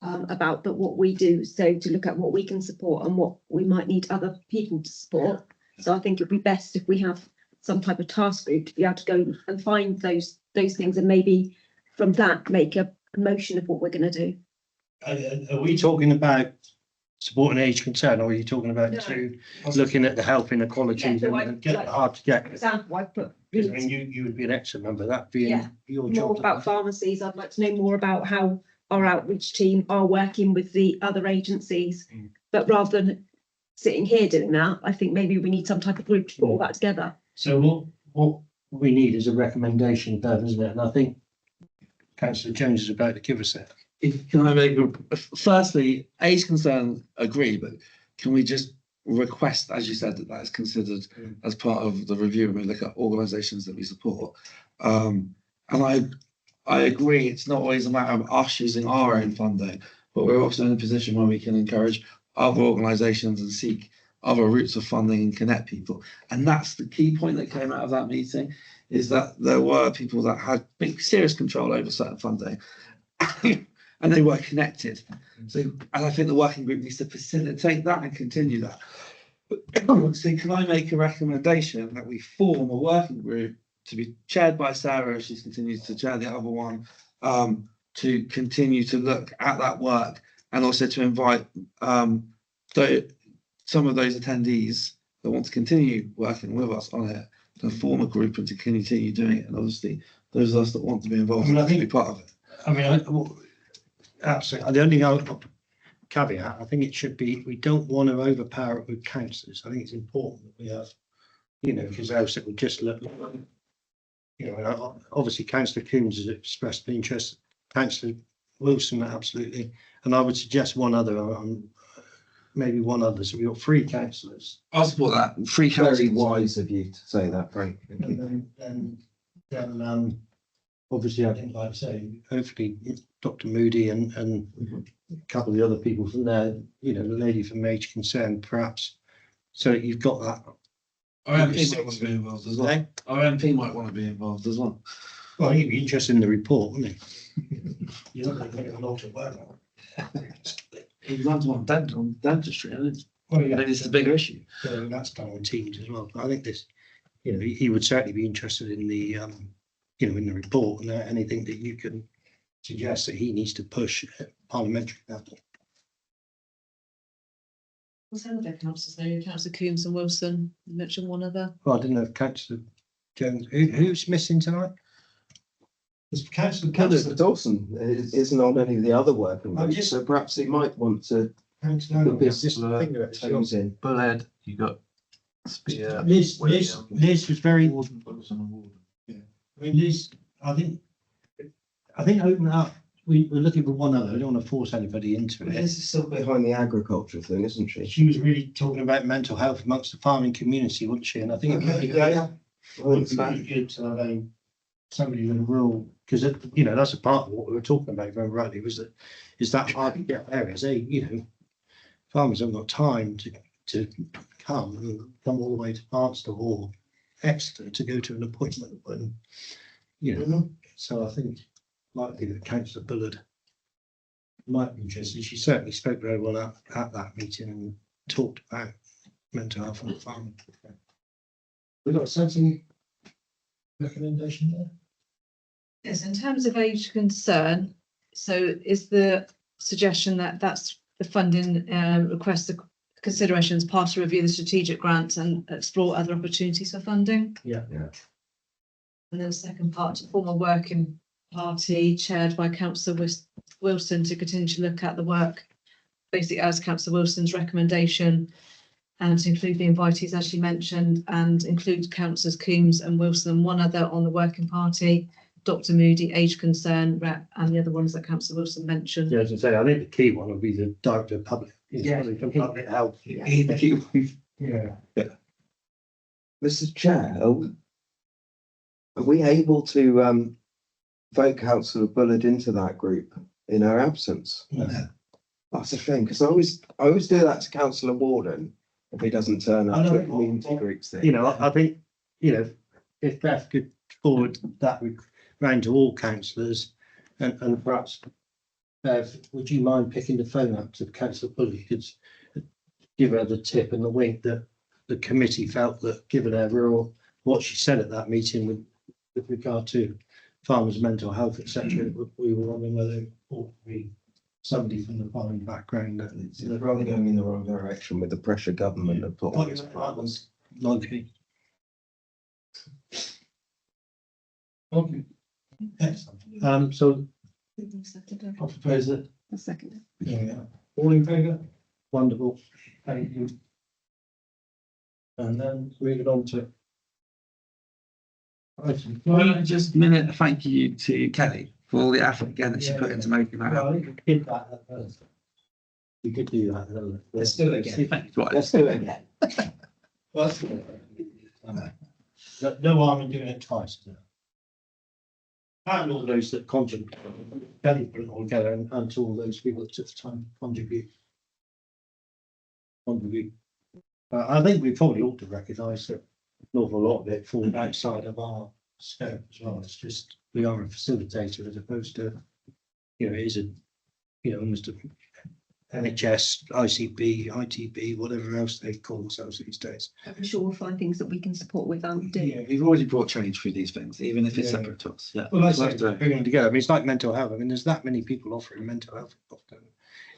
about but what we do, so to look at what we can support and what we might need other people to support. So I think it'd be best if we have some type of task group to be able to go and find those things, and maybe from that make a motion of what we're going to do. Are we talking about supporting age concern, or are you talking about looking at the health inequalities and get it hard to get? For example, I put I mean, you would be an excellent member, that being Yeah. your more job. about pharmacies. I'd like to know more about how our outreach team are working with the other agencies. But rather than sitting here doing that, I think maybe we need some type of group to put all that together. So what we need is a recommendation, Bev, isn't it? And I think Councillor Jones is about to give us that. Can I make, firstly, age concern, agree, but can we just request, as you said, that that is considered as part of the review when we look at organisations that we support? And I agree, it's not always a matter of us using our own funding, but we're also in a position where we can encourage other organisations and seek other routes of funding and connect people. And that's the key point that came out of that meeting, is that there were people that had big, serious control over certain funding. And they were connected. So, and I think the working group needs to facilitate that and continue that. So can I make a recommendation that we form a working group to be chaired by Sarah, she's continued to chair the other one, to continue to look at that work, and also to invite some of those attendees that want to continue working with us on it to form a group and to continue doing it. And obviously those of us that want to be involved I think to be part of it. I mean, absolutely. The only caveat, I think it should be, we don't want to overpower it with councillors. I think it's important that we have, because else it would just look like, and obviously Councillor Coombs has expressed an interest, Councillor Wilson, absolutely. And I would suggest one other, maybe one other. So we've got 3 councillors. I'll support that. 3 councillors. Very wise of you to say that, Frank. And then obviously, I think, like I say, hopefully Dr. Moody and a couple of the other people from there, the lady from Age Concern, perhaps. So you've got that. Our MP might want to be involved as well. Our MP might want to be involved as well. Well, he'd be interested in the report, wouldn't he? You're not going to get a lot of work on. He runs one dentistry, and Well, yeah, this is a bigger issue. so that's done on Teams as well. But I think this, he would certainly be interested in the, in the report, and anything that you can suggest that he needs to push at parliamentary level. What's the other councillors there? Councillor Coombs and Wilson. You mentioned one other. Well, I didn't know if Councillor Jones, who's missing tonight? It's Councillor Councillor Dawson isn't on any of the other working Oh, groups, yes. so perhaps he might want to Councillor, put his just finger at toes in. Bullhead, you got Spear. Liz was very, Warden, Wilson and Warden. I mean, Liz, I think open it up. We're looking for one other. I don't want to force anybody into it. Liz is still behind the agriculture thing, isn't she? She was really talking about mental health amongst the farming community, wasn't she? And I think it would be good to have somebody with a rural, because that's a part of what we were talking about very rightly, is that hard to get areas. Farmers haven't got time to come all the way to Barnstable or Exeter to go to an appointment when, so I think likely that Councillor Bullard might be interested. She certainly spoke very well at that meeting and talked about mental health and farming. We've got a sensible recommendation there. Yes, in terms of age concern, so is the suggestion that that's the funding request, the consideration as part to review the strategic grants and explore other opportunities for funding? Yeah. And then the second part, to form a working party chaired by Councillor Wilson to continue to look at the work, basically as Councillor Wilson's recommendation, and to include the invitees as she mentioned, and include Councillors Coombs and Wilson and one other on the working party, Dr. Moody, age concern rep, and the other ones that Councillor Wilson mentioned. Yeah, as I say, I think the key one will be the Director of Public, Public Health. The key one. Yeah. Mr. Chair, are we able to vote councillor Bullard into that group in her absence. Yeah. That's a shame, because I always do that to councillor Warden if he doesn't turn I up know. to a community groups thing. You know, I think, you know, if Beth could forward that round to all councillors and perhaps Bev, would you mind picking the phone up to councillor Bully? Could give her the tip and the wink that the committee felt that given her role, what she said at that meeting with regard to farmers' mental health, etc., we were wondering whether it ought to be somebody from the farming background. They're probably going in the wrong direction with the pressure government have put on its That farmers. was likely. Okay. Excellent. So I propose that. A second. Yeah. All in favour? Wonderful. Thank you. And then moving on to. Item. Can I just a minute thank you to Kelly for all the effort again that she put into making that Well, I happen. think we did that at first. We could do that. Let's do it again. Thank you. Right. Let's do it again. Well, no harm in doing it twice. Is there? And all those that contribute, Kelly put it all together, and to all those people that took the time to contribute. I think we probably ought to recognise that an awful lot of it falls outside of our scope as well. It's just, we are a facilitator as opposed to, you know, it is a, you know, almost a NHS, ICB, ITB, whatever else they call themselves these days. I'm sure we'll find things that we can support with and do. Yeah, we've already brought change through these things, even if it's Yeah. separate to us. Yeah. Well, I It's say, worth doing. bringing them together, I mean, it's like mental health. I mean, there's that many people offering mental health.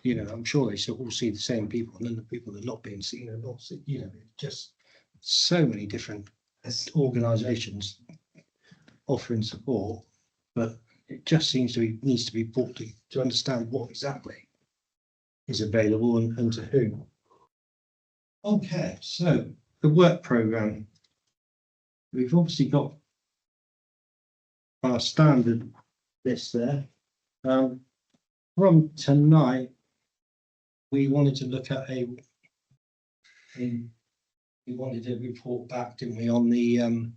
You know, I'm sure they all see the same people, and then the people that are not being seen are not seen, you know, just so many different organisations offering support, but it just seems to be, needs to be brought to understand what exactly is available and to whom. Okay, so the work programme. We've obviously got our standard list there. From tonight, we wanted to look at we wanted to report back, didn't we, on the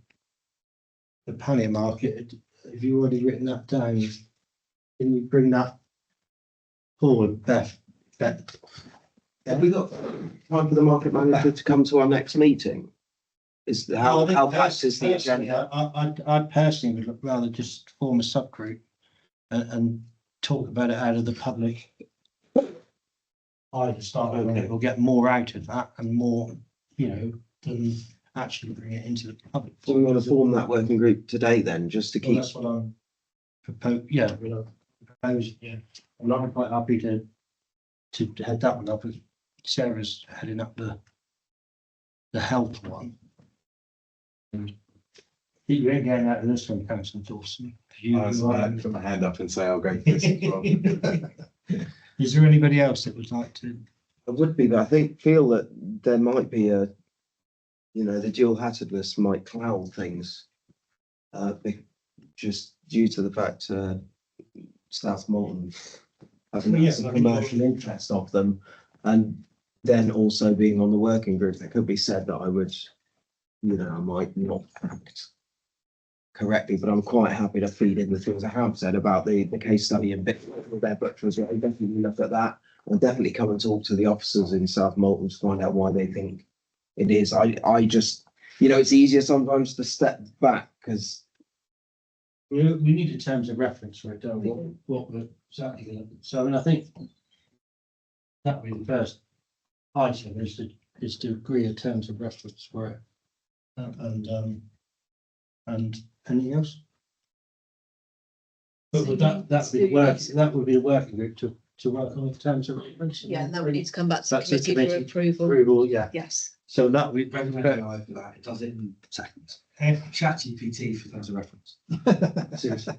pannier market. Have you already written that down? Can you bring that forward, Beth? Have we got time for the market manager to come to our next meeting? Is how packed is the agenda? I personally would rather just form a subgroup and talk about it out of the public. Either start with it or get more out of that and more, you know, than actually bring it into the public. Do we want to form that working group today then, just to Well, keep? that's what I'm proposing, yeah. And I'm quite happy to head that one up, as Sarah's heading up the health one. You ain't getting out of this one, Councillor Dawson. Put my hand up and say I'll go for this as well. Is there anybody else that would like to? It would be, but I feel that there might be a, you know, the dual hatted might cloud things. Just due to the fact South Molton having a commercial interest of them, and then also being on the working group, there could be said that I would, you know, I might not act correctly, but I'm quite happy to feed in the things I have said about the case study and bit with their butchers. I definitely look at that. I'll definitely come and talk to the officers in South Molton to find out why they think it is. I just, you know, it's easier sometimes to step back because We need a terms of reference for it, don't we? What we're exactly going to, so I mean, I think that would be the first item is to agree a terms of reference for it. And anything else? But would that would be the working group to work on the terms of reference? Yeah, and that would need to come back to That's the committee for committee approval. Approval, yeah. Yes. So that we. Recommend AI for that. It does it in seconds. ChatGPT for terms of reference. Seriously.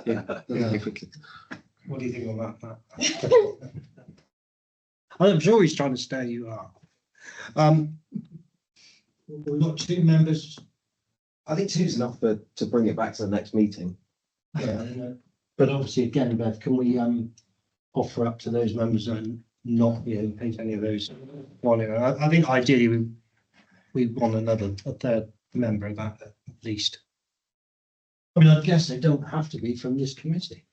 Yeah, very quickly. What do you think about that? I'm sure he's trying to stare you up. We've got two members. I think two's enough to bring it back to the next meeting. Yeah, but obviously, again, Beth, can we offer up to those members and not, you know, paint any of those? I think ideally we want a third member of that at least. I mean, I guess they don't have to be from this committee.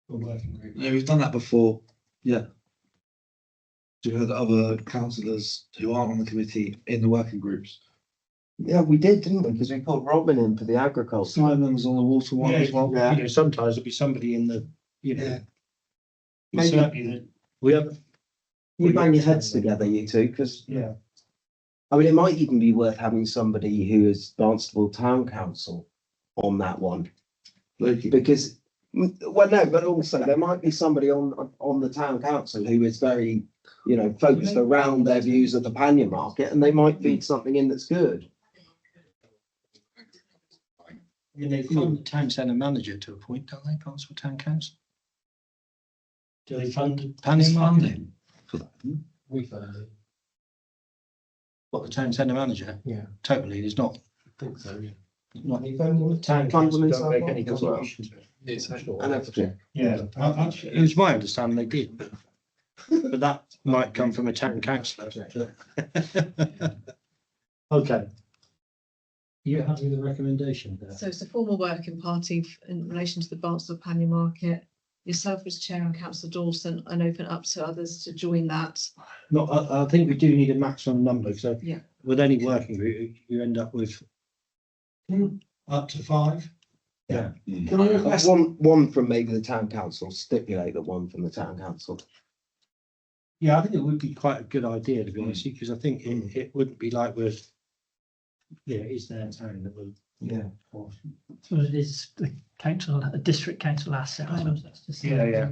Or working group. Yeah, we've done that before. Yeah. We've had other councillors who aren't on the committee in the working groups. Yeah, we did, didn't we? Because we put Robin in for the agriculture. Simon was on the water one as well. Yeah, you know, sometimes it'll be somebody in the, you know. Yeah. Maybe certainly we have. You bang your heads together, you two, because Yeah. I mean, it might even be worth having somebody who is Barnstable Town Council on that one. Because, well, no, but also there might be somebody on the town council who is very, you know, focused around their views of the pannier market, and they might feed something in that's good. I mean, they fund the town centre manager to a point, don't they, Barnstable Town Council? Do they fund pannier market? Funding for that. We fund it. What, the town centre manager? Yeah. Totally, there's not. I think so, yeah. Not the town Fund council them don't make inside any as well. contributions. It's actually. And everything. Yeah, it was my understanding they did, but that might come from a town councillor. Okay. You happy with the recommendation there? So it's a formal working party in relation to the Barnstable Pannier Market. Yourself as chair and councillor Dawson, and open up to others to join that. No, I think we do need a maximum number, so Yeah. with any working group, you end up with up to 5. Yeah. Can I request one from maybe the town council, stipulate that one from the town council? Yeah, I think it would be quite a good idea, to be honest, because I think it wouldn't be like we're, yeah, it's their town that will. Yeah. So it is the council, a district council asset. I suppose that's just. Yeah.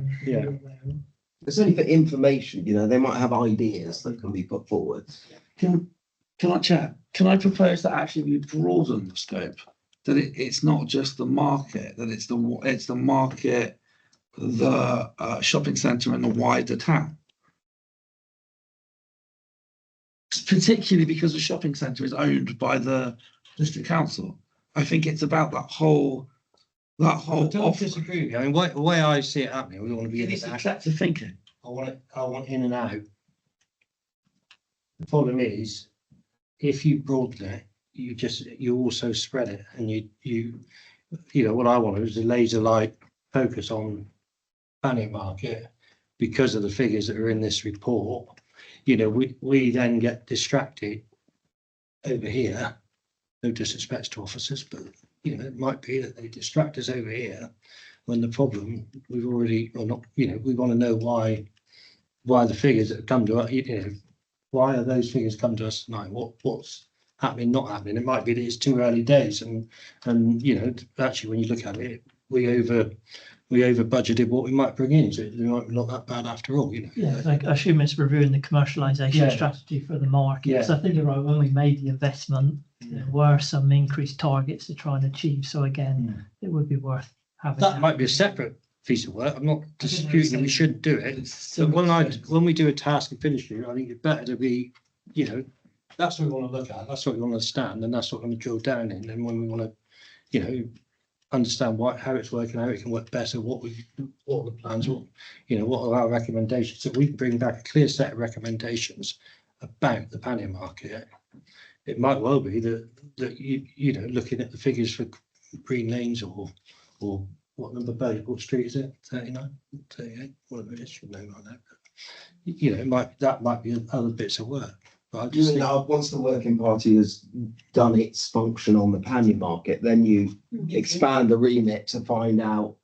It's only for information, you know, they might have ideas that can be put forward. Can I chat? Can I propose that actually we broaden the scope? That it's not just the market, that it's the market, the shopping centre and the wider town. Particularly because the shopping centre is owned by the district council. I think it's about that whole. I don't disagree with you. I mean, the way I see it happening, we want to be in It's and out. collective thinking. I want in and out. The problem is, if you broaden it, you also spread it, and you know, what I want is a laser light focus on pannier market because of the figures that are in this report. You know, we then get distracted over here. No disrespect to officers, but you know, it might be that they distract us over here when the problem we've already, or not, you know, we want to know why the figures that have come to us, you know, why are those figures come to us tonight? What's happening, not happening? It might be that it's too early days, and you know, actually when you look at it, we over budgeted what we might bring in, so it might be not that bad after all, you know. Yeah, I assume it's reviewing the commercialisation Yeah. strategy for the market. Yeah. So I think you're right, when we made the investment, there were some increased targets to try and achieve. So again, it would be worth having. That might be a separate piece of work. I'm not disputing that we should do it. So when we do a task and finish it, I think it's better to be, you know, that's what we want to look at. That's what we want to understand, and that's what we want to drill down in. And when we want to, you know, understand how it's working, how it can work better, what are the plans, what are our recommendations, so we can bring back a clear set of recommendations about the pannier market. It might well be that you know, looking at the figures for Green Lanes or what number what street is it? 39, 38, whatever it is, should know by now. You know, that might be other bits of work. But I just think, Once the working party has done its function on the pannier market, then you expand the remit to find out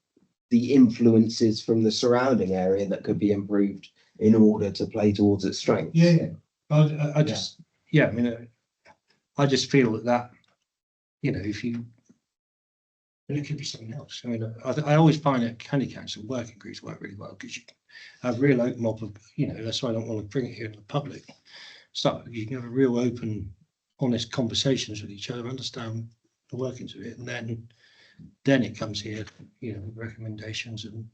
the influences from the surrounding area that could be improved in order to play towards its strengths. yeah. I just, yeah, I mean, I just feel that, you know, if you, and it could be something else. I mean, I always find that county council working groups work really well because you can have real open up of, you know, that's why I don't want to bring it here in the public. So you can have a real open, honest conversations with each other, understand the workings of it, and then it comes here, you know, recommendations, and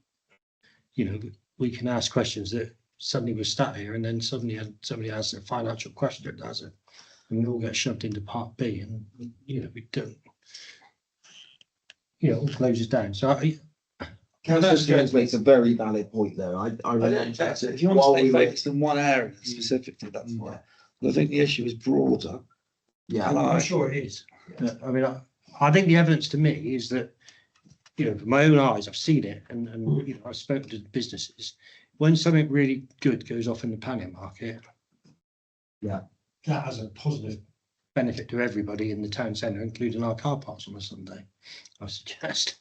you know, we can ask questions that suddenly we're sat here, and then suddenly somebody has a financial question that does it, and we all get shoved into part B, and you know, we don't, you know, it all closes down. So Councillor Jones makes a very valid point there. I If you want to stay focused in one area specifically, that's fine. But I think the issue is broader. Yeah, I'm sure it is. I mean, I think the evidence to me is that, you know, from my own eyes, I've seen it and, you know, I've spoken to businesses. When something really good goes off in the panel market, Yeah. that has a positive benefit to everybody in the town centre, including our car parks on a Sunday, I suggest.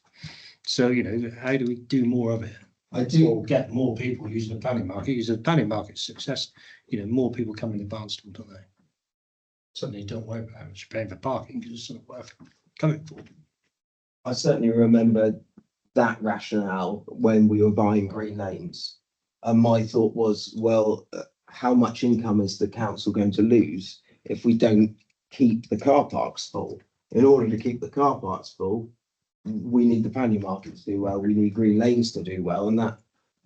So, you know, how do we do more of it? I do. Or get more people using the planning market, use the planning market success, you know, more people coming to Barnstable, don't they? Suddenly don't worry about how much you're paying for parking because it's not worth coming for. I certainly remember that rationale when we were buying Green Lanes. And my thought was, well, how much income is the council going to lose if we don't keep the car parks full? In order to keep the car parks full, we need the planning market to do well, we need Green Lanes to do well, and that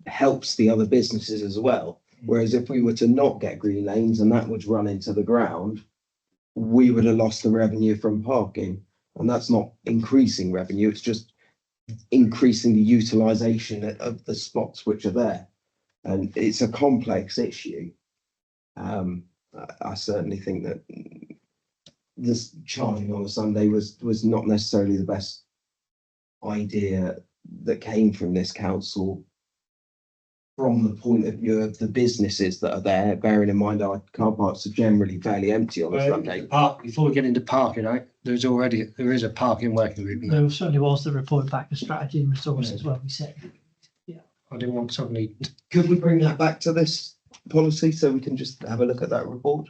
helps the other businesses as well. Whereas if we were to not get Green Lanes and that would run into the ground, we would have lost the revenue from parking. And that's not increasing revenue, it's just increasing the utilisation of the spots which are there. And it's a complex issue. I certainly think that this charging on a Sunday was not necessarily the best idea that came from this council from the point of view of the businesses that are there, bearing in mind our car parks are generally fairly empty on a Sunday. Before we get into parking, there is a parking working group. There certainly was the report back to strategy and resources where we said. I didn't want suddenly. Could we bring that back to this policy so we can just have a look at that report?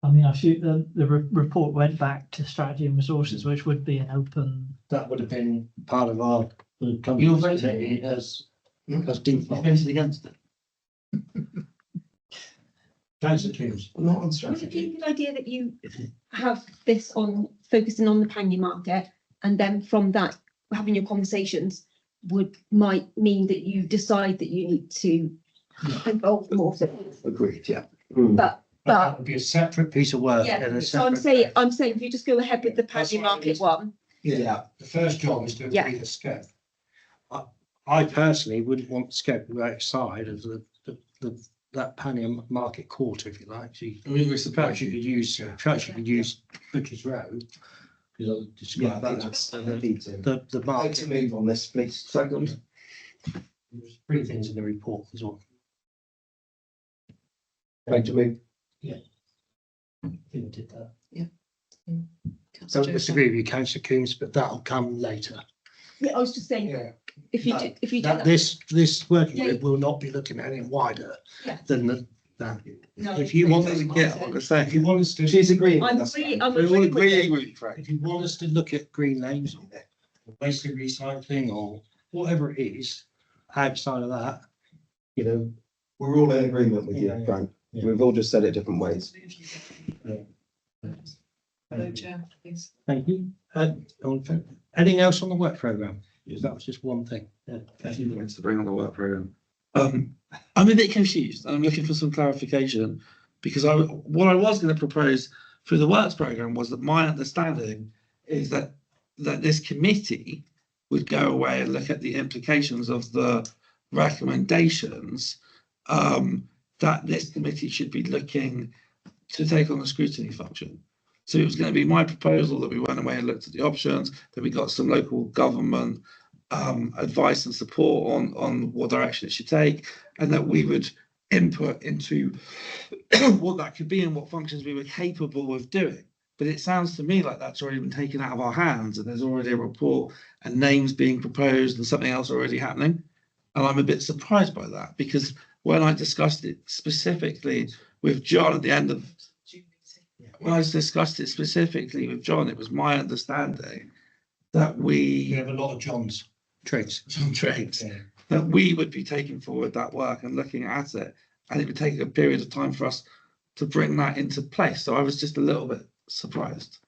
I mean, I shoot the report went back to strategy and resources, which would be an open. That would have been part of our. You're voting as default. voted against it. Councillor Coombs. Not on Would strategy. it be a good idea that you have this on focusing on the panel market, and then from that, having your conversations might mean that you decide that you need to involve more. Agreed, yeah. But That would be a separate piece of work. and yeah, a so I'm separate- saying if you just go ahead with the That's panel what I market mean. one. Yeah. The first job is to Yeah. agree the scope. I personally wouldn't want scope to go outside of that panel market quarter, if you like. So perhaps you could use Butchers Road. Because I'll describe that. That's The like market. to move on this, please. Second. There's 3 things in the report as well. Like to move. I think we did that. Councillor Don't disagree with you, councillor Coombs, but that'll come later. Yeah, I was just saying, if you do That that. this working Yeah. group will not be looking at anything wider Yeah. than that. No, If you want us to Yeah, like I say, if you want us to. She's agreeing. I'm with us. agreeing with you. Frank. If you want us to look at green lanes or waste recycling or whatever it is, outside of that, you know. We're all in agreement with you, Yeah, yeah. Frank. Yeah. We've all just said it different ways. Hello, Chair, please. Thank you. Anything else on the work programme? Because that was just one thing. Yeah. To bring on the work program. I'm a bit confused. I'm looking for some clarification because what I was going to propose through the works program was that my understanding is that this committee would go away and look at the implications of the recommendations that this committee should be looking to take on the scrutiny function. So it was going to be my proposal that we went away and looked at the options, that we got some local government advice and support on what direction it should take, and that we would input into what that could be and what functions we were capable of doing. But it sounds to me like that's already been taken out of our hands and there's already a report and names being proposed and something else already happening. And I'm a bit surprised by that because when I discussed it specifically with John at the end of when I discussed it specifically with John, it was my understanding that We have a lot of John's trades. that we would be taking forward that work and looking at it, and it would take a period of time for us to bring that into place. So I was just a little bit surprised.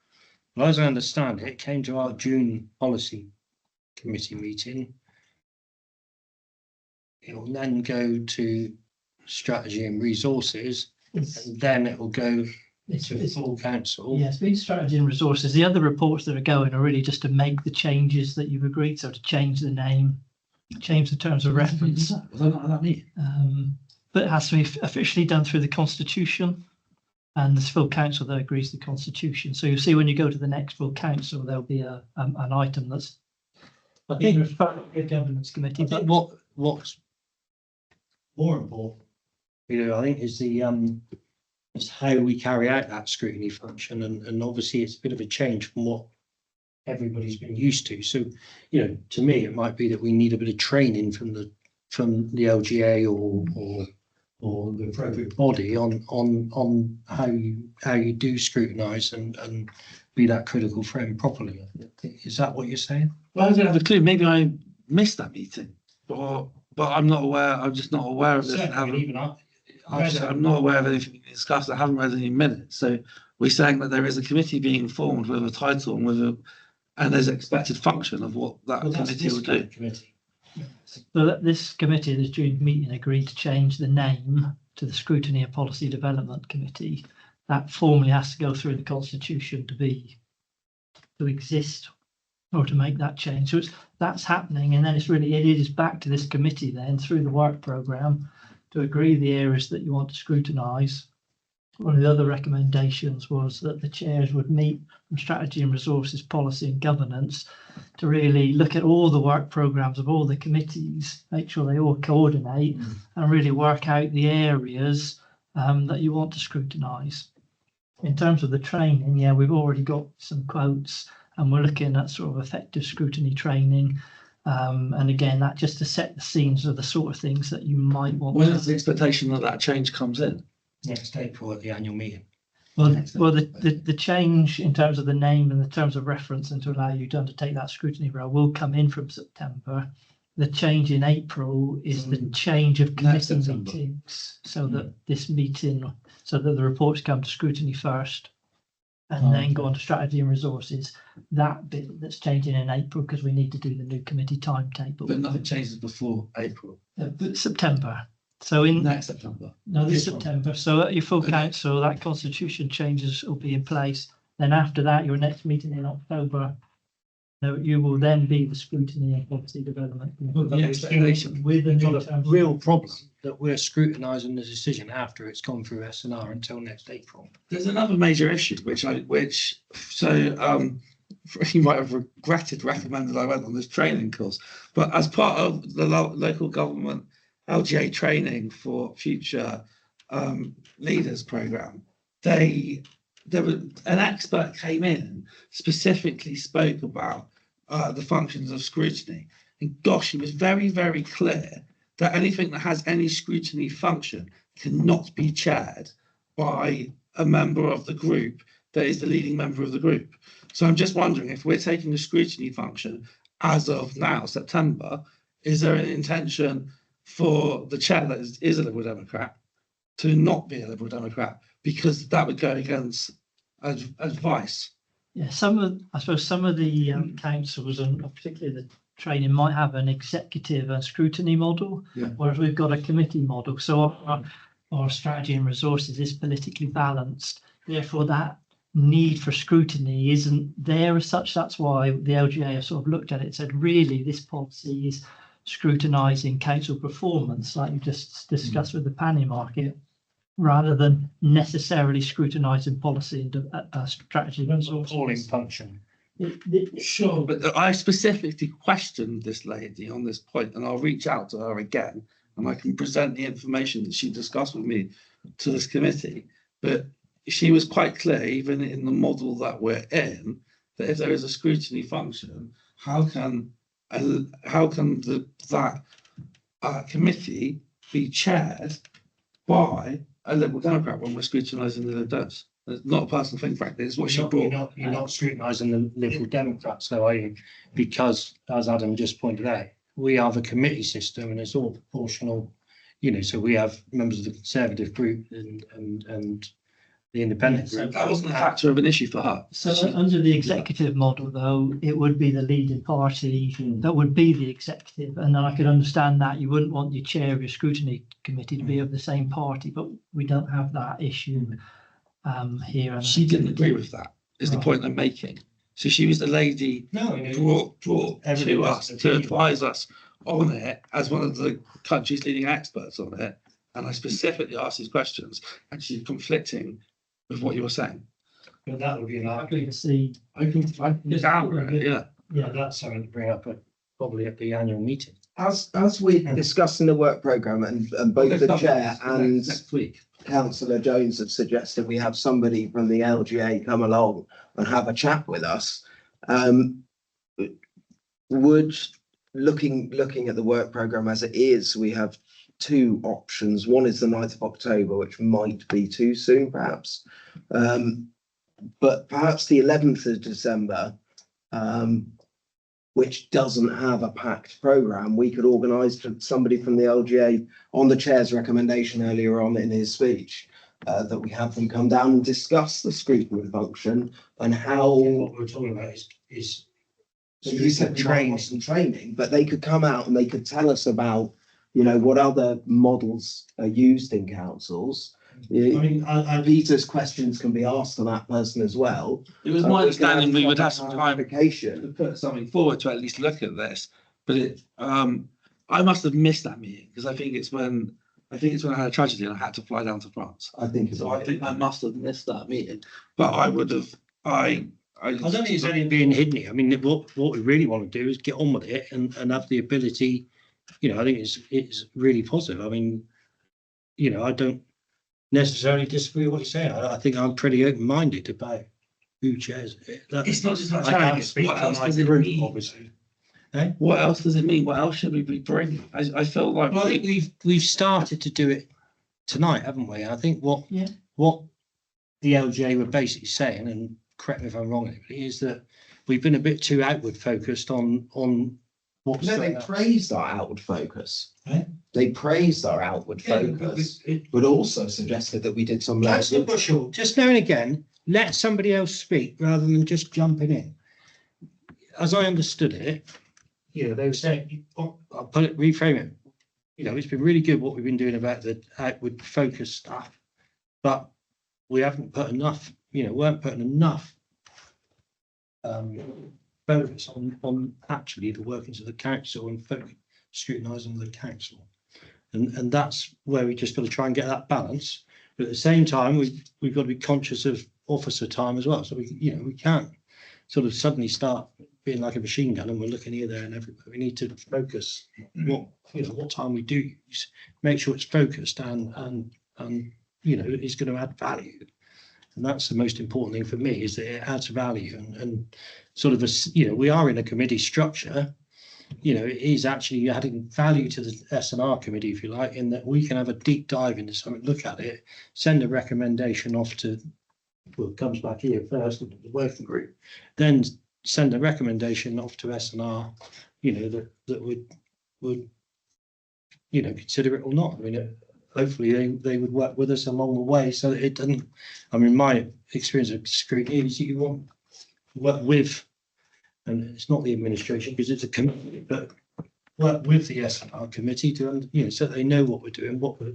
Well, as I understand it, it came to our June policy committee meeting. It will then go to strategy and resources, and then it will go to full council. Yeah, it's been strategy and resources. The other reports that are going are really just to make the changes that you've agreed, so to change the name, change the terms of reference. Was that not how that mean? But it has to be officially done through the constitution. and there's full council that agrees the constitution. So you'll see when you go to the next full council, there'll be an item that's I being think referred to the governance committee. I think what's more important, I think is is how we carry out that scrutiny function, and obviously it's a bit of a change from what everybody's been used to. So, to me, it might be that we need a bit of training from the LGA or the appropriate body on how you do scrutinise and be that critical friend properly. Is that what you're saying? Well, I don't have a clue. Maybe I missed that meeting, but I'm not aware. I'm just not aware of this. I'm not aware of anything being discussed. I haven't read any minutes. So we're saying that there is a committee being formed with a title and there's expected function of what that committee will do. So that this committee, this joint meeting, agreed to change the name to the Scrutiny and Policy Development Committee. That formally has to go through the constitution to exist or to make that change. So that's happening, and then it is back to this committee then through the work programme to agree the areas that you want to scrutinise. One of the other recommendations was that the chairs would meet from Strategy and Resources, Policy and Governance to really look at all the work programmes of all the committees, make sure they all coordinate and really work out the areas that you want to scrutinise. In terms of the training, we've already got some quotes and we're looking at sort of effective scrutiny training. And again, that just to set the scenes of the sort of things that you might want. When is the expectation that change comes in? Next April at the annual meeting. Well, the change in terms of the name and the terms of reference and to allow you to undertake that scrutiny role will come in from September. The change in April is the change of committee meetings, so that the reports come to scrutiny first and then go on to strategy and resources. That bit that's changing in April because we need to do the new committee timetable. But nothing changes before April. But September. So in next September. No, this September. So at your full council, that constitution changes will be in place. Then after that, your next meeting in October, you will then be the scrutiny and policy development. With a real problem that we're scrutinising the decision after it's gone through SNR until next April. There's another major issue you might have recommended I went on this training course, but as part of the local government LGA training for future leaders program, an expert came in and specifically spoke about the functions of scrutiny. And gosh, he was very, very clear that anything that has any scrutiny function cannot be chaired by a member of the group that is the leading member of the group. So I'm just wondering, if we're taking the scrutiny function as of now, September, is there an intention for the chair that is a Liberal Democrat to not be a Liberal Democrat, because that would go against advice? Yeah, I suppose some of the councils, and particularly the training, might have an executive and scrutiny model, whereas we've got a committee model. So our strategy and resources is politically balanced. Therefore, that need for scrutiny isn't there as such. That's why the LGA have sort of looked at it and said, really, this policy is scrutinising council performance, like you just discussed with the planning market, rather than necessarily scrutinising policy and strategy and resources. Function. Sure, but I specifically questioned this lady on this point, and I'll reach out to her again and I can present the information that she discussed with me to this committee. But she was quite clear, even in the model that we're in, that if there is a scrutiny function, how can that committee be chaired by a Liberal Democrat when we're scrutinising the Lib Dems? It's not a personal thing, frankly. It's what she brought. You're not scrutinising the Liberal Democrats, though, are you? Because, as Adam just pointed out, we have a committee system and it's all proportional. So we have members of the Conservative group and the Independent group. That wasn't a factor of an issue for her. So under the executive model, though, it would be the leading party that would be the executive. And then I could understand that you wouldn't want your chair of your scrutiny committee to be of the same party, but we don't have that issue here. She didn't agree with that, is the point I'm making. So she was the lady brought to us to advise us on it as one of the country's leading experts on it. And I specifically asked these questions, and she's conflicting with what you were saying. But that would be an Happy to see. I can yeah. yeah, that's something to bring up probably at the annual meeting. As we're discussing the work programme and both the chair and Next week. councillor Jones have suggested we have somebody from the LGA come along and have a chat with us. Would looking at the work programme as it is, we have two options. One is the 9th of October, which might be too soon, perhaps. But perhaps the 11th of December, which doesn't have a packed programme, we could organise somebody from the LGA on the chair's recommendation earlier on in his speech, that we have them come down and discuss the scrutiny function and how. What we're talking about is So you said training, but they could come out and they could tell us about, you know, what other models are used in councils. I mean, Peter's questions can be asked to that person as well. It was my understanding we would have some time clarification to put something forward to at least look at this. But I must have missed that meeting because I think it's when I had a tragedy and I had to fly down to France. I think So I think I must have missed that meeting. But I would have I don't think it's anything being hidden here. I mean, what we really want to do is get on with it and have the ability, you know, I think it's really positive. I mean, you know, I don't necessarily disagree with what you're saying. I think I'm pretty open-minded about who chairs it. It's not just about I can't chairs. speak What for else my does it group, mean? obviously. Eh? What else does it mean? What else should we be bringing? I feel like Well, I think we've started to do it tonight, haven't we? I think what the LGA were basically saying, and correct me if I'm wrong, is that we've been a bit too outward focused on what's. No, they praised our outward focus. Eh? They praised our outward focus, but also suggested that we did some. That's the bushel. Just now and again, let somebody else speak rather than just jumping in. As I understood it, you know, they were saying, I'll reframe it. You know, it's been really good what we've been doing about the outward focus stuff, but we haven't put enough, you know, weren't putting enough focus on actually the workings of the council and scrutinising the council. And that's where we just got to try and get that balance. But at the same time, we've got to be conscious of officer time as well. So we can't sort of suddenly start being like a machine gun and we're looking here, there and everywhere. We need to focus what time we do use, make sure it's focused and you know, it's going to add value. And that's the most important thing for me, is that it adds value and sort of we are in a committee structure. You know, it is actually adding value to the S&R committee, if you like, in that we can have a deep dive into something, look at it, send a recommendation off to, well, it comes back here first, the working group, then send a recommendation off to S&R, you know, that would, you know, consider it or not. I mean, hopefully they would work with us along the way so that it doesn't, I mean, my experience of scrutiny is you want to work with, and it's not the administration because it's a committee, but work with the S&R committee to, you know, so they know what we're doing, what we're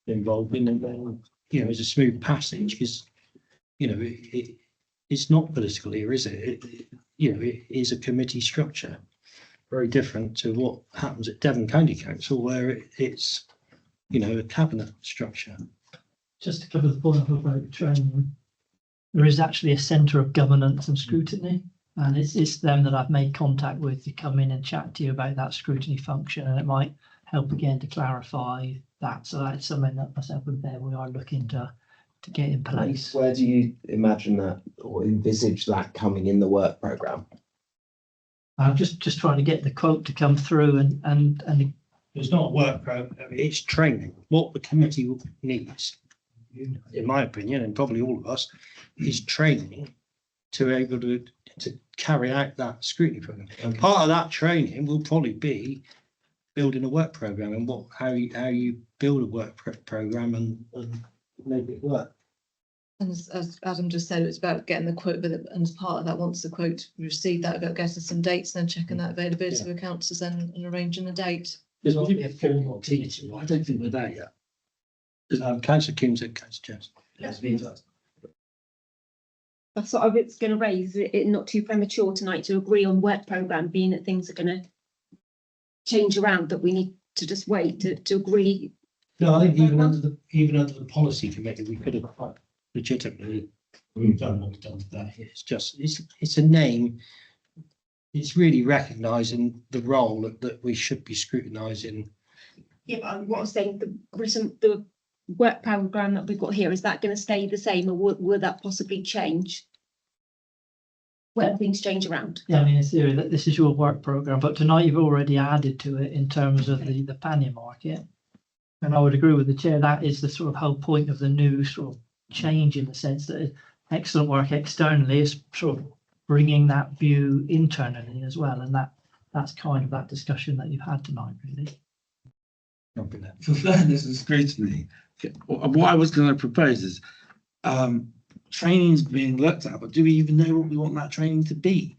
involved in, and then, you know, it's a smooth passage because, you know, it's not political here, is it? You know, it is a committee structure, very different to what happens at Devon County Council, where it's, you know, a cabinet structure. Just to cover the point about training, there is actually a centre of governance and scrutiny, and it's them that I've made contact with to come in and chat to you about that scrutiny function, and it might help again to clarify that. So that's something that myself and Bear, we are looking to get in place. Where do you imagine that or envisage that coming in the work programme? I'm just trying to get the quote to come through and It's not work program, it's training. What the committee needs, in my opinion, and probably all of us, is training to be able to carry out that scrutiny program. And part of that training will probably be building a work program and how you build a work program and make it work. And as Adam just said, it's about getting the quote with it, and as part of that, once the quote received, that about getting some dates and then checking that availability of councillors and arranging a date. There's not be a formal teaching. I don't think we're there yet. Councillor Coombs and Councillor Jones. That's what I was going to raise. Is it not too premature tonight to agree on work programme, being that things are going to change around, that we need to just wait to agree? No, I think even under the policy committee, we could have legitimately, we've done what we've done for that. It's just, it's a name. It's really recognising the role that we should be scrutinising. Yeah, but what I'm saying, the work programme that we've got here, is that going to stay the same, or will that possibly change? When things change around? Yeah, I mean, in theory, that this is your work programme, but tonight you've already added to it in terms of the pannier market. And I would agree with the chair, that is the sort of whole point of the new sort of change, in the sense that excellent work externally is sort of bringing that view internally as well. And that's kind of that discussion that you've had tonight, really. For fairness and scrutiny, what I was going to propose is training's being looked at, but do we even know what we want that training to be?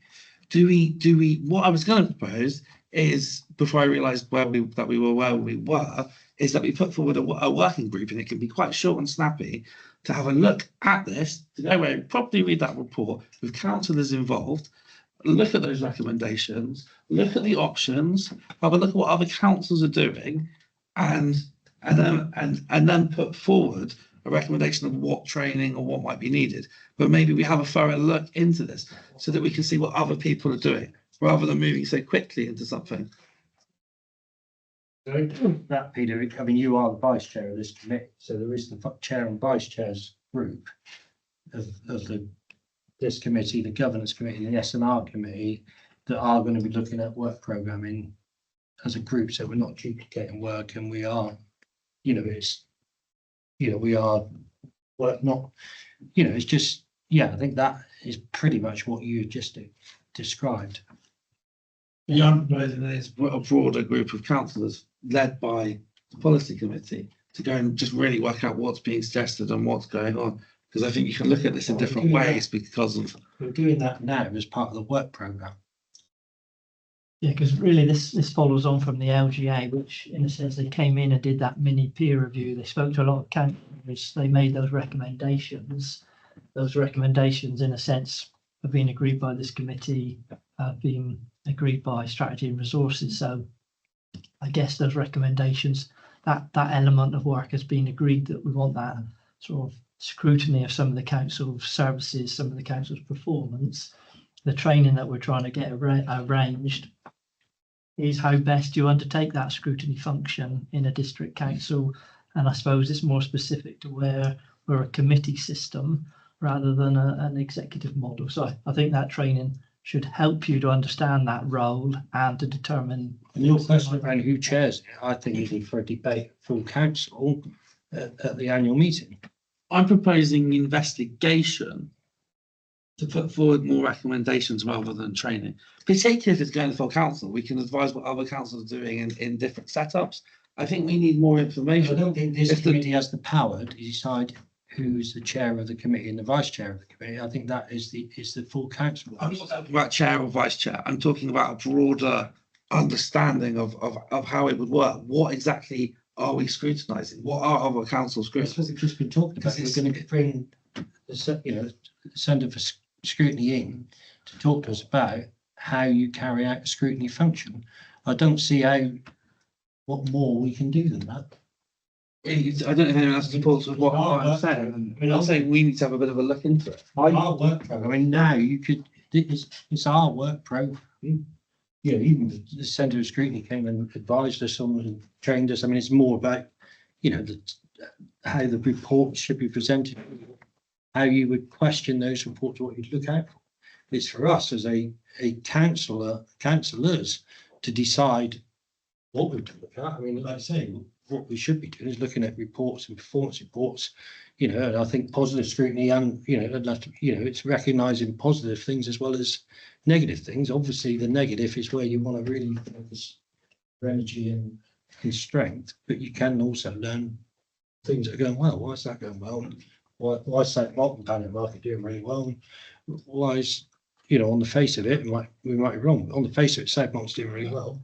What I was going to propose is, before I realised that we were, is that we put forward a working group, and it can be quite short and snappy, to have a look at this, to go away and properly read that report with councillors involved, look at those recommendations, look at the options, have a look at what other councils are doing, and then put forward a recommendation of what training or what might be needed. But maybe we have a thorough look into this so that we can see what other people are doing, rather than moving so quickly into something. That, Peter, I mean, you are the vice chair of this committee, so there is the chair and vice chairs group of this committee, the governance committee, the S&R committee, that are going to be looking at work programming as a group, so we're not duplicating work, and we are, we are not, it's just, I think that is pretty much what you just described. Yeah, I'm proposing that it's a broader group of councillors led by the policy committee to go and just really work out what's being suggested and what's going on. Because I think you can look at this in different ways because of. We're doing that now as part of the work programme. Yeah, because really this follows on from the LGA, which in a sense they came in and did that mini peer review. They spoke to a lot of councillors. They made those recommendations. Those recommendations, in a sense, have been agreed by this committee, have been agreed by Strategy and Resources. So I guess those recommendations, that element of work has been agreed, that we want that sort of scrutiny of some of the council services, some of the council's performance. The training that we're trying to get arranged is how best you undertake that scrutiny function in a district council. And I suppose it's more specific to where we're a committee system rather than an executive model. So I think that training should help you to understand that role and to determine. And your question around who chairs it, I think is for a debate full council at the annual meeting. I'm proposing investigation to put forward more recommendations rather than training. Particularly if it's going to full council, we can advise what other councils are doing in different setups. I think we need more information. I don't think this committee has the power to decide who's the chair of the committee and the vice chair of the committee. I think that is the full council. I'm not talking about chair or vice chair. I'm talking about a broader understanding of how it would work. What exactly are we scrutinising? What are other councils That's what scrutinising? we've just been talking about. We're going to bring the Centre for Scrutiny in to talk to us about how you carry out a scrutiny function. I don't see what more we can do than that. I don't know if anyone else supports with what I'm saying. I'm saying we need to have a bit of a look into it. Our work program. I mean, now you could. It's our work program. Even the Centre of Scrutiny came and advised us on and trained us. I mean, it's more about, how the reports should be presented, how you would question those reports, what you'd look out for. It's for us as a councillors to decide what we're to look at. I mean, like I say, what we should be doing is looking at reports and performance reports, and I think positive scrutiny and, it's recognising positive things as well as negative things. Obviously, the negative is where you want to really focus your energy and strength, but you can also learn things that are going well. Why is that going well? Why is that multi-panel market doing really well? Why is, on the face of it, we might be wrong. On the face of it, Southmont's doing really well.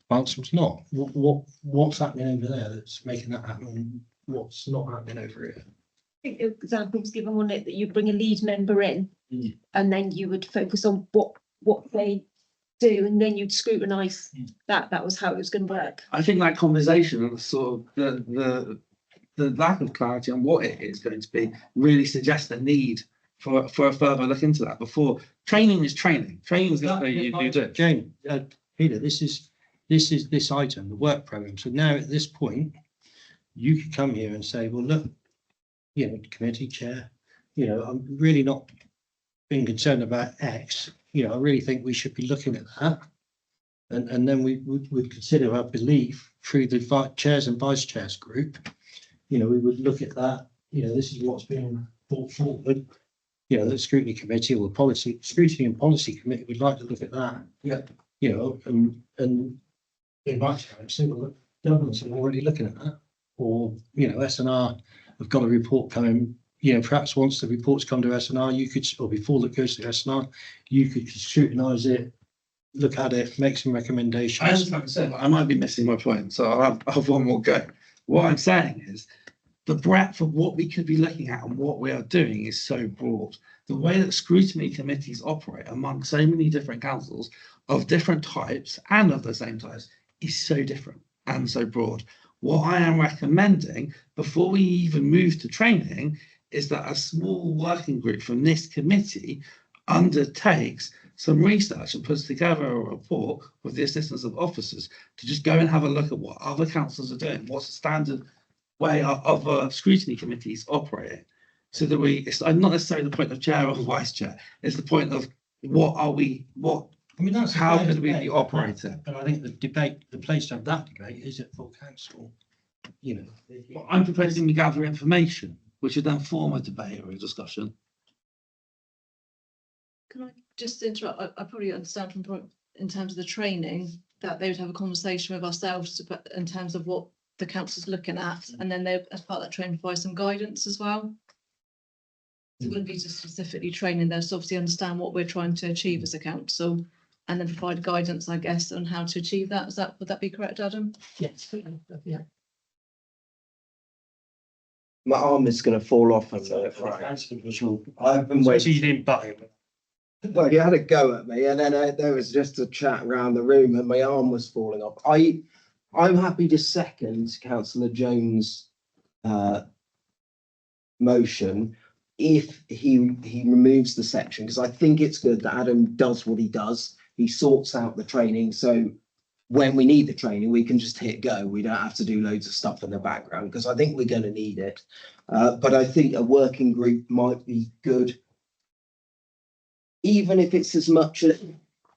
Balsam's not. What's happening over there that's making that happen? What's not happening over here? I think the example was given on it that you bring a lead member in and then you would focus on what they do and then you'd scrutinise that. That was how it was going to work. I think that conversation and sort of the the lack of clarity on what it is going to be really suggests the need for a further look into that before. Training is training. Training is the thing you do. Jane, Peter, this is this item, the work program. So now at this point, you could come here and say, well, look, you know, committee chair, you know, I'm really not being concerned about X. You know, I really think we should be looking at that. And then we would consider our belief through the chairs and vice chairs group. You know, we would look at that. You know, this is what's being brought forward. You know, the scrutiny committee or the policy scrutiny and policy committee would like to look at that. Yeah. You know, and in my time, say, well, look, governments are already looking at that. Or, you know, SNR have got a report coming. You know, perhaps once the reports come to SNR, you could, or before it goes to SNR, you could scrutinise it, look at it, make some recommendations. I understand what I'm saying, I might be missing my point, so I'll have one more go. What I'm saying is the breadth of what we could be looking at and what we are doing is so broad. The way that scrutiny committees operate among so many different councils of different types and of the same types is so different and so broad. What I am recommending before we even move to training is that a small working group from this committee undertakes some research and puts together a report with the assistance of officers to just go and have a look at what other councils are doing, what's the standard way other scrutiny committees operating, so that it's not necessarily the point of chair or vice chair, it's the point of how could we be operating. And I think the place to have that debate is at full council. You know, Well, I'm proposing we gather information, which would then form a debate or a discussion. Can I just interrupt? I probably understand from point in terms of the training that they would have a conversation with ourselves in terms of what the council's looking at, and then they, as part of that training, provide some guidance as well. It wouldn't be just specifically training, there's obviously understand what we're trying to achieve as a council, and then provide guidance, I guess, on how to achieve that. Would that be correct, Adam? Yes, yeah. My arm is going to fall off. I've been waiting. Well, you had a go at me, and then there was just a chat around the room, and my arm was falling off. I'm happy to second Councillor Jones' motion if he removes the section, because I think it's good that Adam does what he does. He sorts out the training, so when we need the training, we can just hit go. We don't have to do loads of stuff in the background, because I think we're going to need it. But I think a working group might be good, even if it's as much as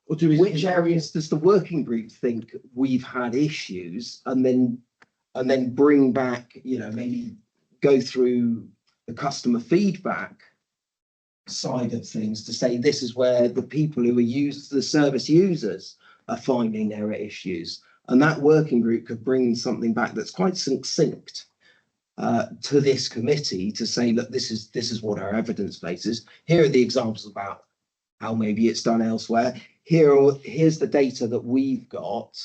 which areas does the working group think we've had issues, and then bring back, you know, maybe go through the customer feedback side of things to say this is where the people who are the service users are finding there are issues, and that working group could bring something back that's quite succinct to this committee to say, look, this is what our evidence base is. Here are the examples about how maybe it's done elsewhere. Here's the data that we've got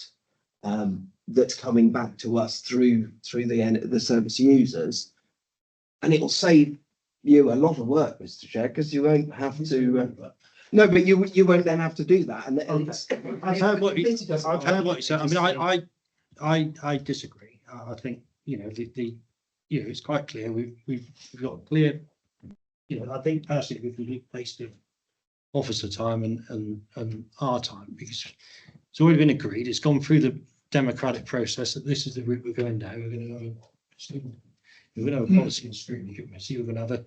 that's coming back to us through the service users, and it'll save you a lot of work, Mr. Chair, because you won't have to. No, but you won't then have to do that. And I've heard what you said. I mean, I disagree. I think, you know, you know, it's quite clear. We've got clear. You know, I think personally we can be wasted officer time and our time, because it's already been agreed. It's gone through the democratic process that this is the route we're going down. We're going to have a policy and scrutiny committee. We're going to have a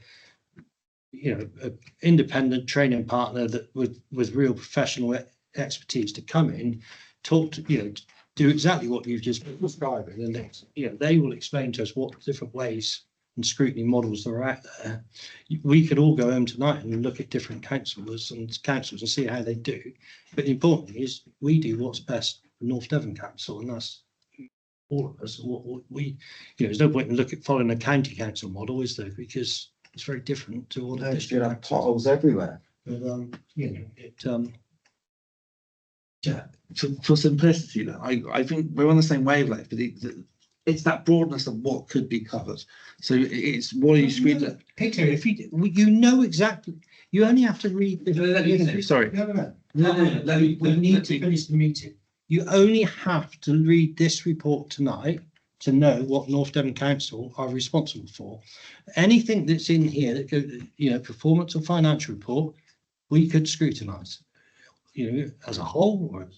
independent training partner that with real professional expertise to come in, talk to, you know, do exactly what you've just described, and then, you know, they will explain to us what different ways and scrutiny models that are out there. We could all go home tonight and look at different councils and see how they do. But the important thing is we do what's best for North Devon Council, and that's all of us. What we, you know, there's no point in following a county council model, is there? Because it's very different to all the district councils. Potholes everywhere. But, you know, Yeah, for simplicity, though, I think we're on the same wavelength, but it's that broadness of what could be covered. So it's what are you screened at? Peter, if you know exactly, you only have to read. Sorry. We need to finish the meeting. You only have to read this report tonight, to know what North Devon Council are responsible for. Anything that's in here that go, you know, performance or financial report, we could scrutinise, you know, as a whole or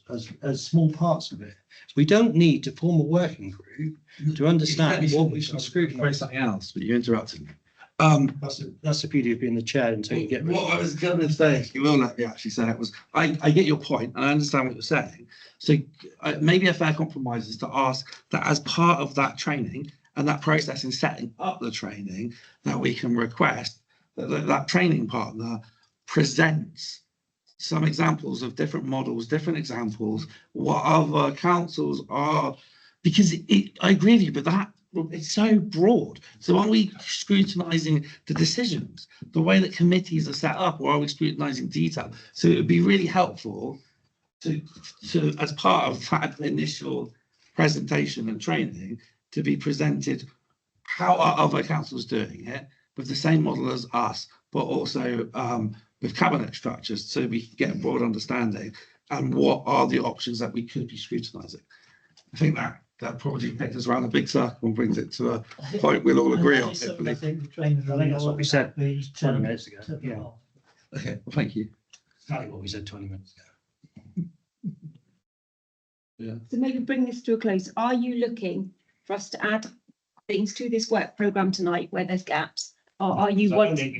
as small parts of it. We don't need to form a working group to understand what we should scrutinise. Something else, but you interrupted me. That's the beauty of being the chair until you get. What I was going to say, you will let me actually say it, was I get your point and I understand what you're saying. So maybe a fair compromise is to ask that as part of that training and that process in setting up the training, that we can request that that training partner presents some examples of different models, different examples, what other councils are, because I agree with you, but it's so broad. So are we scrutinising the decisions, the way that committees are set up, or are we scrutinising detail? So it would be really helpful to as part of that initial presentation and training, to be presented how are other councils doing it with the same model as us, but also with cabinet structures, so we can get a broad understanding and what are the options that we could be scrutinising. I think that probably takes us around a big circle and brings it to a point we'll all agree on. I think the trainers I think that's what we said 20 minutes ago. to- Yeah, Okay, well, thank you. exactly what we said 20 minutes ago. So maybe bring this to a close. Are you looking for us to add things to this work programme tonight where there's gaps? Or are you I wanting? think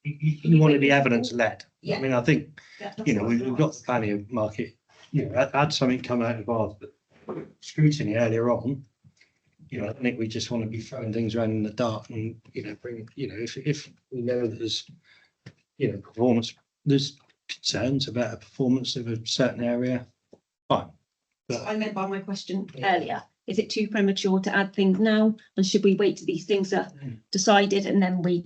you want to be evidence led. Yeah. I mean, I think, That's you know, what we've got the value market, you know, had something come out of our scrutiny earlier on. You know, I think we just want to be throwing things around in the dark and, you know, bring, you know, if we know that there's, you know, there's concerns about a performance of a certain area, fine. But I meant by my question earlier, is it too premature to add things now? And should we wait till these things are decided and then we?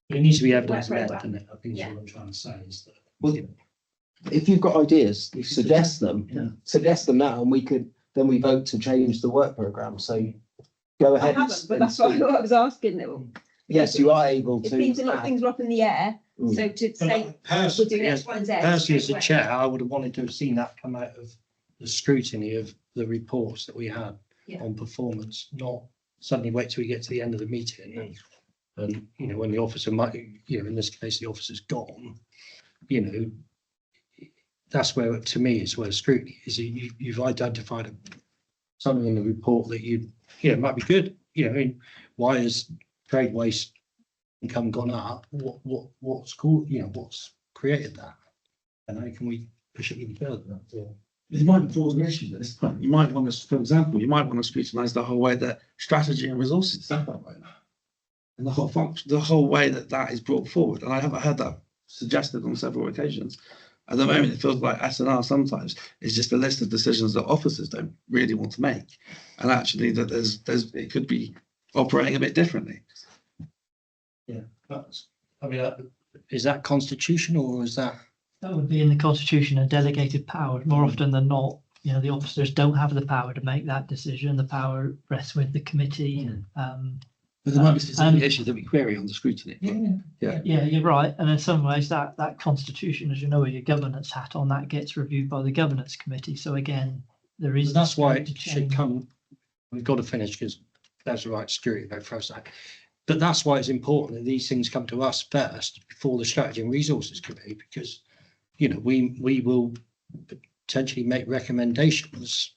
it needs to be evidence Work led, programme. doesn't it? I think Yeah. what I'm trying to say is that. Well, if you've got ideas, suggest them. Yeah. Suggest them now, and we vote to change the work programme. So go I ahead. haven't, but that's what I was asking. Yes, you are able It to. seems a lot of things are up in the air, Mm. so to But say we'll do personally, X, Y, and Z. personally, as a straight away. chair, I would have wanted to have seen that come out of the scrutiny of the reports that we had Yeah. on performance, not suddenly wait till we get to the end of the meeting and, you know, when the officer might, you know, in this case, the officer's gone, you know, that's where, to me, is where scrutiny is. You've identified something in the report that you know, might be good, you know, I mean, why has trade waste income gone up? What's called, you know, what's created that? And how can we push it even further? It might be broader issues at this point. You might want to, for example, you might want to scrutinise the whole way that strategy and resources set up right now. And the whole function, the whole way that is brought forward. And I haven't heard that suggested on several occasions. At the moment, it feels like S&R sometimes is just a list of decisions that officers don't really want to make. And actually that it could be operating a bit differently. Yeah, that's, I mean, is that constitutional or is that? That would be in the constitution, a delegated power. More often than not, you know, the officers don't have the power to make that decision. The power rests with the committee. But there might be specific issues that we query on the scrutiny. Yeah, you're right. And in some ways that constitution, as you know, with your governance hat on, that gets reviewed by the governance committee. So again, there is. That's why scope to it should change. come, we've got to finish because that's the right security vote for us. But that's why it's important that these things come to us first before the strategy and resources committee, because, you know, we will potentially make recommendations,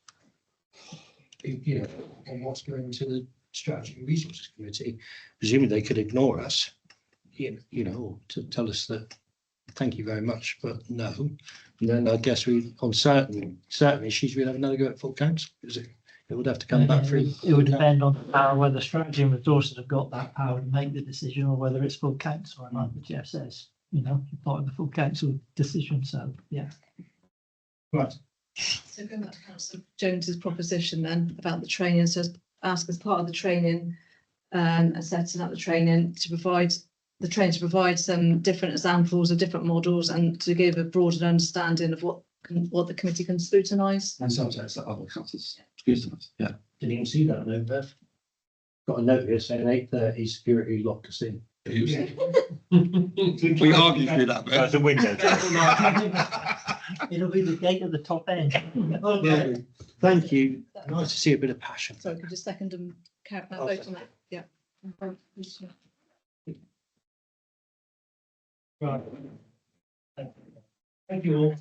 you know, on what's going to the strategy and resources committee. Presumably they could ignore us, you know, or to tell us that, thank you very much, but no. And then I guess on certain issues, we'd have another go at full council, because it would have to come back through. It would depend on the power, whether strategy and resources have got that power to make the decision, or whether it's full council. And like the chair says, you know, you're part of the full council decision. So yeah. Right. So going back to Councillor Jones's proposition then about the training, so ask as part of the training and setting up the training to provide some different examples of different models and to give a broader understanding of what the committee can scrutinise. And sometimes that other councils scrutinise. Yeah. Didn't even see that note there. Got a note here saying 8:30 security locked us in. We argued through that. That's a window. It'll be the gate at the top end. Yeah, thank you. Nice to see a bit of passion. So we could just second and vote on it. Yeah. Right. Thank you all.